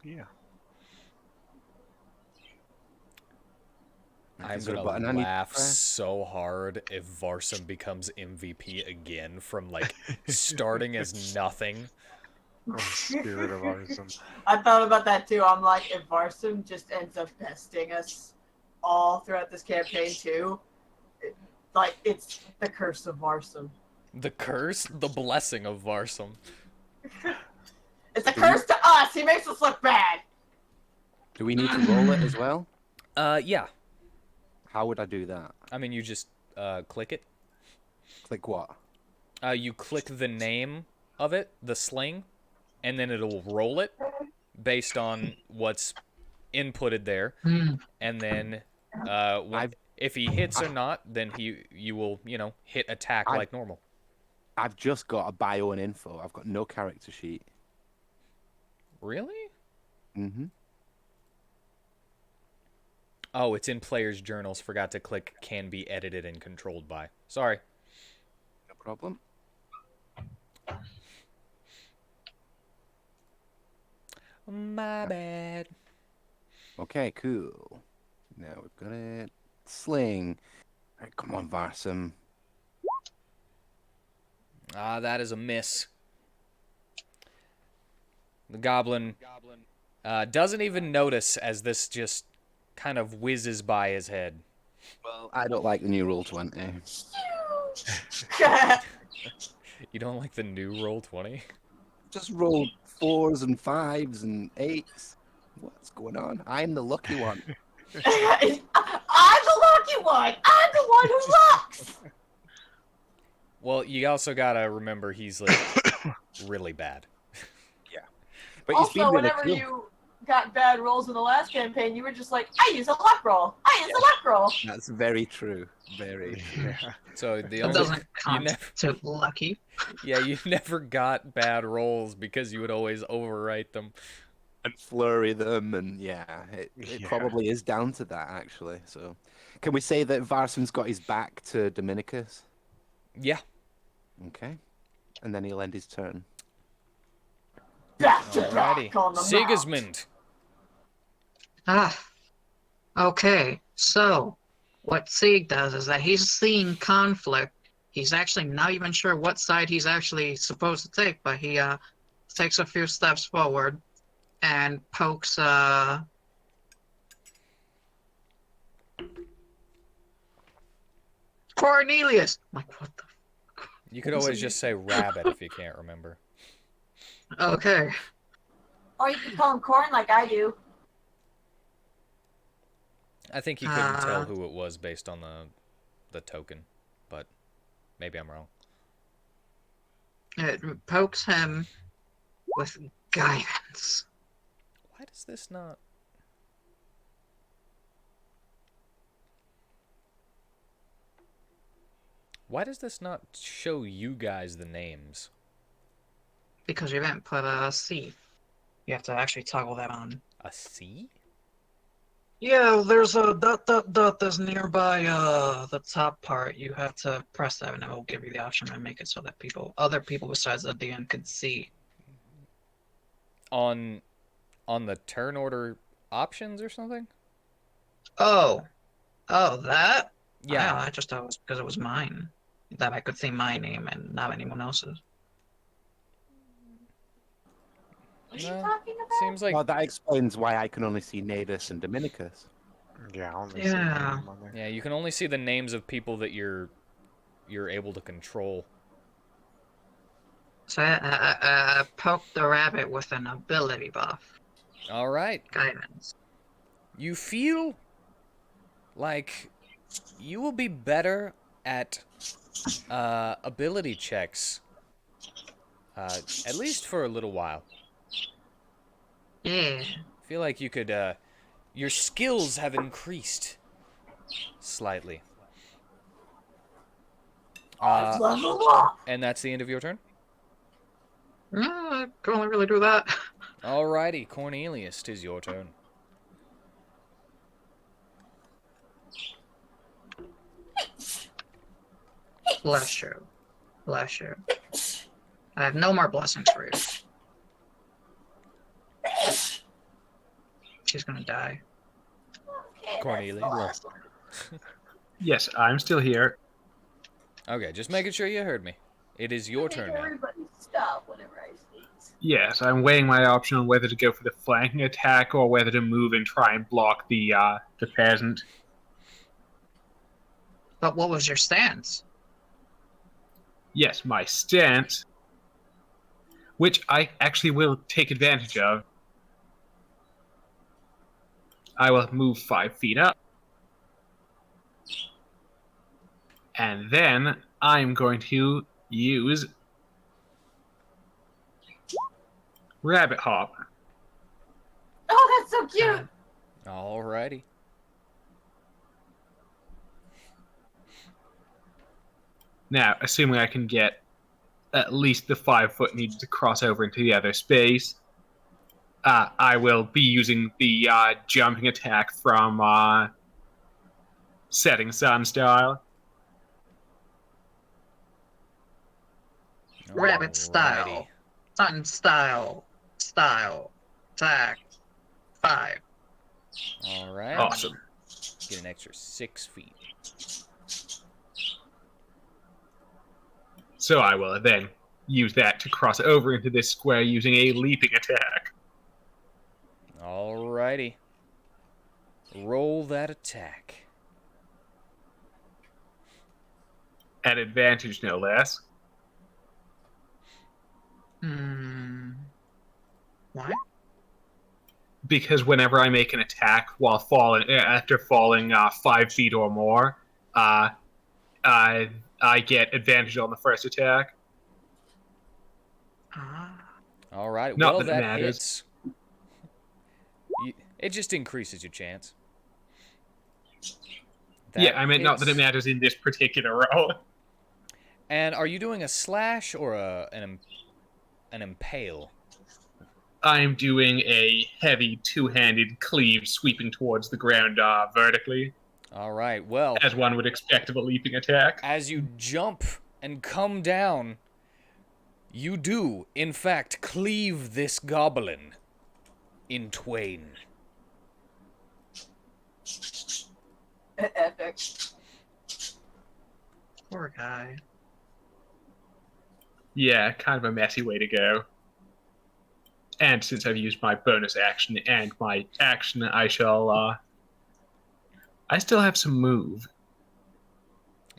Yeah. I'm Is there a gonna button I need to laugh press? so hard if Varsum becomes MVP again from, like, starting as nothing. Oh, spirit of Arsum. I thought about that too. I'm like, if Varsum just ends up besting us all throughout this campaign too, it's the curse of Varsum. The curse? The blessing of Varsum. It's a curse to us. He makes us look bad. Do we need to roll it as well? Yeah. How would I do that? I mean, you just, click it. Click what? You click the name of it, the sling, and then it'll roll it based on what's inputted there. And then, If he hits or not, then you will, hit attack like normal. I've just got a bio and info. I've got no character sheet. Really? Mm-hmm. Oh, it's in players' journals. Forgot to click can be edited and controlled by. Sorry. No problem. My bad. Okay, cool. Now we've got it. Sling. All right, come on, Varsum. Ah, that is a miss. The goblin doesn't even notice as this just kind of whizzes by his head. Well, I don't like the new rule 20. You don't like the new roll 20? Just roll 4s and 5s and 8s. What's going on? I'm the lucky one. I'm the lucky one. I'm the one who looks. Well, you also gotta remember he's like really bad. But he's been Also, really whenever cool. you got bad rolls in the last campaign, you were just like, I use a luck roll. I use a luck roll. That's very true. Very true. Yeah. So the That only doesn't count never, to lucky. yeah, you never got bad rolls because you would always overwrite them. And flurry them, and it Yeah. probably is down to that, actually. So, can we say that Varsum's got his back to Dominicus? Yeah. Okay. And then he'll end his turn. Back to Alrighty. back on the Sigismund. Ah, okay. So, what Sieg does is that he's seeing conflict. He's actually not even sure what side he's actually supposed to take, but he takes a few steps forward and pokes Cornelius. I'm like, what the? You could always just say rabbit if you can't remember. Okay. Or you could call him corn like I do. I think you couldn't tell who it was based on the token, but maybe I'm wrong. It pokes him with guidance. Why does this not... Why does this not show you guys the names? Because you haven't put a C. You have to actually toggle that on. A C? Yeah, there's a dot that's nearby the top part. You have to press that and it will give you the option to make it so that other people besides the DM could see. On the turn order options or something? Oh, that? Yeah. I just thought it was because it was mine. That I could see my name and not anyone else's. What are you Well, talking about? Seems like Well, that explains why I can only see Navis and Dominicus. Yeah, I only see Yeah. him on there. yeah, you can only see the names of people that you're able to control. So I poked the rabbit with an ability buff. All right. Guidance. You feel like you will be better at ability checks, at least for a little while. Yeah. Feel like you could, your skills have increased slightly. Level up. And that's the end of your turn? I can only really do that. Alrighty, Cornelius, 'tis your turn. Bless you. Bless you. I have no more blessings for you. She's gonna die. Okay, Cornelius. that's the last one. Yes, I'm still here. Okay, just making sure you heard me. It is your turn now. Everybody stop whenever I sneeze. Yes, I'm weighing my option on whether to go for the flanking attack or whether to move and try and block the peasant. But what was your stance? Yes, my stance, which I actually will take advantage of. I will move 5 feet up. And then I'm going to use Rabbit Hop. Oh, that's so cute. Alrighty. Now, assuming I can get at least the 5 foot needed to cross over into the other space, I will be using the jumping attack from Setting Sun style. Rabbit Alrighty. style. Sun style. Style. Attack. 5. All right. Awesome. Get an extra 6 feet. So I will then use that to cross over into this square using a leaping attack. Alrighty. Roll that attack. At advantage, no less. What? Because whenever I make an attack while after falling 5 feet or more, I get advantage on the first attack. All right. Not Well, that it that matters. hits. It just increases your chance. Yeah, I meant not that it hits. matters in this particular roll. And are you doing a slash or an impale? I'm doing a heavy two-handed cleave sweeping towards the ground vertically, All right. Well, as one would expect of a leaping attack. as you jump and come down, you do, in fact, cleave this goblin in twain. Epic. Poor guy. Yeah, kind of a messy way to go. And since I've used my bonus action and my action, I shall, I still have some move.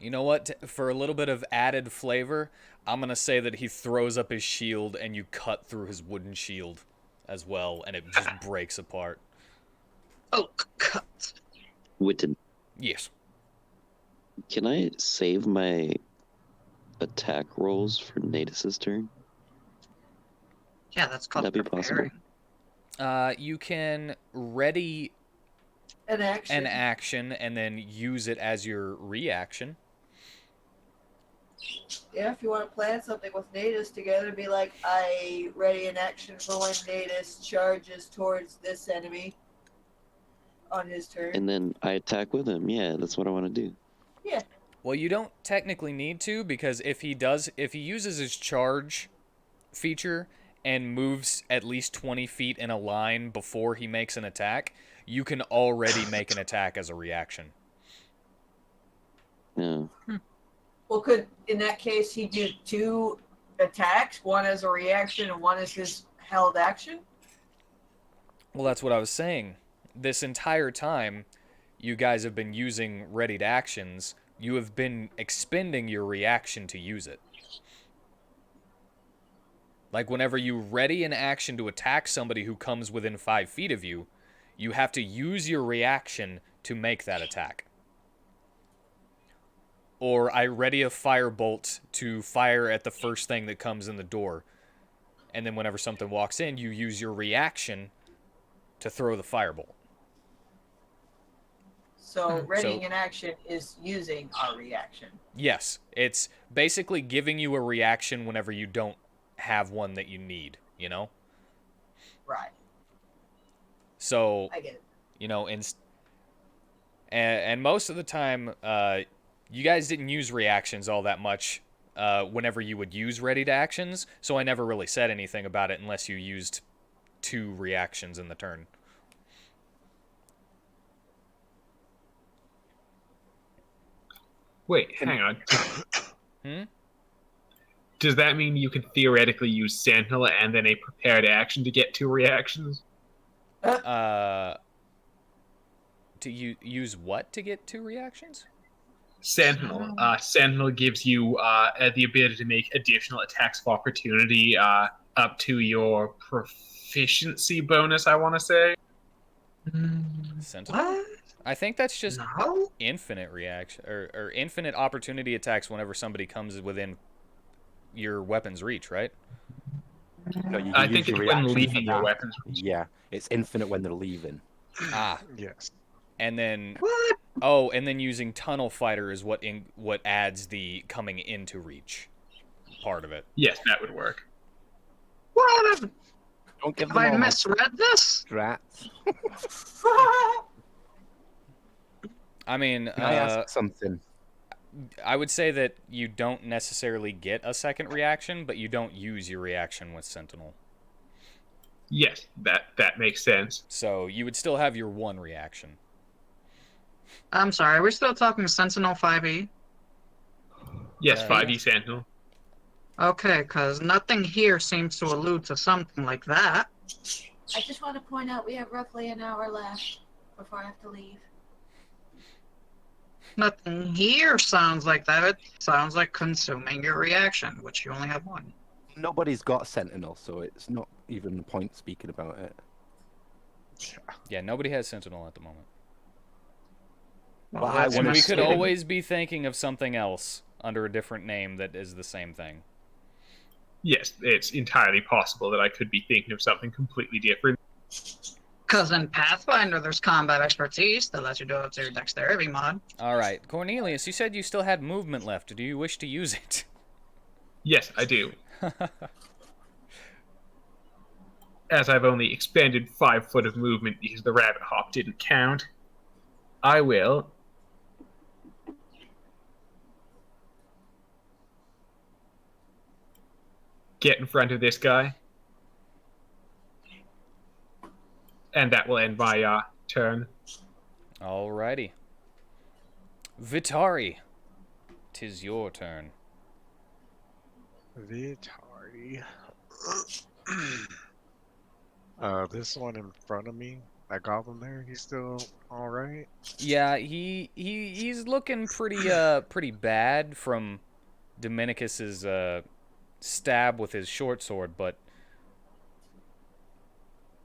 You know what? For a little bit of added flavor, I'm going to say that he throws up his shield and you cut through his wooden shield as well, and it just breaks apart. Oh, cut. WheatTon, Yes. can I save my attack rolls for Natus's turn? Yeah, that's called Would that be possible? preparing. You can ready An action. an action and then use it as your reaction. Yeah, if you want to plan something with Natus together, be like, I ready an action for when Natus charges towards this enemy on his turn. And then I attack with him. Yeah, that's what I want to do. Yeah. Well, you don't technically need to, because if he uses his charge feature and moves at least 20 feet in a line before he makes an attack, you can already make an attack as a reaction. Yeah. Well, in that case, he do 2 attacks, one as a reaction and one as his held action? Well, that's what I was saying. This entire time, you guys have been using readied actions. You have been expending your reaction to use it. Like, whenever you ready an action to attack somebody who comes within 5 feet of you, you have to use your reaction to make that attack. Or I ready a firebolt to fire at the first thing that comes in the door. And then whenever something walks in, you use your reaction to throw the firebolt. So readying an action is using our reaction. Yes, it's basically giving you a reaction whenever you don't have one that you need, you know? Right. So, I get it. you know, and most of the time, you guys didn't use reactions all that much whenever you would use readied actions, so I never really said anything about it unless you used 2 reactions in the turn. Wait, hang on. Hmm? Does that mean you could theoretically use Sentinel and then a prepared action to get 2 reactions? To use what to get 2 reactions? Sentinel. Sentinel gives you the ability to make additional attacks of opportunity up to your proficiency bonus, I want to say. Sentinel? What? I think that's just No? infinite reaction or infinite opportunity attacks whenever somebody comes within your weapon's reach, right? No, you I use think your it's when reaction for leaving your that. weapons. Yeah, it's infinite when they're leaving. Ah, Yes. and then What? Oh, and then using Tunnel Fighter is what adds the coming into reach part of it. Yes, that would work. What? Don't give Have them I all my misread this? strats. I mean, Can I ask something? I would say that you don't necessarily get a second reaction, but you don't use your reaction with Sentinel. Yes, that makes sense. So you would still have your one reaction. I'm sorry, are we still talking Sentinel 5e? Yes, Yeah. 5e Sentinel. Okay, because nothing here seems to allude to something like that. I just want to point out we have roughly an hour left before I have to leave. Nothing here sounds like that. It sounds like consuming your reaction, which you only have one. Nobody's got Sentinel, so it's not even the point speaking about it. Yeah, nobody has Sentinel at the moment. Well, Well, that's I And we could misleading. always be thinking of something else under a different name that is the same thing. Yes, it's entirely possible that I could be thinking of something completely different. Because in Pathfinder, there's combat expertise that lets you do it to your dexterity mod. All right, Cornelius, you said you still had movement left. Do you wish to use it? Yes, I do. As I've only expended 5 foot of movement because the rabbit hop didn't count, I will get in front of this guy. And that will end my turn. Alrighty. Vitari, 'tis your turn. Vitari. This one in front of me, that goblin there, he's still all right. Yeah, he's looking pretty bad from Dominicus's stab with his short sword, but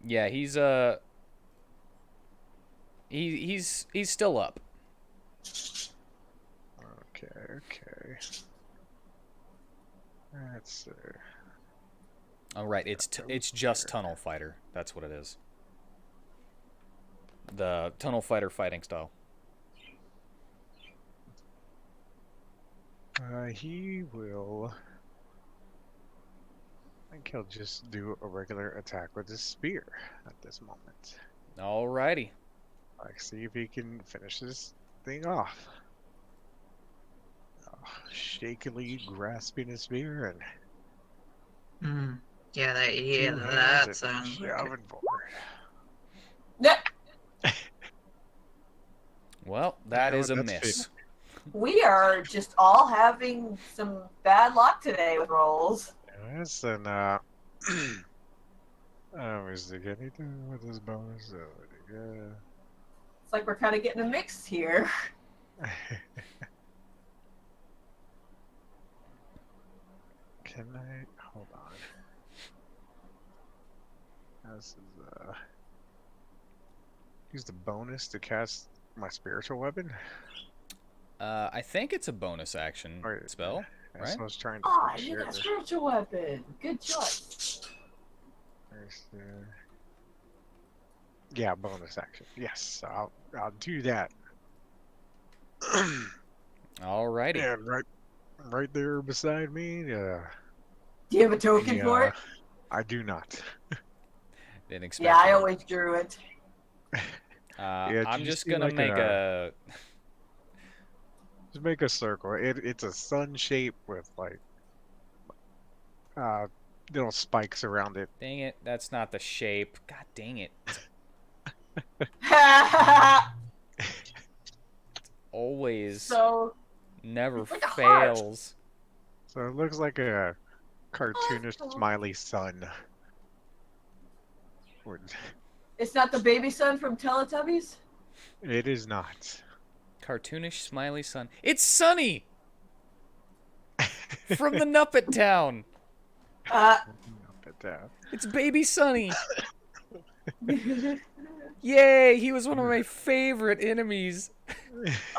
yeah, he's still up. Okay. Let's see. All right, it's just Tunnel Fighter. That's what it is. The Tunnel Fighter fighting style. He will. I think he'll just do a regular attack with his spear at this moment. Alrighty. Like, see if he can finish this thing off. Shakily grasping his spear and Yeah, two hands that and sounds like it. shoving forward. No, Well, that No, is a that's miss. we are just all having some bad luck today with rolls. Yes, and is there anything with his bonus? Yeah. It's like we're kind of getting a mix here. Can I hold on? This is use the bonus to cast my spiritual weapon. I think it's a bonus action Or- spell. That's Right? what I was trying to Ah, make you sure. got spiritual weapon. Good choice. There's, yeah, bonus action. Yes, I'll do that. Alrighty. And right there beside me, Do you have a token for it? I do not. Didn't expect Yeah, I that. always drew it. Yeah, I'm just just do gonna like make a. Just make a circle. It's a sun shape with like little spikes around it. Dang it! That's not the shape. God dang it! Always, So, never it's like a heart. fails. So it looks like a cartoonish cool. smiley sun. Or- it's not the baby son from Teletubbies? It is not. Cartoonish smiley sun. It's Sunny from the Nuppet Town. But, It's baby Sunny. Yay! He was one of my favorite enemies.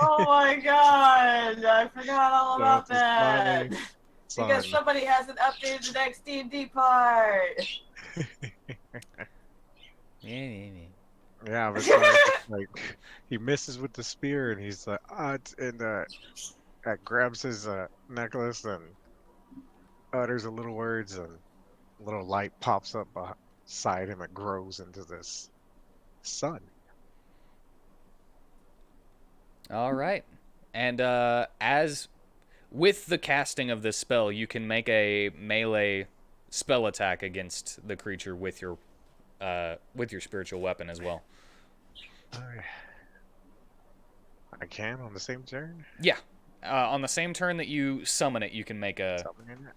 Oh my god! I forgot all So about it's a smiley that. sun. Because somebody hasn't updated the next D&D part. Yeah. Yeah, but so it's like he misses with the spear, and he's like, grabs his necklace and utters a little words, and a little light pops up beside him and grows into this sun. All right. And as with the casting of this spell, you can make a melee spell attack against the creature with your spiritual weapon as well. I can on the same turn. Yeah. On the same turn that you summon it, you can make a Summoning it.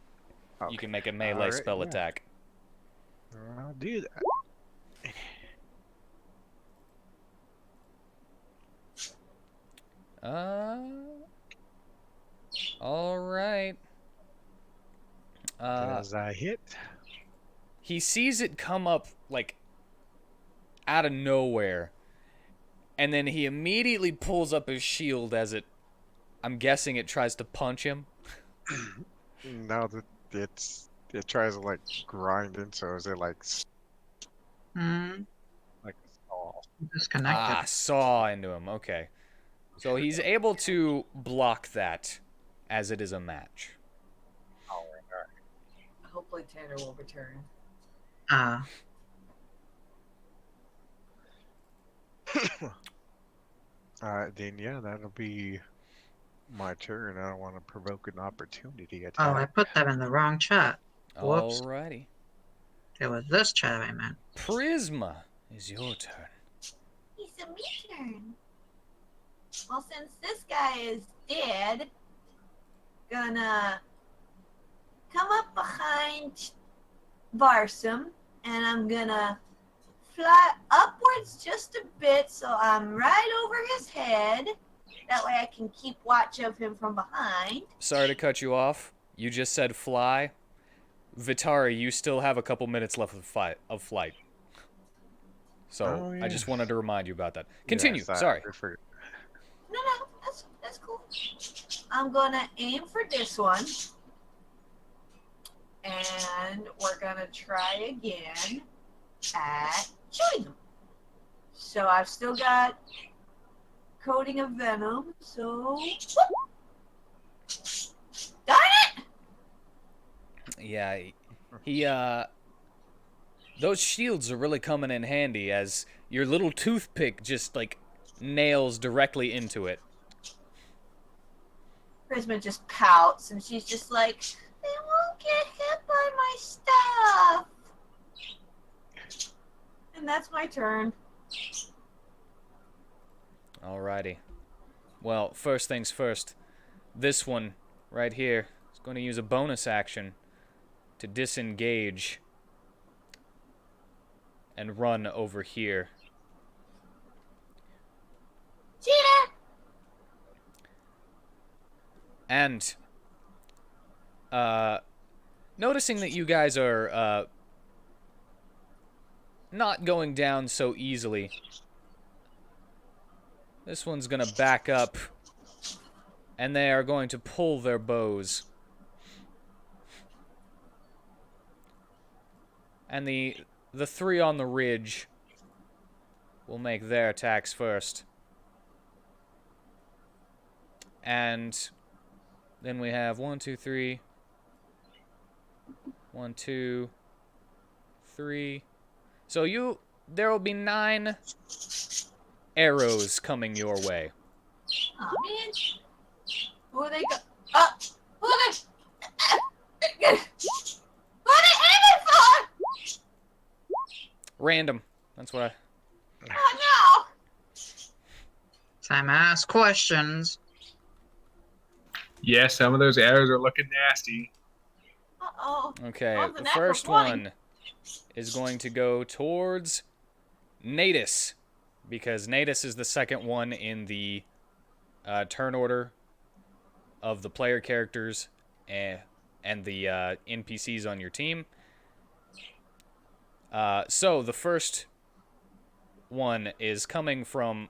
Okay. you can make a melee Alright, spell yeah. attack. I'll do that. All right. As I hit. He sees it come up like out of nowhere, and then he immediately pulls up his shield as it. I'm guessing it tries to punch him. Now that it tries to like grind into, is it like Hmm. like a saw? Disconnected. Saw into him. Okay. So he's able to block that as it is a match. Alright. Hopefully Tanner will return. Then yeah, that'll be my turn. I don't want to provoke an opportunity attack. Oh, I put that in the wrong chat. Whoops. Alrighty. It was this chat I meant. Prisma is your turn. It's a me turn. Well, since this guy is dead, gonna come up behind Varsum, and I'm gonna fly upwards just a bit so I'm right over his head. That way I can keep watch of him from behind. Sorry to cut you off. You just said fly. Vitari, you still have a couple minutes left of flight. So I just wanted to remind you about that. Continue. Yes, Sorry. No, that's cool. I'm gonna aim for this one. And we're gonna try again at shooting them. So I've still got coating of venom, so darn it! Yeah, he those shields are really coming in handy as your little toothpick just like nails directly into it. Prisma just pouts and she's just like, they won't get hit by my stuff. And that's my turn. Alrighty. Well, first things first. This one right here is going to use a bonus action to disengage and run over here. Cheetah! And noticing that you guys are not going down so easily, this one's gonna back up, and they are going to pull their bows. And the three on the ridge will make their attacks first. And then we have 1, 2, 3. 1, 2, 3. So there will be 9 arrows coming your way. Oh man. Who are they who are they aiming for? Random. That's what Oh Time to ask questions. Yeah, some of those arrows are looking nasty. no. Uh-oh. Okay, Oh, the the natural first 20. one is going to go towards Natus, because Natus is the second one in the turn order of the player characters and the NPCs on your team. So the first one is coming from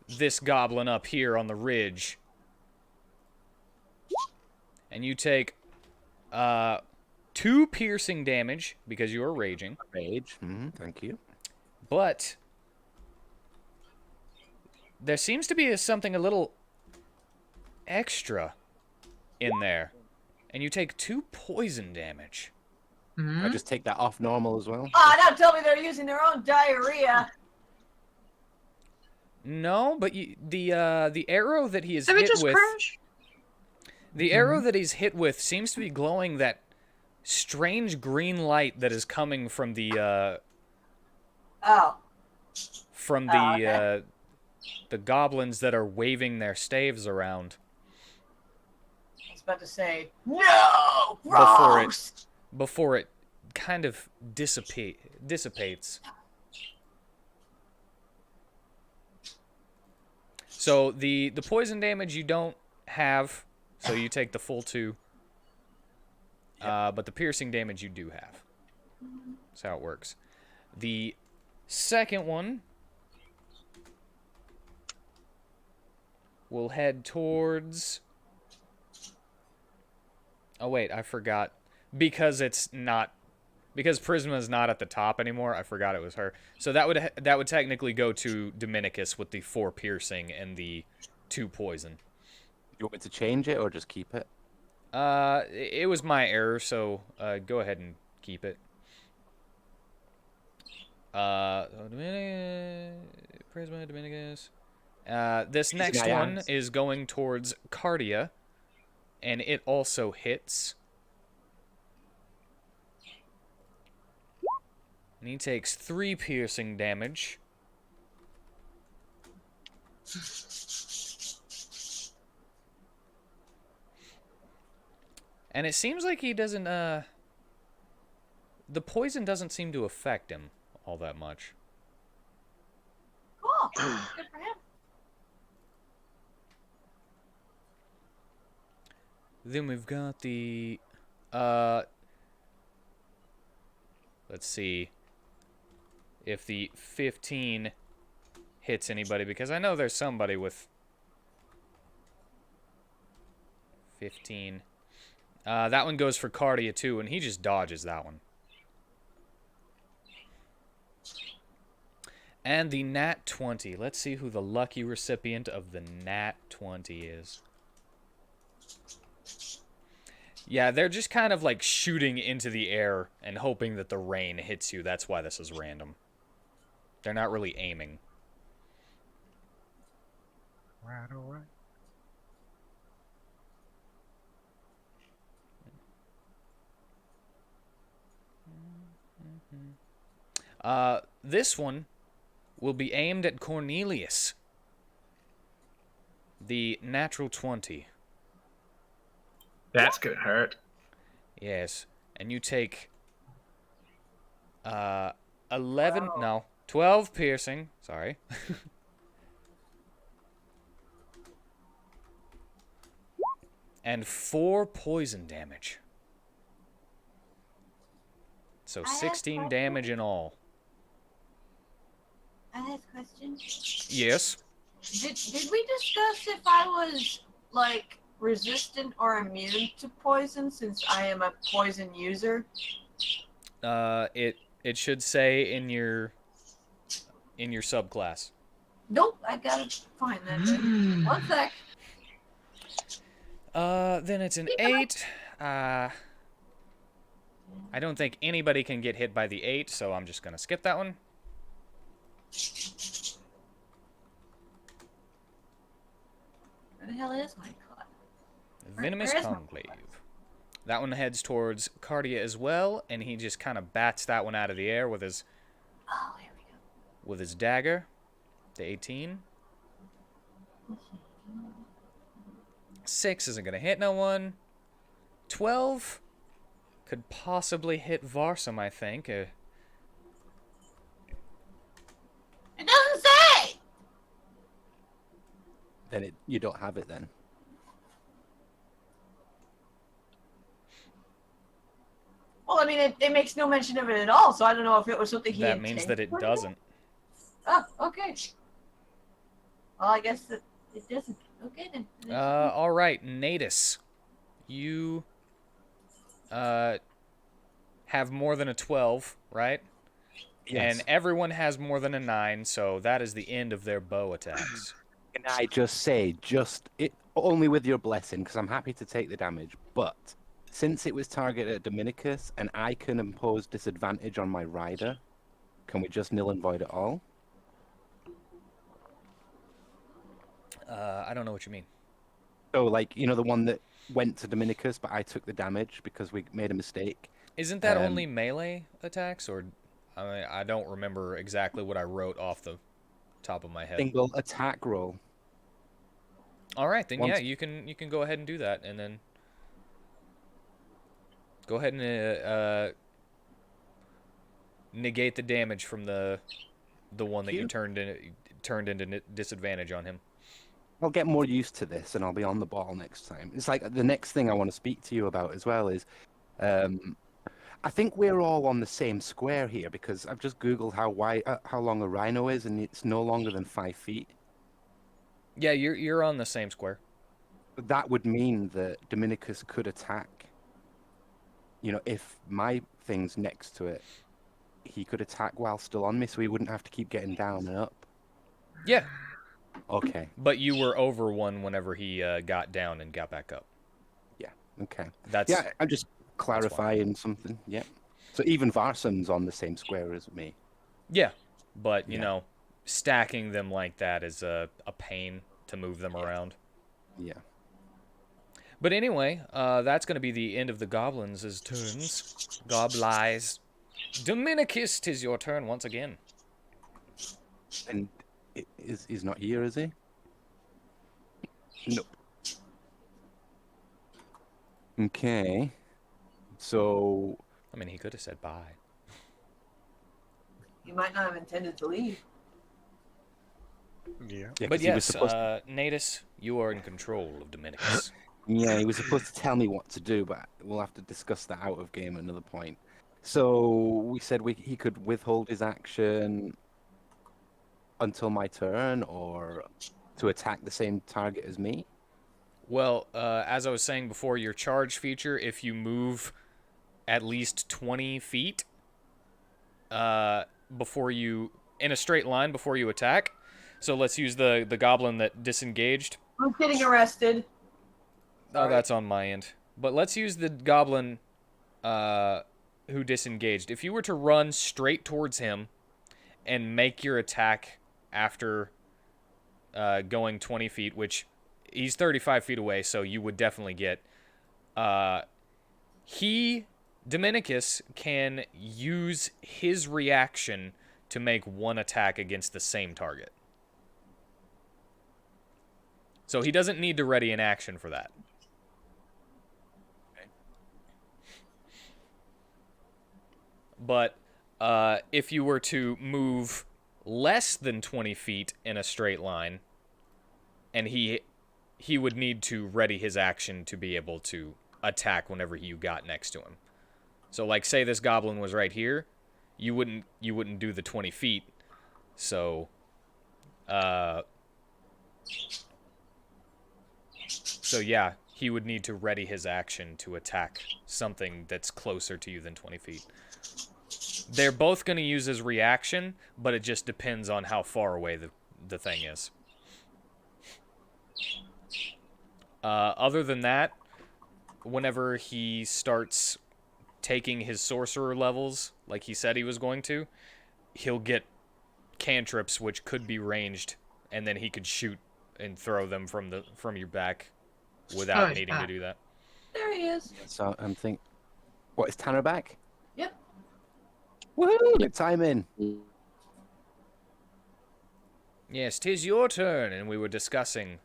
this goblin up here on the ridge. And you take 2 piercing damage because you are raging. Rage. Thank you. But there seems to be something a little extra in there. And you take 2 poison damage. Hmm? I just take that off normal as well. Don't tell me they're using their own diarrhea. No, but the arrow that he is Did we hit just with... crash? The arrow that he's hit with seems to be glowing that strange green light that is coming from the Oh. the goblins that are waving their staves around. I was about to say, no! Gross! Before it kind of dissipates. So the poison damage you don't have, so you take the full 2. But the piercing damage you do have. That's how it works. The second one will head towards... Oh, wait, I forgot. Because Prisma's not at the top anymore, I forgot it was her. So that would technically go to Dominicus with the 4 piercing and the 2 poison. You want me to change it or just keep it? It was my error, so go ahead and keep it. Prisma, Dominicus. This next one is going towards Cartier, and it also hits. And he takes 3 piercing damage. And it seems like he doesn't, the poison doesn't seem to affect him all that much. Cool. Good for him. Then we've got the, let's see if the 15 hits anybody, because I know there's somebody with 15. That one goes for Cartier too, and he just dodges that one. And the Nat 20. Let's see who the lucky recipient of the Nat 20 is. Yeah, they're just kind of like shooting into the air and hoping that the rain hits you. That's why this is random. They're not really aiming. Right, all right. This one will be aimed at Cornelius. The natural 20. That's gonna hurt. Yes. And you take 12 piercing. Sorry. And 4 poison damage. So 16 damage in all. I have a question. Yes. Did we discuss if I was, like, resistant or immune to poison, since I am a poison user? It should say in your subclass. Nope, I gotta find that. Then. One sec. Then it's an 8. I don't think anybody can get hit by the 8, so I'm just gonna skip that one. Where the hell is my clock? Venomous Conclave. That one heads towards Cartier as well, and he just kind of bats that one out of the air with his... Oh, here we go. With his dagger. The 18. 6 isn't going to hit no one. 12 could possibly hit Varsum, I think. It doesn't say! Then you don't have it then. Well, I mean, it makes no mention of it at all, so I don't know if it was something he That means that it intended. doesn't. Oh, okay. Well, I guess that it doesn't. Okay, then. All right, Natus. You have more than a 12, right? Yes. And everyone has more than a 9, so that is the end of their bow attacks. Can I just say, only with your blessing, because I'm happy to take the damage, but since it was targeted at Dominicus and I can impose disadvantage on my rider, can we just nil and void it all? I don't know what you mean. So, like, the one that went to Dominicus, but I took the damage because we made a mistake. Isn't that only melee attacks, or I don't remember exactly what I wrote off the top of my head. Single attack roll. All right, then Once- yeah, you can go ahead and do that, and then go ahead and negate the damage from the one that you turned into disadvantage on him. I'll get more used to this and I'll be on the ball next time. It's like the next thing I want to speak to you about as well is I think we're all on the same square here because I've just Googled how long a rhino is and it's no longer than 5 feet. Yeah, you're on the same square. That would mean that Dominicus could attack. If my thing's next to it, he could attack while still on me so he wouldn't have to keep getting down and up. Yeah. Okay. But you were over one whenever he got down and got back up. Yeah. Okay. That's yeah. I'm just clarifying something. Yeah. So even Varson's on the same square as me. Yeah, but you know, stacking them like that is a pain to move them around. Yeah. But anyway, that's going to be the end of the goblins' turns. Goblies. Dominicus, 'tis your turn once again. And he's not here, is he? Nope. Okay. So... I mean, he could have said bye. He might not have intended to leave. Yeah. But yes, Natus, you are in control of Dominicus. Yeah, he was supposed to tell me what to do, but we'll have to discuss that out of game at another point. So we said he could withhold his action until my turn, or to attack the same target as me? Well, as I was saying before, your charge feature, if you move at least 20 feet before you, in a straight line before you attack. So let's use the goblin that disengaged. Who's getting arrested? Oh, that's on my end. But let's use the goblin who disengaged. If you were to run straight towards him and make your attack after going 20 feet, which he's 35 feet away, so you would definitely get... Dominicus can use his reaction to make one attack against the same target. So he doesn't need to ready an action for that. But if you were to move less than 20 feet in a straight line, and he would need to ready his action to be able to attack whenever you got next to him. So, like, say this goblin was right here, you wouldn't do the 20 feet. So, yeah, he would need to ready his action to attack something that's closer to you than 20 feet. They're both going to use his reaction, but it just depends on how far away the thing is. Other than that, whenever he starts taking his sorcerer levels, like he said he was going to, he'll get cantrips which could be ranged, and then he could shoot and throw them from your back without needing to do that. There he is. So I'm thinking, what, is Tanner back? Yep. Woohoo! Good timing. Yes, 'tis your turn, and we were discussing.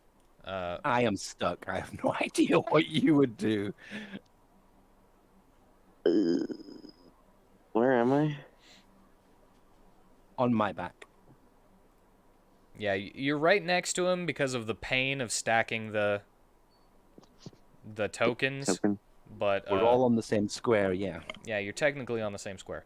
I am stuck. I have no idea what you would do. Where am I? On my back. Yeah, you're right next to him because of the pain of stacking the tokens. Token. But We're all on the same square, yeah. Yeah, you're technically on the same square.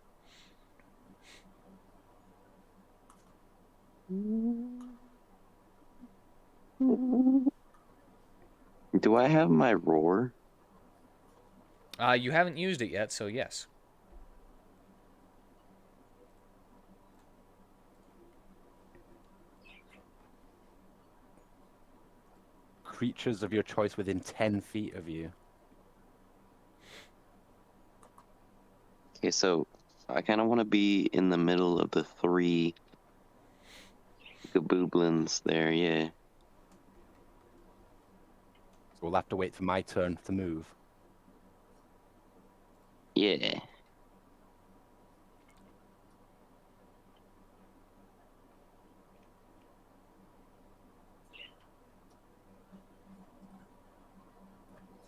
Do I have my roar? You haven't used it yet, so yes. creatures of your choice within 10 feet of you. Okay, so I kind of want to be in the middle of the 3 Goblins there, yeah. So we'll have to wait for my turn to move. Yeah.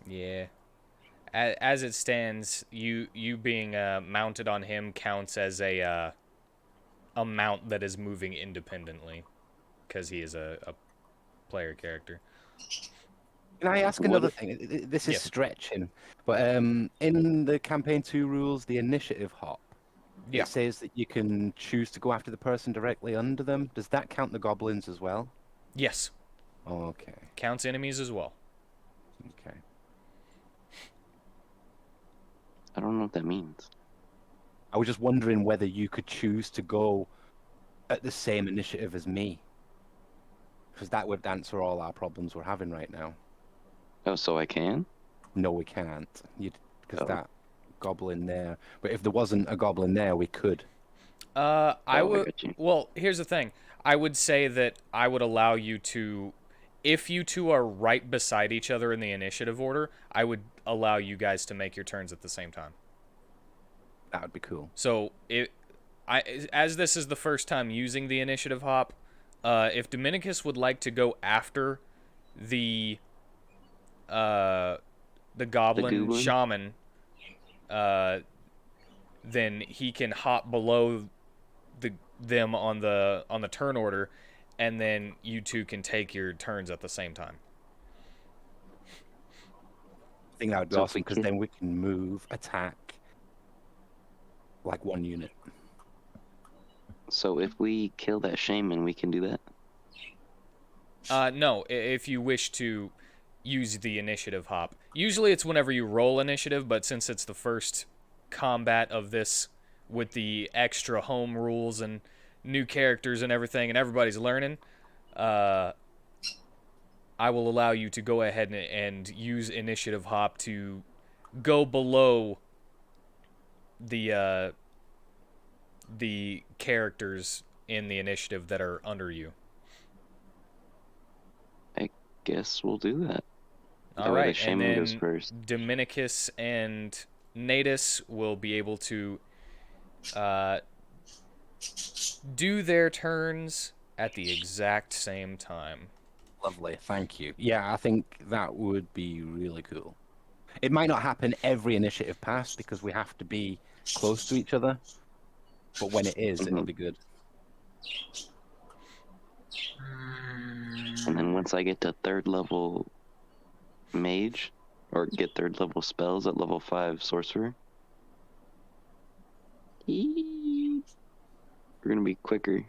Yeah. As it stands, you being mounted on him counts as a mount that is moving independently, because he is a player character. Can I ask What another if- thing? This is Yes. stretching, but in the campaign 2 rules, the initiative hop, Yeah. it says that you can choose to go after the person directly under them. Does that count the goblins as well? Yes. Okay. Counts enemies as well. Okay. I don't know what that means. I was just wondering whether you could choose to go at the same initiative as me, because that would answer all our problems we're having right now. Oh, so I can? No, we can't. Because Oh. that goblin there. But if there wasn't a goblin there, we could. I I would. got you. Well, here's the thing. I would say that I would allow you to, if you two are right beside each other in the initiative order, I would allow you guys to make your turns at the same time. That would be cool. So as this is the first time using the initiative hop, if Dominicus would like to go after the goblin Goblin? shaman, then he can hop below them on the turn order, and then you two can take your turns at the same time. I think that would be So if awesome, we because can- then we can move, attack, like one unit. So if we kill that shaman, we can do that? No, if you wish to use the initiative hop. Usually it's whenever you roll initiative, but since it's the first combat of this with the extra home rules and new characters and everything, and everybody's learning, I will allow you to go ahead and use initiative hop to go below the characters in the initiative that are under you. Guess we'll do that. All That way the right, and shaman goes then first. Dominicus and Natus will be able to do their turns at the exact same time. Lovely, thank you. Yeah, I think that would be really cool. It might not happen every initiative pass because we have to be close to each other, but when it is, it'll Mhm. be good. And then once I get to 3rd level mage, or get 3rd level spells at level 5 sorcerer, we're gonna be quicker.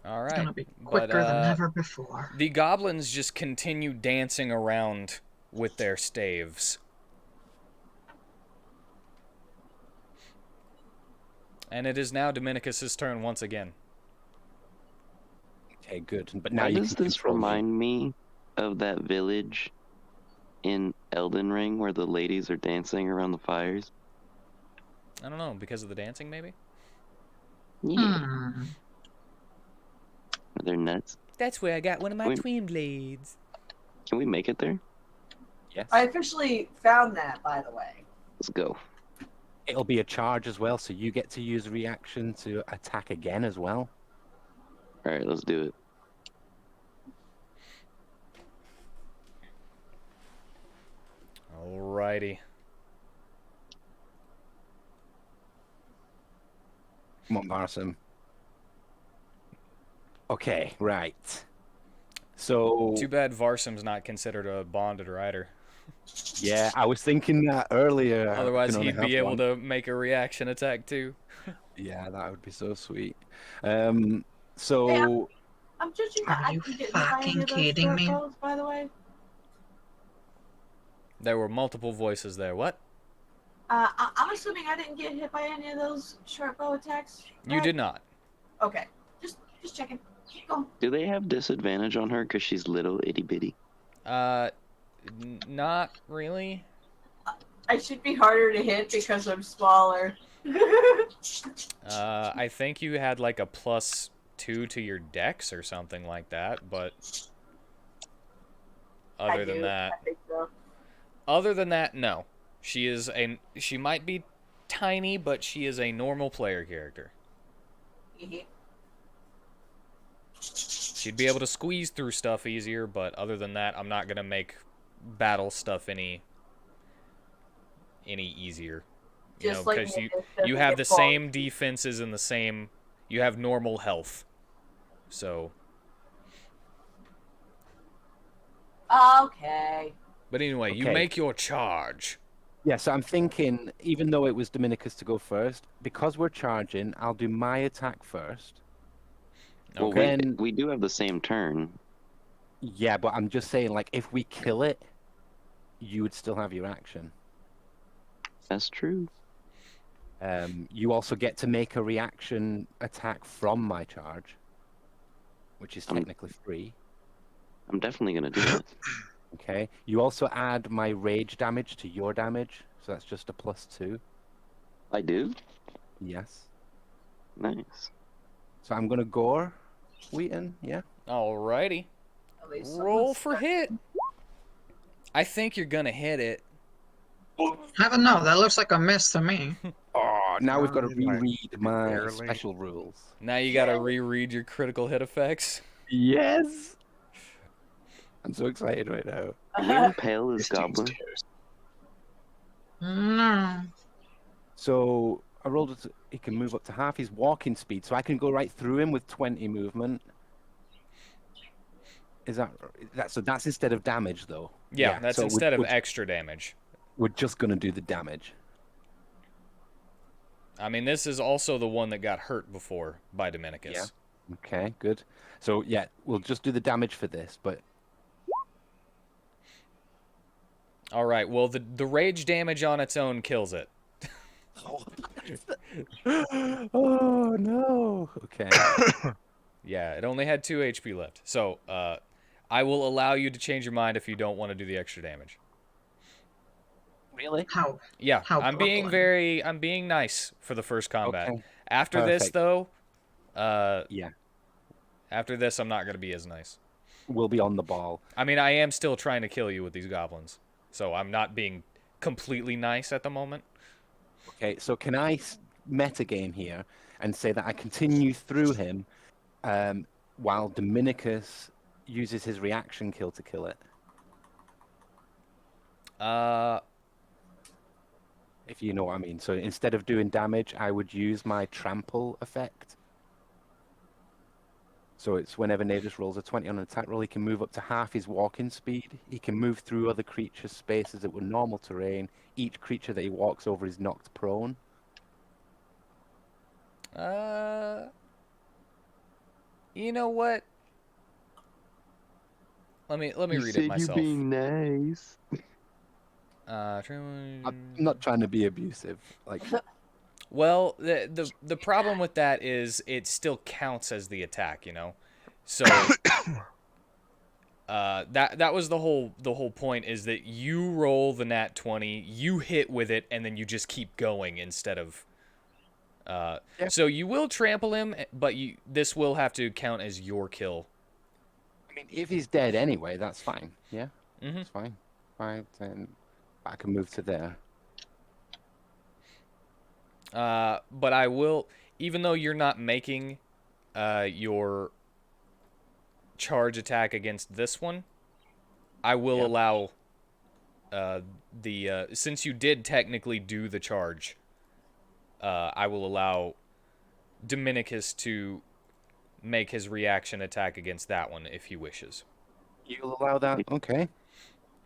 All It's right. gonna be But, quicker than ever before. the goblins just continue dancing around with their staves. And it is now Dominicus's turn once again. Okay, good. But now Why you does can this control me. remind me of that village in Elden Ring where the ladies are dancing around the fires? I don't know, because of the dancing, maybe? Yeah. Hmm. They're nuts. That's where I got one of my Wait. twin blades. Can we make it there? Yes. I officially found that, by the way. Let's go. It'll be a charge as well, so you get to use a reaction to attack again as well. Alright, let's do it. Alrighty. Come on, Barson. Okay, right. So Too bad Varsum's not considered a bonded rider. yeah, I was thinking that earlier. I Otherwise, can only he'd be have able one. to make a reaction attack too. Yeah, that would be so sweet. Hey, So I'm judging Are that I you didn't get hit by any fucking of those kidding me? short bows, by the way. There were multiple voices there. What? I'm assuming I didn't get hit by any of those short bow attacks. You right? did not. Okay, just checking. Keep going. Do they have disadvantage on her because she's little itty bitty? Not really. I should be harder to hit because I'm smaller. I think you had like a +2 to your dex or something like that, but I do. I think so. other than that, no. She might be tiny, but she is a normal player character. She'd be able to squeeze through stuff easier, but other than that, I'm not gonna make battle stuff any easier. You know, Just like because you doesn't have get the fallen. same defenses and the same. You have normal health, so. Okay. But anyway, you Okay. make your charge. Yeah, so I'm thinking, even though it was Dominicus to go first, because we're charging, I'll do my attack first. Well, Okay. we do have the same turn. Yeah, but I'm just saying, like, if we kill it, you would still have your action. That's true. You also get to make a reaction attack from my charge, which is technically free. I'm definitely gonna do that. Okay. You also add my rage damage to your damage, so that's just a +2. I do? Yes. Nice. So I'm gonna gore, WheatTon. Yeah. Alrighty. At least Roll someone's for hit. I think you're gonna hit it. I don't know. That looks like a miss to me. Oh, now we've got to I mean, like, reread my barely. special rules. Now you gotta reread your critical hit effects. Yes. I'm so excited right now. Are you impale as This dude's Goblin? toast. No. So I rolled it. He can move up to half his walking speed, so I can go right through him with 20 movement. Is that so? That's instead of damage, though. Yeah, that's so instead of we're, extra damage. we're just gonna do the damage. I mean, this is also the one that got hurt before by Dominicus. Yeah. Okay, good. So yeah, we'll just do the damage for this, but All right. Well, the rage damage on its own kills it. oh no. Okay. Yeah, it only had 2 HP left. So, I will allow you to change your mind if you don't want to do the extra damage. Really? How? Yeah, How I'm being Brooklyn. I'm being nice for the first combat. Okay. After this, Perfect. though, Yeah. after this, I'm not gonna be as nice. We'll be on the ball. I mean, I am still trying to kill you with these goblins, so I'm not being completely nice at the moment. Okay, so can I metagame here and say that I continue through him while Dominicus uses his reaction kill to kill it? If you know what I mean. So instead of doing damage, I would use my trample effect. So it's whenever Natus rolls a 20 on an attack roll, he can move up to half his walking speed. He can move through other creatures' spaces that were normal terrain. Each creature that he walks over is knocked prone. You know what? Let me read it myself. You're being nice. I'm not trying to be abusive. Like, Well, the problem with that is it still counts as the attack, you know. So that was the whole point, is that you roll the nat 20, you hit with it, and then you just keep going instead of. So you will trample him, but this will have to count as your kill. I mean, if he's dead anyway, that's fine. Yeah, Mhm. it's fine. 5, 10. I can move to there. But I will, even though you're not making your charge attack against this one, I will allow since you did technically do the charge, I will allow Dominicus to make his reaction attack against that one if he wishes. You'll allow that? Okay.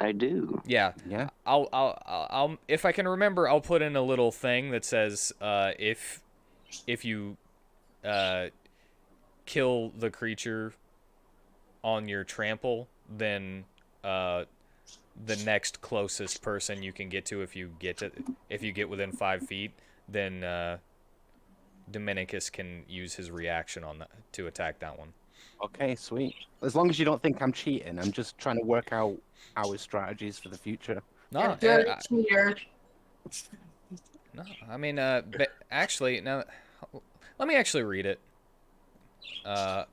I do. Yeah. Yeah. I'll if I can remember, I'll put in a little thing that says if you kill the creature on your trample, then the next closest person you can get to, if you get within 5 feet, then Dominicus can use his reaction on that to attack that one. Okay, sweet. As long as you don't think I'm cheating, I'm just trying to work out our strategies for the future. No, Dirty cheater. no. I mean, actually, now, let me actually read it. Uh,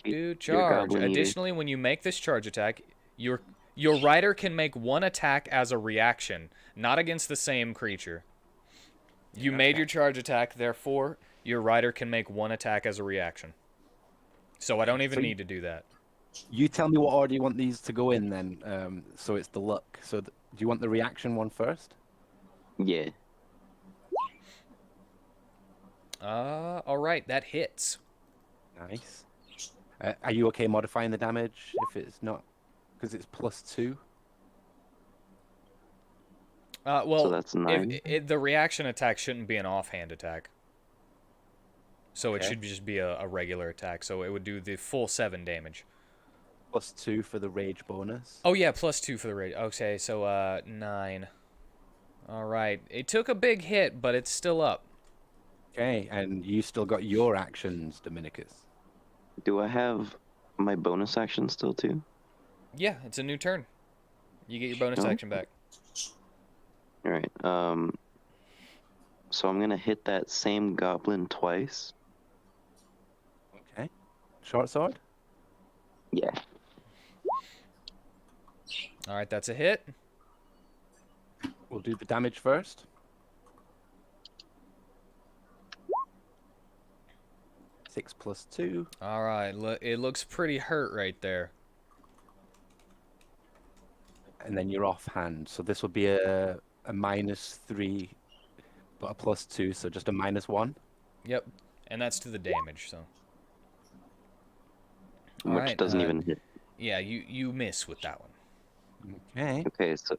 You're charge. goblin eater. Additionally, when you make this charge attack, your rider can make one attack as a reaction, not against the same creature. You made your charge attack, therefore your rider can make one attack as a reaction. So I don't even need to do that. You tell me what order you want these to go in then. So it's the luck. So do you want the reaction one first? Yeah. All right, that hits. Nice. Are you okay modifying the damage if it's not? Because it's +2. Well, So that's 9. the reaction attack shouldn't be an offhand attack. So it Okay. should just be a regular attack. So it would do the full 7 damage. +2 for the rage bonus. Oh yeah, +2 for the rage. Okay, so 9. All right, it took a big hit, but it's still up. Okay, and you still got your actions, Dominicus. Do I have my bonus action still too? Yeah, it's a new turn. You get your bonus Oh. action back. All right. So I'm gonna hit that same goblin twice. Okay. Short sword. Yeah. All right, that's a hit. We'll do the damage first. 6 + 2. All right, it looks pretty hurt right there. And then you're offhand. So this will be a -3, but a +2, so just a -1. Yep, and that's to the damage. So. Which Alright, doesn't even hit. Yeah, you miss with that one. Okay. Okay, so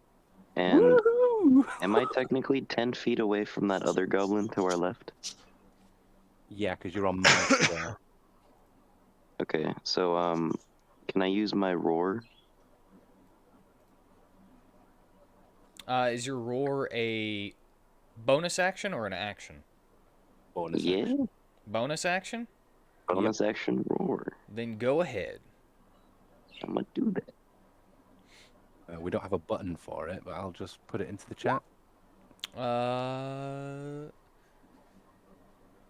and Woohoo! am I technically 10 feet away from that other goblin to our left? Yeah, because you're on my square. Okay, so can I use my roar? Is your roar a bonus action or an action? Bonus Yeah. action. Bonus action? Bonus action roar. Then go ahead. I'm gonna do that. We don't have a button for it, but I'll just put it into the chat.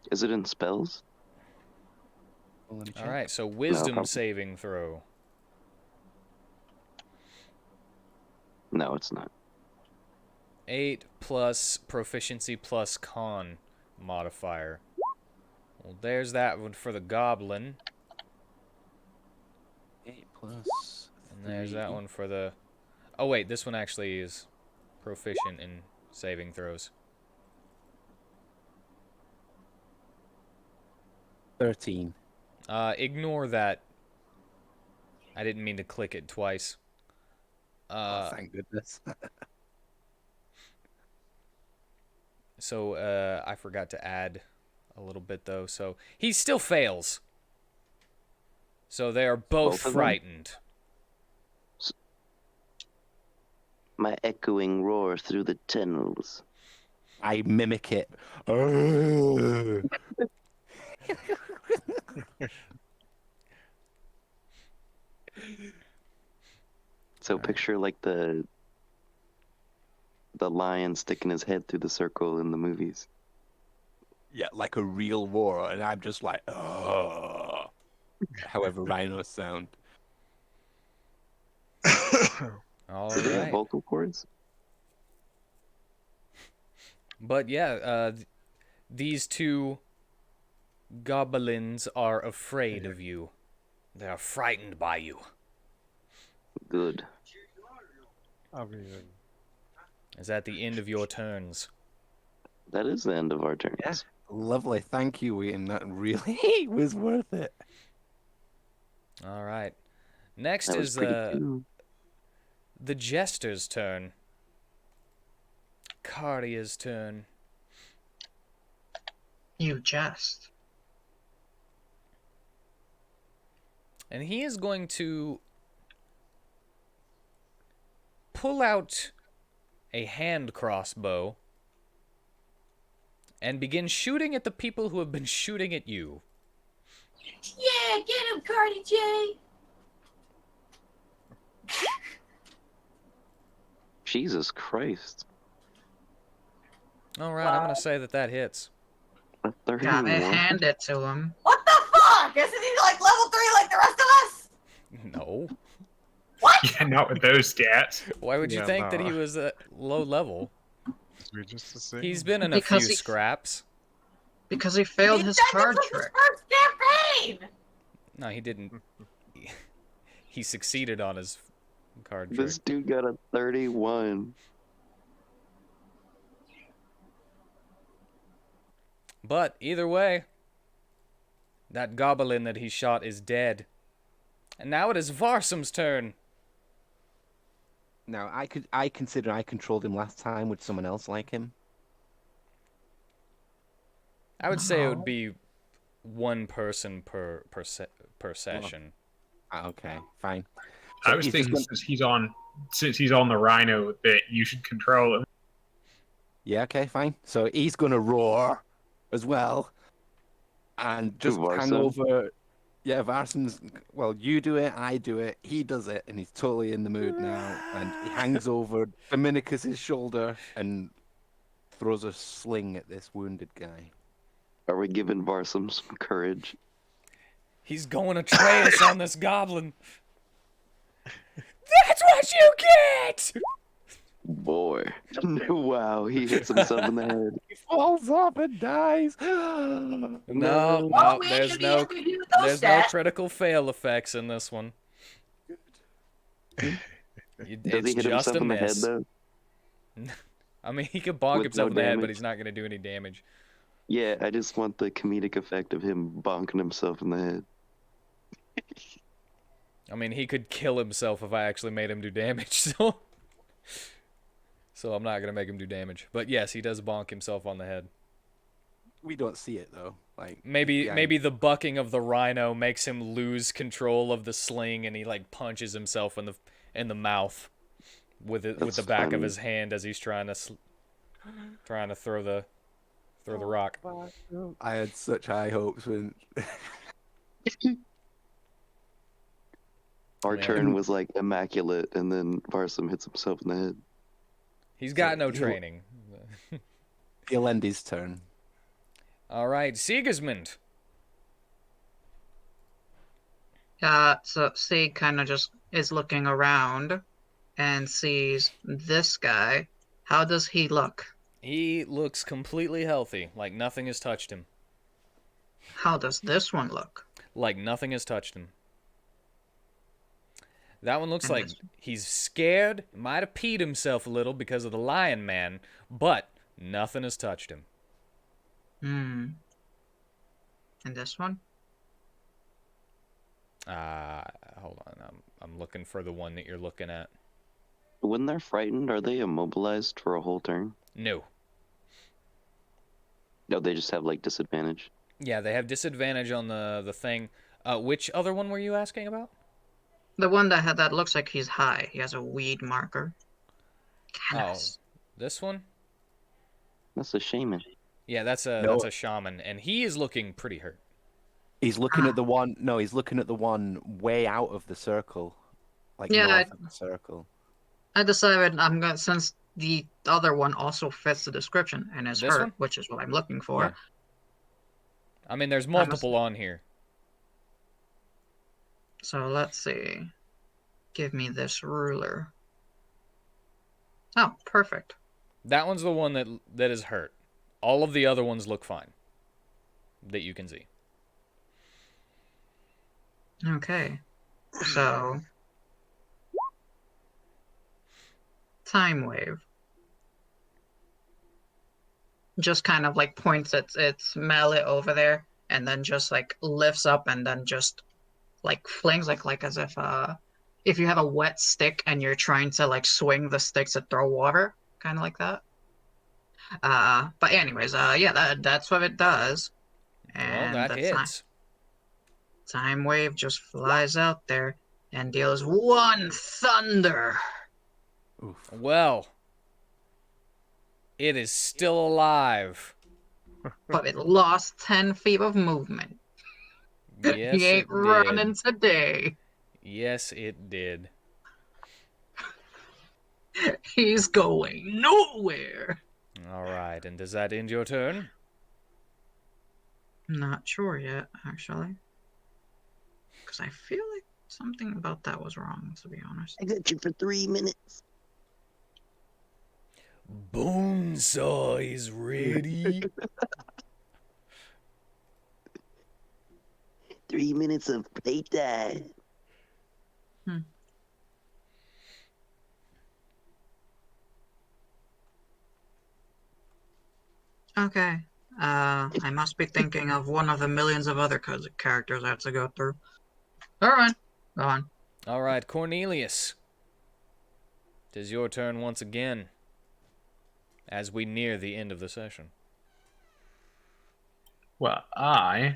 Is it in spells? Well, let me check. All right, so wisdom probably. saving throw. No, it's not. 8 plus proficiency plus con modifier. Well, there's that one for the goblin. 8 plus And there's 3. that one for the... Oh, wait, this one actually is proficient in saving throws. 13. Ignore that. I didn't mean to click it twice. Oh, thank goodness. So, I forgot to add a little bit, though. So, he still fails. So, they are both Both of them? frightened. My echoing roar through the tunnels. I mimic it. So picture like the lion sticking his head through the circle in the movies. Yeah, like a real roar, and I'm just like, oh. However rhinos sound. All Do they have right. vocal cords? But yeah, these two goblins are afraid of you. They are frightened by you. Good. I mean, Is that the end of your turns? That is the end of our turns. Yeah. Lovely. Thank you, Ian. That really was worth it. All right. Next That was is pretty cool. the Jester's turn. Cartier's turn. You jest. And he is going to pull out a hand crossbow and begin shooting at the people who have been shooting at you. Yeah, get him, Cardi J. Jesus Christ. All right, Wow. I'm gonna say that hits. A Gotta 31? hand it to him. What the fuck? Isn't he like level 3 like the rest of us? No. Yeah, not with those stats. Why would you Yeah, think that no. he was low level? We're just the same. He's been in a Because few he- scraps. Because he failed He his said this card was his trick. first campaign. No, he didn't. He succeeded on his card trick. This dude got a 31. But either way, that goblin that he shot is dead. And now it is Varsum's turn. Now, I consider I controlled him last time with someone else like him. I would say it would be one person per session. Okay, fine. I So was he's just thinking gonna- since he's on the rhino that you should control him. Yeah, okay, fine. So he's gonna roar as well, and just hang Varsum? over. Yeah, Varsum's. Well, you do it, I do it. He does it, and he's totally in the mood now. And he hangs over Dominicus's shoulder and throws a sling at this wounded guy. Are we giving Varsum some courage? He's going to tray us on this goblin. That's what you get! Boy. Wow, he hits himself in the head. He falls off and dies. No, No. Well, we ain't there's gonna be no, happy to do with those there's no stats. critical fail effects in this one. Does It's he hit just himself a in the head, miss. though? I mean, he could bonk With himself no in the head, but damage? he's not going to do any damage. Yeah, I just want the comedic effect of him bonking himself in the head. I mean, he could kill himself if I actually made him do damage, so I'm not going to make him do damage. But yes, he does bonk himself on the head. We don't see it though. Like Maybe yeah, maybe the bucking of the rhino makes him lose control of the sling, and he like punches himself in the mouth with it with That's the back of funny. his hand as he's trying to throw the rock. I had such high hopes when. Our Yeah. turn was like immaculate, and then Varsum hits himself in the head. He's got no he'll- training. He'll end his turn. All right, Sigismund. So Sig kind of just is looking around and sees this guy. How does he look? He looks completely healthy, like nothing has touched him. How does this one look? Like nothing has touched him. That one looks And like this- he's scared, might have peed himself a little because of the lion man, but nothing has touched him. Hmm. And this one? Hold on, I'm looking for the one that you're looking at. When they're frightened, are they immobilized for a whole turn? No. No, they just have like disadvantage. Yeah, they have disadvantage on the thing. Which other one were you asking about? The one that looks like he's high. He has a weed marker. Cannabis. This one? That's a shaman. Yeah, that's a shaman, and he is looking pretty hurt. He's looking at the one. No, he's looking at the one way out of the circle, like Yeah, north of the circle. I decided I'm gonna, since the other one also fits the description and is This hurt, one? which is what I'm looking for. Yeah. I mean, there's multiple on here. So let's see. Give me this ruler. Oh, perfect. That one's the one that is hurt. All of the other ones look fine. That you can see. Okay. So time wave. Just kind of like points its mallet over there and then just like lifts up and then just like flings like as if you have a wet stick and you're trying to like swing the sticks to throw water, kind of like that. But anyways, yeah, that's what it does. And Well, that the hits. time wave just flies out there and deals one thunder. Oof. Well, it is still alive. but it lost 10 feet of movement. Yes, He ain't it running did. today. Yes, it did. He's going nowhere. All right, and does that end your turn? Not sure yet, actually. Because I feel like something about that was wrong, to be honest. I got you for 3 minutes. Bonesaw is ready. 3 minutes of playtime. Okay. I must be thinking of one of the millions of other characters I have to go through. Alright, go on. All right, Cornelius. It is your turn once again as we near the end of the session. Well, I'm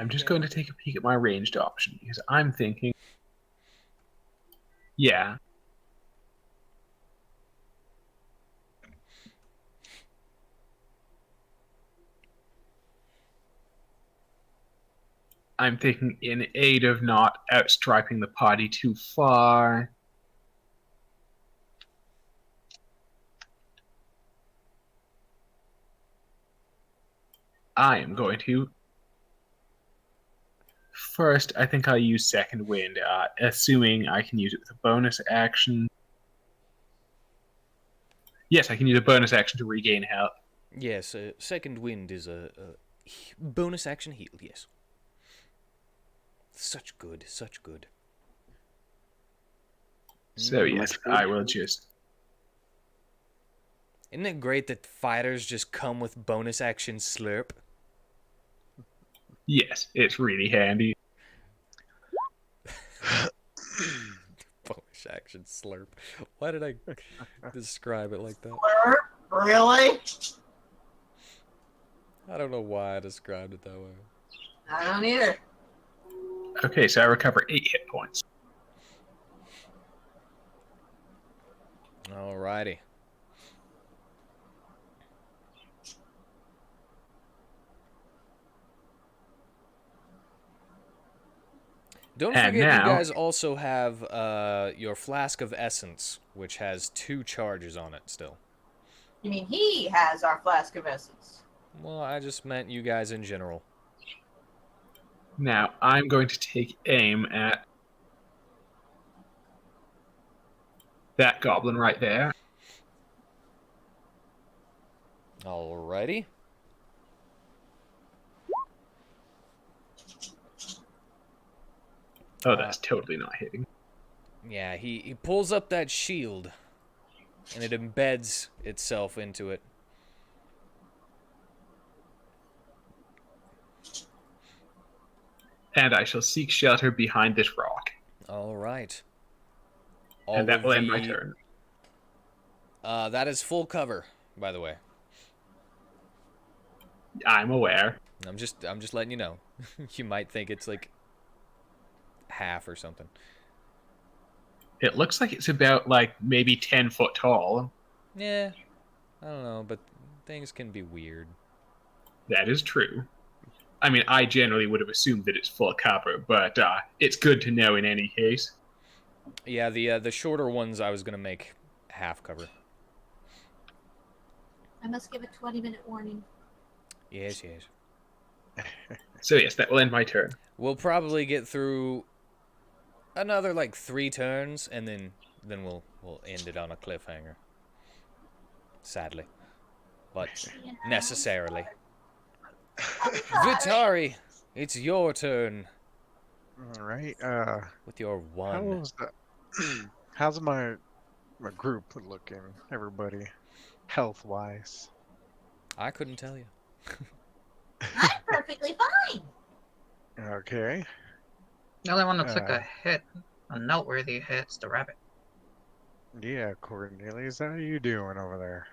just going to take a peek at my ranged option because I'm thinking, yeah, I'm thinking in aid of not outstriping the party too far. I am going to. First, I think I'll use Second Wind, assuming I can use it with a bonus action. Yes, I can use a bonus action to regain health. Yes, second wind is a bonus action heal, yes. Such good, such good. So yes, I will just... Isn't it great that fighters just come with bonus action slurp? Yes, it's really handy. Bonus action slurp. Why did I describe it like that? Really? I don't know why I described it that way. I don't either. Okay, so I recover 8 hit points. Alrighty. Don't And forget now- you guys also have your Flask of Essence, which has 2 charges on it still. You mean he has our flask of essence? Well, I just meant you guys in general. Now, I'm going to take aim at that goblin right there. Alrighty. Oh, that's totally not hitting. Yeah, he pulls up that shield, and it embeds itself into it. And I shall seek shelter behind this rock. Alright. And that will end my turn. That is full cover, by the way. I'm aware. I'm just letting you know. You might think it's like half or something. It looks like it's about, like, maybe 10 foot tall. Yeah, I don't know, but things can be weird. That is true. I mean, I generally would have assumed that it's full cover, but it's good to know in any case. Yeah, the shorter ones I was gonna make half cover. I must give a 20-minute warning. Yes, yes. So yes, that will end my turn. We'll probably get through another like 3 turns, and then we'll end it on a cliffhanger. Sadly, but Yeah. necessarily. Vitari, it's your turn All right. with your one. How's that? How's my group looking? Everybody, health wise. I couldn't tell you. I'm perfectly fine. Okay. The only one that took a hit, a noteworthy hit's the rabbit. Yeah, Cornelius, how are you doing over there?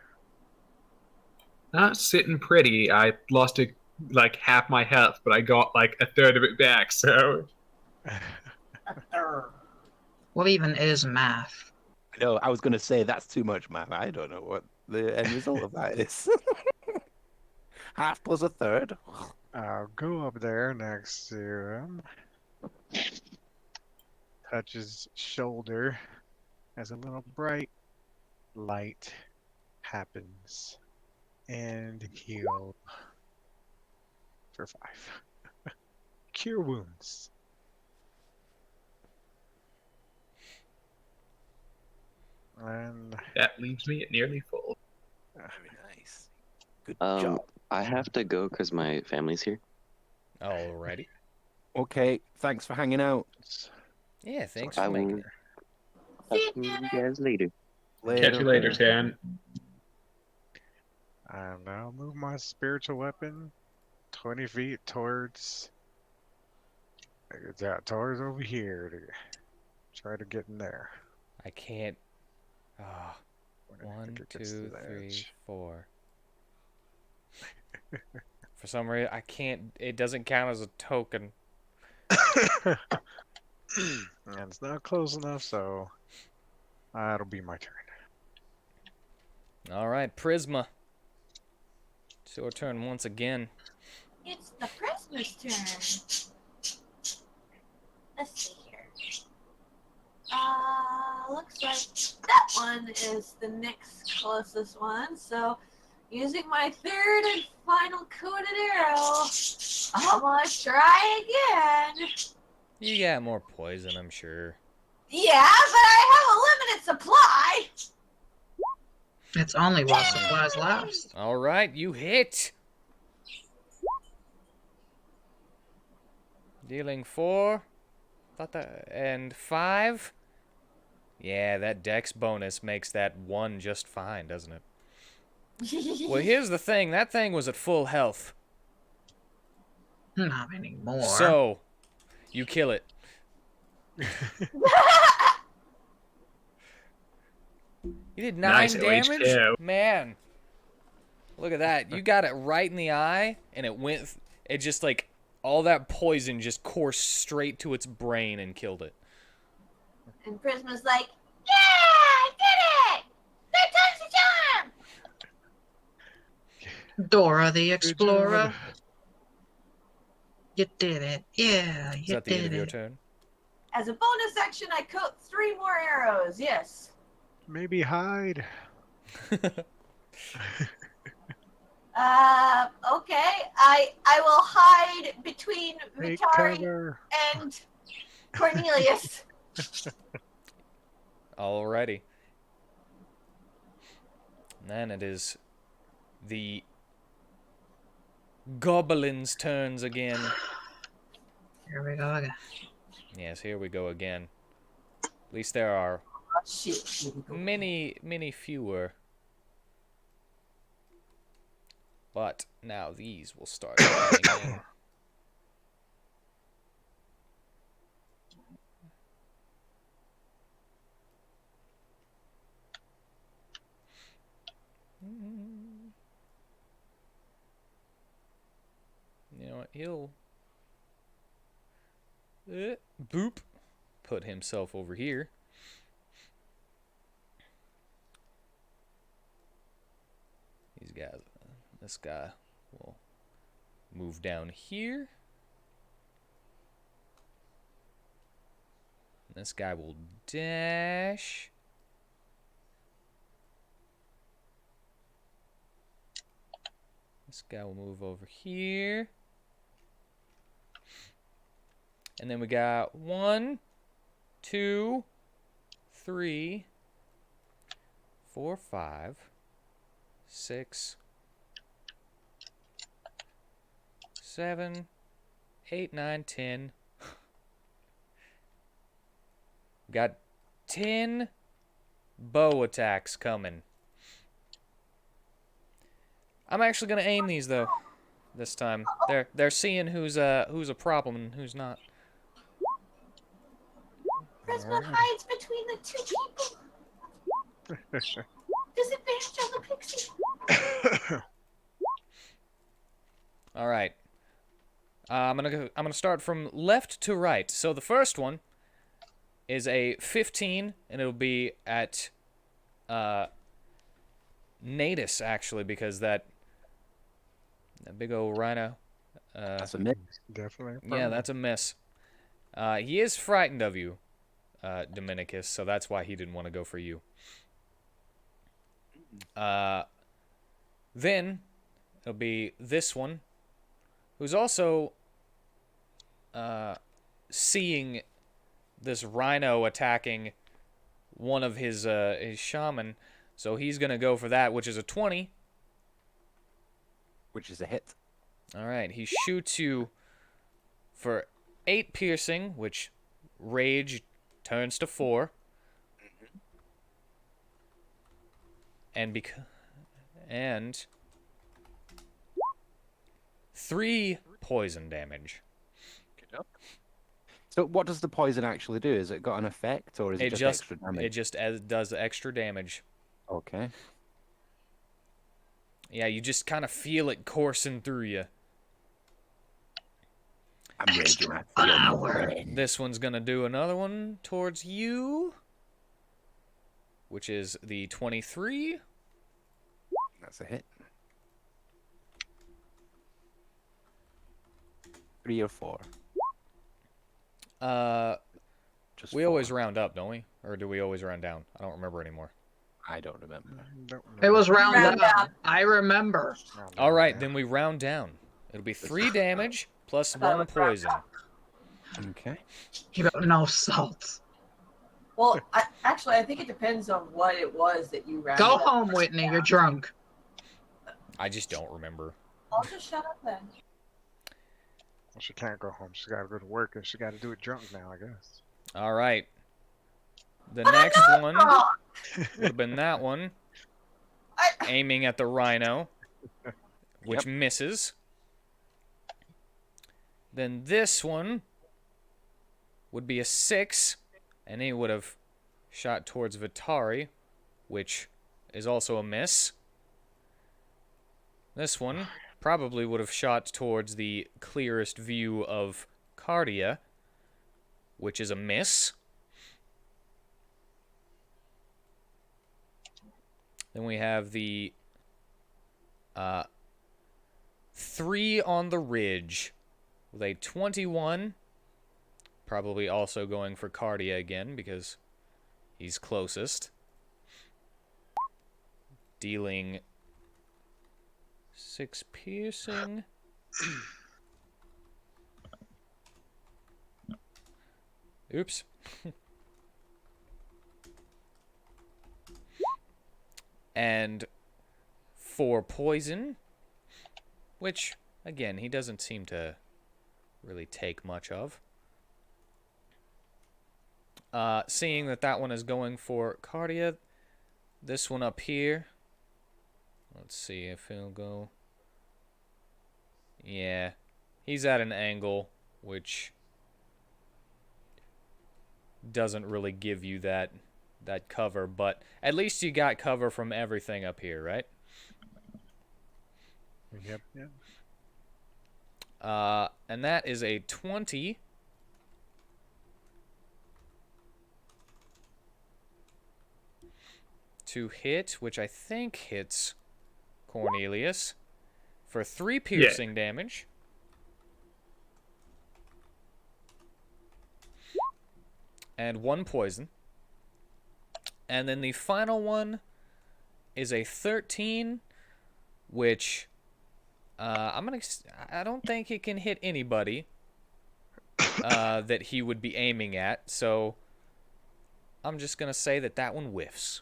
Not sitting pretty. I lost like half my health, but I got like a third of it back, so... What even is math? No, I was going to say that's too much, man. I don't know what the end result of that is. Half plus a third. I'll go up there next to him. Touch his shoulder as a little bright light happens. And heal for 5. Cure wounds. And That leaves me at nearly full. Very nice. Good Um, job. I have to go because my family's here. Alrighty. Okay, thanks for hanging out. Yeah, thanks I for making will it. talk See to you, you guys later. Catch you later, Tan. And I'll move my spiritual weapon 20 feet towards over here to try to get in there. I can't. Ah, When I 1, think it gets to 2, the 3, edge. 4. For some reason, I can't. It doesn't count as a token. And it's not close enough, so that'll be my turn. All right, Prisma. It's your turn once again. It's the prisoner's turn. Let's see here. Looks like that one is the next closest one. So, using my third and final coded arrow, I'm gonna try again. You got more poison, I'm sure. Yeah, but I have a limited supply. It's only while supplies last. All right, you hit. Dealing 4. And 5. Yeah, that dex bonus makes that 1 just fine, doesn't it? Well, here's the thing. That thing was at full health. Not anymore. So, you kill it. You did 9 Nice damage? OH2. Man. Look at that. You got it right in the eye, and it went... It just, like, all that poison just coursed straight to its brain and killed it. And Prisma's like, yeah, I did it! 3 times the charm! Dora the Good Explorer. job. You did it. Yeah, Is you that the end did of your it. turn? As a bonus action, I coat 3 more arrows. Yes. Maybe hide. Okay. I will hide between Take Vitari cover. and Cornelius. Alrighty. And then it is the Goblin's turns again. Here we go again. Yes, here we go again. At least there are Oh, shit. many fewer. But now these will start coming in. You know what? He'll boop, put himself over here. These guys, this guy will move down here. This guy will dash. This guy will move over here. And then we got 1, 2, 3, 4, 5, 6, 7, 8, 9, 10. We got 10 bow attacks coming. I'm actually gonna aim these though. This time, they're seeing who's a problem and who's not. Prisma hides between the 2 people. Disadvantage on the pixie. All right. I'm gonna start from left to right. So the first one is a 15, and it'll be at Natus actually, because that That big old rhino. That's a miss. Definitely. A Yeah, problem. that's a miss. He is frightened of you, Dominicus, so that's why he didn't want to go for you. Then it'll be this one, who's also seeing this rhino attacking one of his shaman, so he's gonna go for that, which is a 20. Which is a hit. All right, he shoots you for 8 piercing, which rage turns to 4, and 3 poison damage. So what does the poison actually do? Is it got an effect, or is it just extra damage? It just does extra damage. Okay. Yeah, you just kind of feel it coursing through you. I'm raging. I feel my brain. This one's gonna do another one towards you, which is the 23. That's a hit. 3 or 4? Just We 4. always round up, don't we? Or do we always round down? I don't remember anymore. I don't remember. It was round Round up. up. I remember. All right, then we round down. It'll be 3 damage plus thought it 1 was round poison. up. Okay. You don't know salt. Well, actually, I think it depends on what it was that you rounded Go up. home, Whitney. You're drunk. I just don't remember. I'll just shut up then. Well, she can't go home. She's got to go to work, and she got to do it drunk now, I guess. All right. The next one would have been that one, aiming at the rhino, which misses. Then this one would be a 6, and he would have shot towards Vitari, which is also a miss. This one probably would have shot towards the clearest view of Cartier, which is a miss. Then we have the 3 on the ridge with a 21. Probably also going for Cartier again because he's closest. Dealing 6 piercing. Oops. And 4 poison, which, again, he doesn't seem to really take much of. Seeing that that one is going for Cartier, this one up here, let's see if he'll go. Yeah, he's at an angle, which doesn't really give you that cover, but at least you got cover from everything up here, right? Yep, yep. And that is a 20. To hit, which I think hits Cornelius for 3 piercing damage. And 1 poison. And then the final one is a 13, which I don't think it can hit anybody that he would be aiming at. So I'm just gonna say that that one whiffs.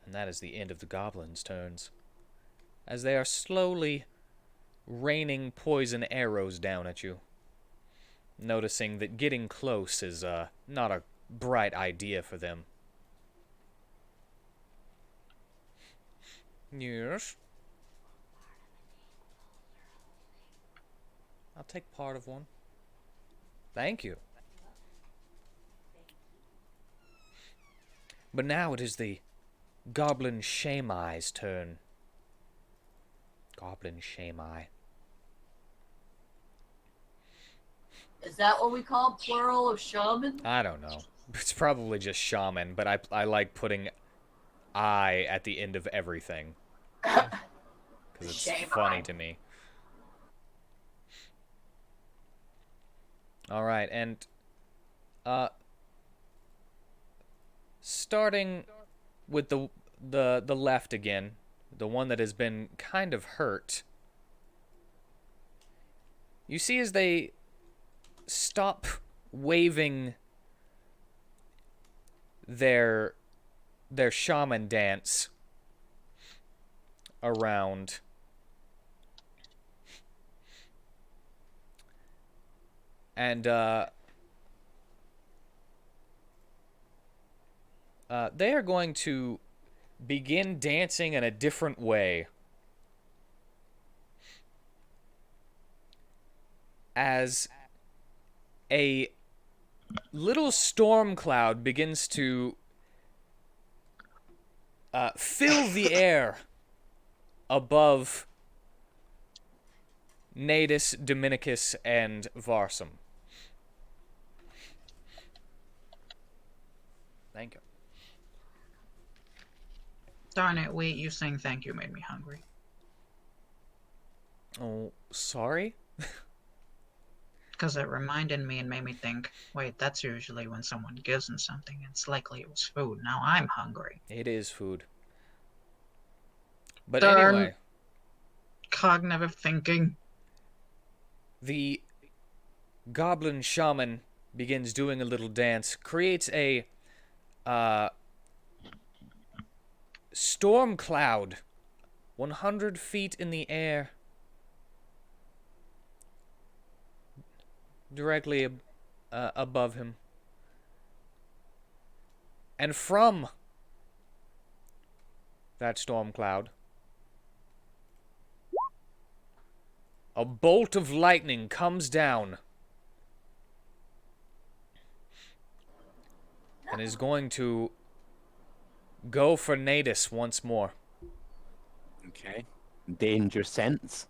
And that is the end of the goblins' turns, as they are slowly raining poison arrows down at you, noticing that getting close is not a bright idea for them. Yes. I'll take part of one. Thank you. But now it is the Goblin Shamai's turn. Goblin Shamai. Is that what we call plural of shaman? I don't know. It's probably just shaman, but I like putting I at the end of everything. because it's Shame funny on. to me. All right, and starting with the left again, the one that has been kind of hurt. You see as they stop waving their shaman dance around. And they are going to begin dancing in a different way as a little storm cloud begins to fill the air above Natus, Dominicus, and Varsum. Thank you. Darn it, wait, you saying thank you made me hungry. Oh, sorry? Because it reminded me and made me think, wait, that's usually when someone gives them something. It's likely it was food. Now I'm hungry. It is food. But Darn. anyway, Cognitive thinking. the goblin shaman begins doing a little dance, creates a storm cloud 100 feet in the air, directly above him. And from that storm cloud, a bolt of lightning comes down and is going to go for Natus once more. Okay. Danger sense.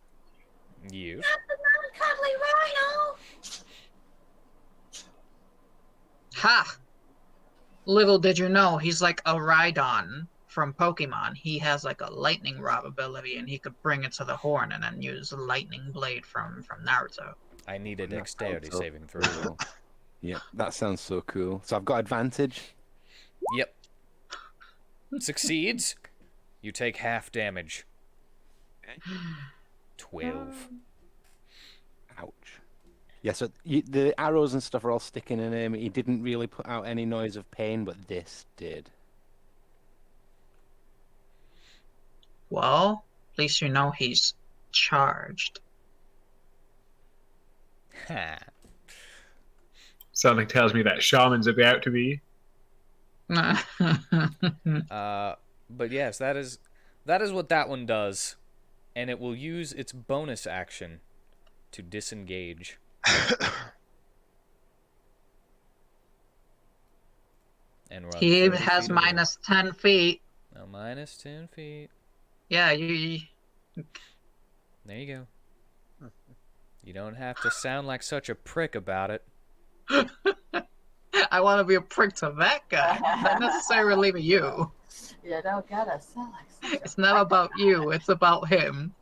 You. Not the non-cuddly rhino. Ha! Little did you know, he's like a WheatTon from Pokemon. He has like a lightning rod ability, and he could bring it to the horn and then use the lightning blade from Naruto. I need a That dexterity sounds so saving throw. cool. Yeah, that sounds so cool. So I've got advantage. Yep. Succeeds. You take half damage. 12. Ouch. Yeah, so the arrows and stuff are all sticking in him. He didn't really put out any noise of pain, but this did. Well, at least you know he's charged. Ha. Something tells me that shaman's about to be. But yes, that is what that one does, and it will use its bonus action to disengage. And run He 30 has feet away. minus 10 feet. Now minus 10 feet. Yeah, you There you go. You don't have to sound like such a prick about it. I want to be a prick to that guy, not necessarily you. You don't gotta sound like such It's not about you, it's about him.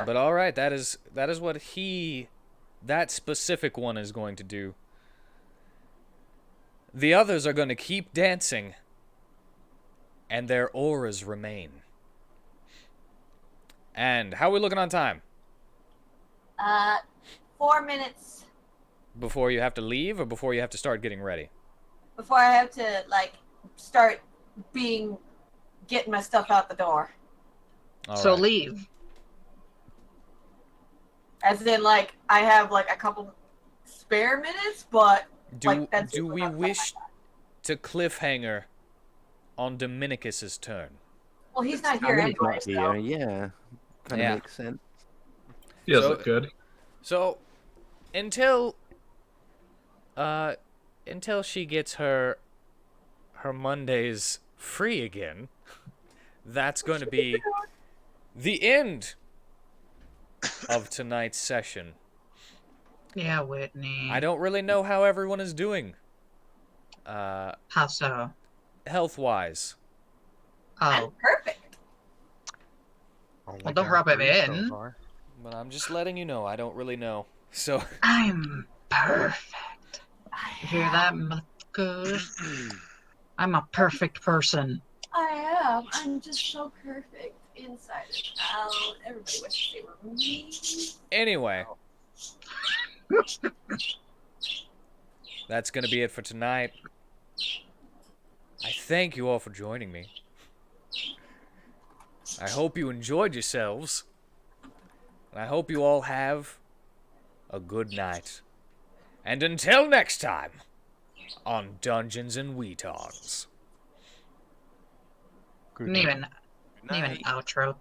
But all right, that is what that specific one is going to do. The others are going to keep dancing, and their auras remain. And how are we looking on time? 4 minutes Before you have to leave, or before you have to start getting ready? before I have to start getting my stuff out the door. All So right. leave. As in, I have a couple spare minutes, but that's Do we wish to cliffhanger on Dominicus's turn? well, he's not I here mean, he's anyway. not So. here. Yeah. Kind of Yeah. makes sense. Feels So- like good. So, until she gets her Mondays free again, that's going to be the end of tonight's session. Yeah, Whitney. I don't really know how everyone is doing, How so? health-wise. Oh, Perfect. Only Well, don't got rub it 3 so in. far. But I'm just letting you know. I don't really know. So, I'm perfect. You hear that, motherfuckers? I'm a perfect person. I am. I'm just so perfect inside and out. Everybody wishes they were me. anyway. That's going to be it for tonight. I thank you all for joining me. I hope you enjoyed yourselves. And I hope you all have a good night. And until next time, on Dungeons and WheatTons. Good Need night. an outro